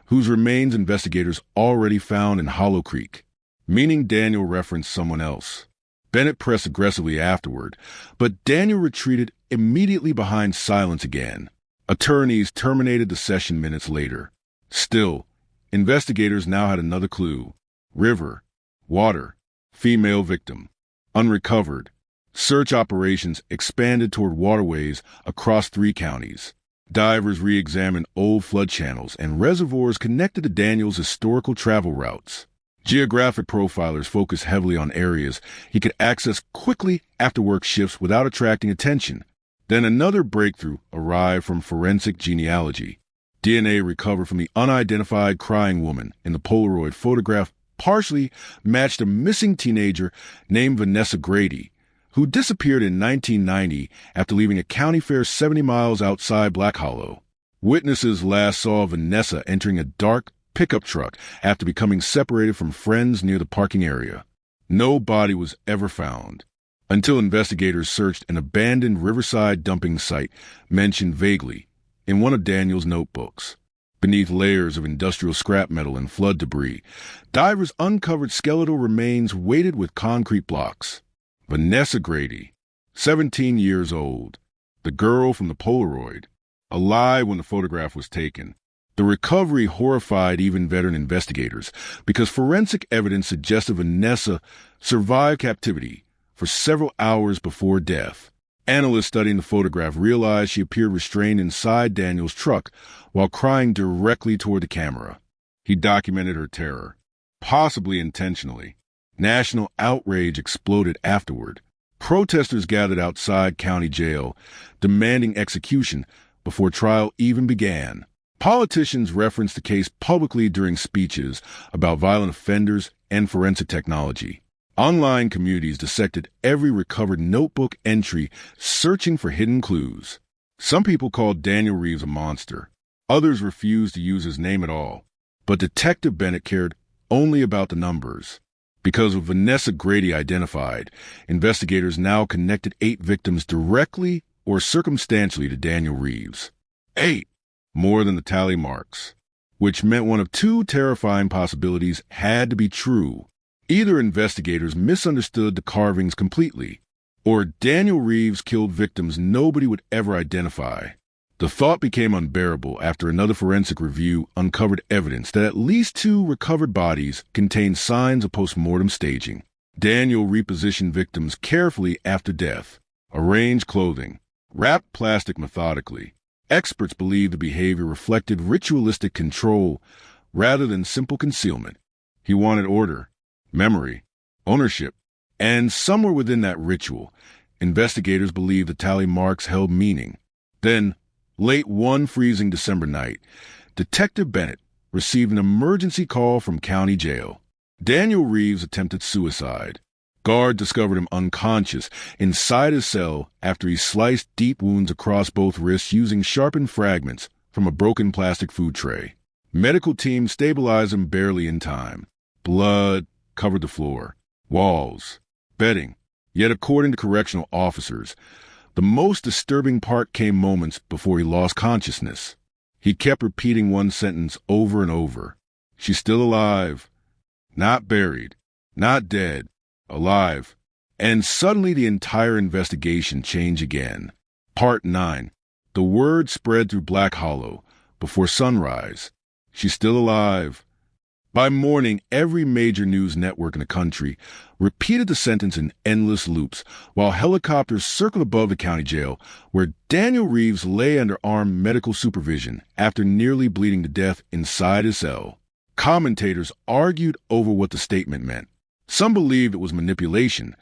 whose remains investigators already found in Hollow Creek, meaning Daniel referenced someone else. Bennett pressed aggressively afterward, but Daniel retreated immediately behind silence again. Attorneys terminated the session minutes later. Still, investigators now had another clue. River, water, female victim, unrecovered. Search operations expanded toward waterways across 3 counties. Divers re-examined old flood channels and reservoirs connected to Daniel's historical travel routes. Geographic profilers focused heavily on areas he could access quickly after work shifts without attracting attention. Then another breakthrough arrived from forensic genealogy. DNA recovered from the unidentified crying woman in the Polaroid photograph partially matched a missing teenager named Vanessa Grady, who disappeared in 1990 after leaving a county fair 70 miles outside Black Hollow. Witnesses last saw Vanessa entering a dark pickup truck after becoming separated from friends near the parking area. No body was ever found. until investigators searched an abandoned riverside dumping site mentioned vaguely in one of Daniel's notebooks. Beneath layers of industrial scrap metal and flood debris, divers uncovered skeletal remains weighted with concrete blocks. Vanessa Grady, 17 years old, the girl from the Polaroid, alive when the photograph was taken. The recovery horrified even veteran investigators because forensic evidence suggested Vanessa survived captivity for several hours before death. Analysts studying the photograph realized she appeared restrained inside Daniel's truck while crying directly toward the camera. He documented her terror, possibly intentionally. National outrage exploded afterward. Protesters gathered outside county jail, demanding execution before trial even began. Politicians referenced the case publicly during speeches about violent offenders and forensic technology. Online communities dissected every recovered notebook entry, searching for hidden clues. Some people called Daniel Reeves a monster. Others refused to use his name at all. But Detective Bennett cared only about the numbers. Because of Vanessa Grady identified, investigators now connected 8 victims directly or circumstantially to Daniel Reeves. 8, more than the tally marks, which meant one of 2 terrifying possibilities had to be true. Either investigators misunderstood the carvings completely, or Daniel Reeves killed victims nobody would ever identify. The thought became unbearable after another forensic review uncovered evidence that at least 2 recovered bodies contained signs of post-mortem staging. Daniel repositioned victims carefully after death, arranged clothing, wrapped plastic methodically. Experts believe the behavior reflected ritualistic control rather than simple concealment. He wanted order, memory, ownership, and somewhere within that ritual, investigators believe the tally marks held meaning. Then, late one freezing December night, Detective Bennett received an emergency call from county jail. Daniel Reeves attempted suicide. Guard discovered him unconscious inside his cell after he sliced deep wounds across both wrists using sharpened fragments from a broken plastic food tray. Medical teams stabilized him barely in time. Blood covered the floor, walls, bedding. Yet according to correctional officers, the most disturbing part came moments before he lost consciousness. He kept repeating one sentence over and over. She's still alive. Not buried. Not dead. Alive. And suddenly the entire investigation changed again. Part 9. The word spread through Black Hollow before sunrise. She's still alive. By morning, every major news network in the country repeated the sentence in endless loops while helicopters circled above the county jail where Daniel Reeves lay under armed medical supervision after nearly bleeding to death inside his cell. Commentators argued over what the statement meant. Some believed it was manipulation,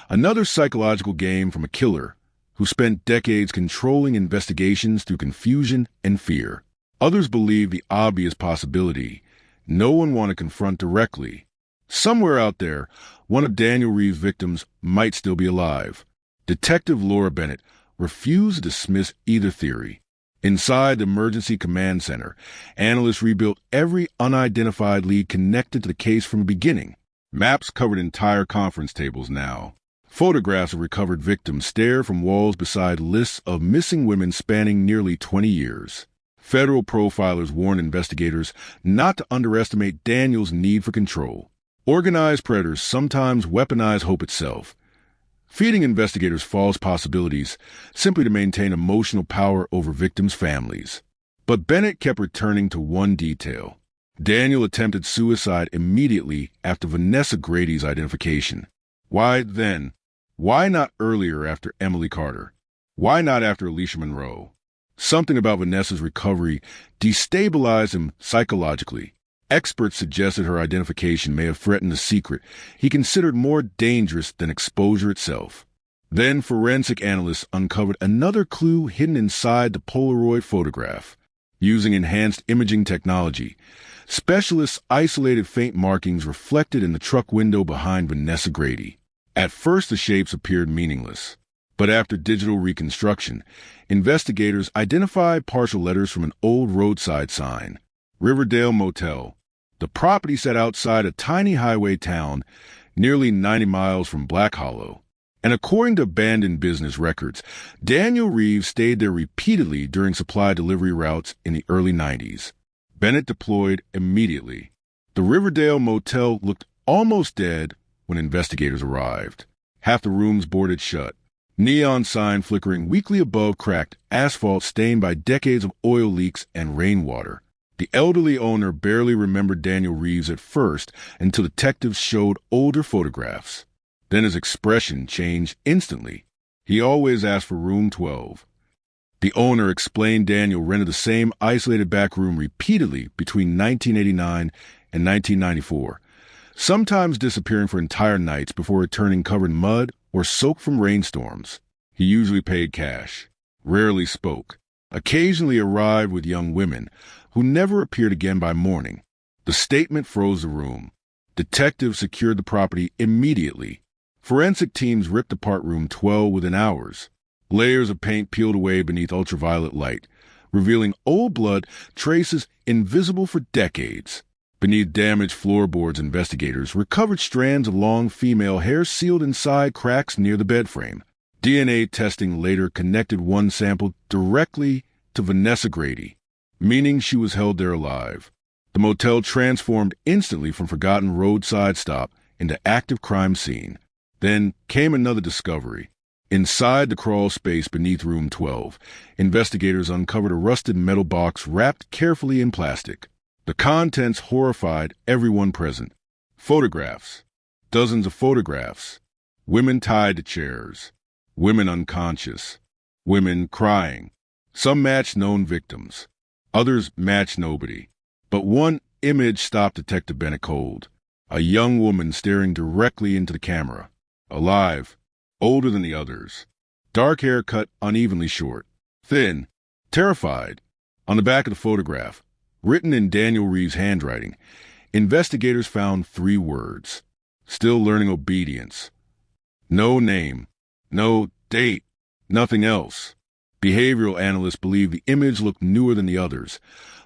another psychological game from a killer who spent decades controlling investigations through confusion and fear. Others believed the obvious possibility no one wanted to confront directly. Somewhere out there, one of Daniel Reeves' victims might still be alive. Detective Laura Bennett refused to dismiss either theory. Inside the Emergency Command Center, analysts rebuilt every unidentified lead connected to the case from the beginning. Maps covered entire conference tables now. Photographs of recovered victims stare from walls beside lists of missing women spanning nearly 20 years. Federal profilers warned investigators not to underestimate Daniel's need for control. Organized predators sometimes weaponize hope itself, feeding investigators false possibilities simply to maintain emotional power over victims' families. But Bennett kept returning to one detail. Daniel attempted suicide immediately after Vanessa Grady's identification. Why then? Why not earlier after Emily Carter? Why not after Alicia Monroe? Something about Vanessa's recovery destabilized him psychologically. Experts suggested her identification may have threatened a secret he considered more dangerous than exposure itself. Then forensic analysts uncovered another clue hidden inside the Polaroid photograph. Using enhanced imaging technology, specialists isolated faint markings reflected in the truck window behind Vanessa Grady. At first, the shapes appeared meaningless. But after digital reconstruction, investigators identified partial letters from an old roadside sign. Riverdale Motel. The property sat outside a tiny highway town nearly 90 miles from Black Hollow. And according to abandoned business records, Daniel Reeves stayed there repeatedly during supply delivery routes in the early 90s. Bennett deployed immediately. The Riverdale motel looked almost dead when investigators arrived. Half the rooms boarded shut. Neon sign flickering weakly above cracked asphalt stained by decades of oil leaks and rainwater. The elderly owner barely remembered Daniel Reeves at first until detectives showed older photographs. Then his expression changed instantly. He always asked for room 12. The owner explained Daniel rented the same isolated back room repeatedly between 1989 and 1994, sometimes disappearing for entire nights before returning covered in mud or soaked from rainstorms. He usually paid cash, rarely spoke, occasionally arrived with young women who never appeared again by morning. The statement froze the room. Detectives secured the property immediately. Forensic teams ripped apart room 12 within hours. Layers of paint peeled away beneath ultraviolet light, revealing old blood traces invisible for decades. Beneath damaged floorboards, investigators recovered strands of long female hair sealed inside cracks near the bed frame. DNA testing later connected one sample directly to Vanessa Grady, meaning she was held there alive. The motel transformed instantly from forgotten roadside stop into active crime scene. Then came another discovery. Inside the crawl space beneath room 12, investigators uncovered a rusted metal box wrapped carefully in plastic. The contents horrified everyone present. Photographs. Dozens of photographs. Women tied to chairs. Women unconscious. Women crying. Some matched known victims. Others matched nobody. But one image stopped Detective Bennett cold. A young woman staring directly into the camera. Alive. Older than the others. Dark hair cut unevenly short. Thin. Terrified. On the back of the photograph, written in Daniel Reeves' handwriting, investigators found 3 words. Still learning obedience. No name. No date. Nothing else. Behavioral analysts believe the image looked newer than the others,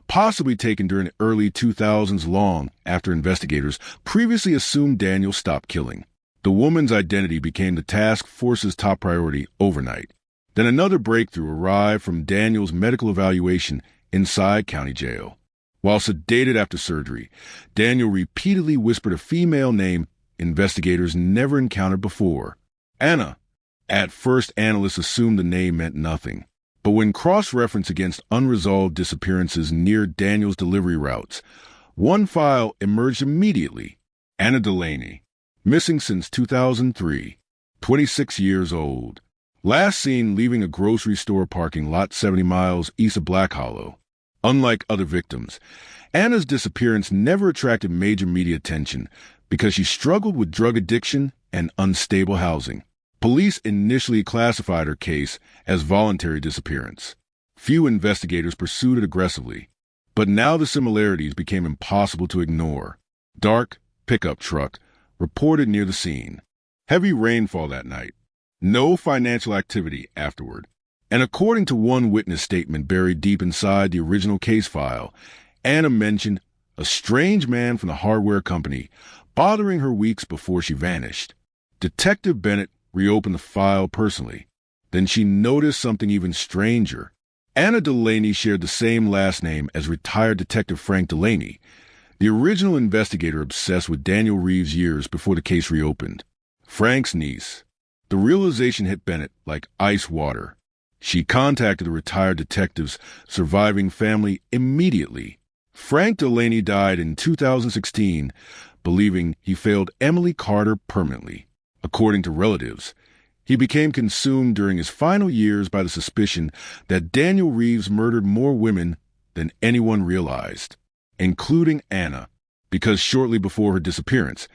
possibly taken during the early 2000s, long after investigators previously assumed Daniel stopped killing. The woman's identity became the task force's top priority overnight. Then another breakthrough arrived from Daniel's medical evaluation inside county jail. While sedated after surgery, Daniel repeatedly whispered a female name investigators never encountered before. Anna. At first, analysts assumed the name meant nothing. But when cross-referenced against unresolved disappearances near Daniel's delivery routes, one file emerged immediately. Anna Delaney. Missing since 2003. 26 years old. Last seen leaving a grocery store parking lot 70 miles east of Black Hollow. Unlike other victims, Anna's disappearance never attracted major media attention because she struggled with drug addiction and unstable housing. Police initially classified her case as voluntary disappearance. Few investigators pursued it aggressively, but now the similarities became impossible to ignore. Dark pickup truck reported near the scene. Heavy rainfall that night. No financial activity afterward. And according to one witness statement buried deep inside the original case file, Anna mentioned a strange man from the hardware company bothering her weeks before she vanished. Detective Bennett reopened the file personally. Then she noticed something even stranger. Anna Delaney shared the same last name as retired Detective Frank Delaney, the original investigator obsessed with Daniel Reeves years before the case reopened. Frank's niece. The realization hit Bennett like ice water. She contacted the retired detective's surviving family immediately. Frank Delaney died in 2016, believing he failed Emily Carter permanently. According to relatives, he became consumed during his final years by the suspicion that Daniel Reeves murdered more women than anyone realized, including Anna, because shortly before her disappearance,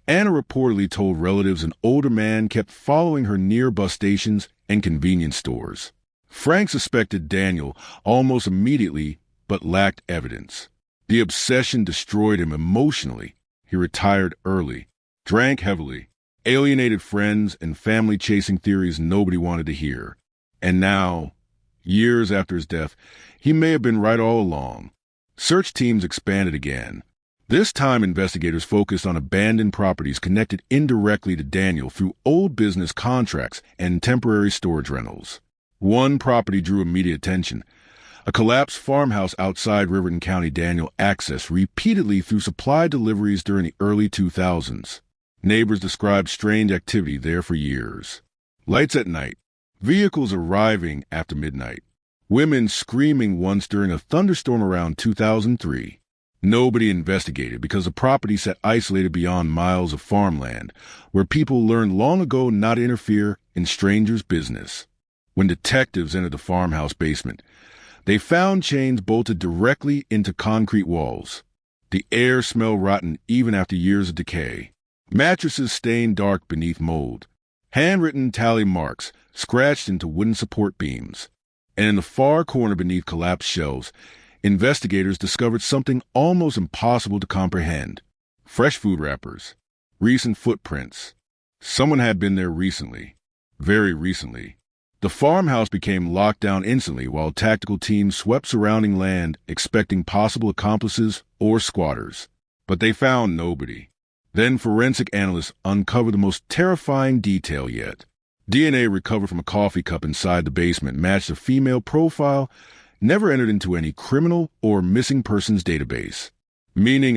Anna reportedly told relatives an older man kept following her near bus stations and convenience stores. Frank suspected Daniel almost immediately, but lacked evidence. The obsession destroyed him emotionally. He retired early, drank heavily, alienated friends and family, chasing theories nobody wanted to hear. And now, years after his death, he may have been right all along. Search teams expanded again. This time, investigators focused on abandoned properties connected indirectly to Daniel through old business contracts and temporary storage rentals. One property drew immediate attention: a collapsed farmhouse outside Riverton County Daniel accessed repeatedly through supply deliveries during the early 2000s. Neighbors described strange activity there for years. Lights at night, vehicles arriving after midnight, women screaming once during a thunderstorm around 2003. Nobody investigated because the property sat isolated beyond miles of farmland, where people learned long ago not to interfere in strangers' business. When detectives entered the farmhouse basement, they found chains bolted directly into concrete walls. The air smelled rotten even after years of decay. Mattresses stained dark beneath mold. Handwritten tally marks scratched into wooden support beams. And in the far corner beneath collapsed shelves, investigators discovered something almost impossible to comprehend: fresh food wrappers, recent footprints. Someone had been there recently, very recently. The farmhouse became locked down instantly while tactical teams swept surrounding land expecting possible accomplices or squatters. But they found nobody. Then forensic analysts uncovered the most terrifying detail yet. DNA recovered from a coffee cup inside the basement matched a female profile never entered into any criminal or missing persons database, meaning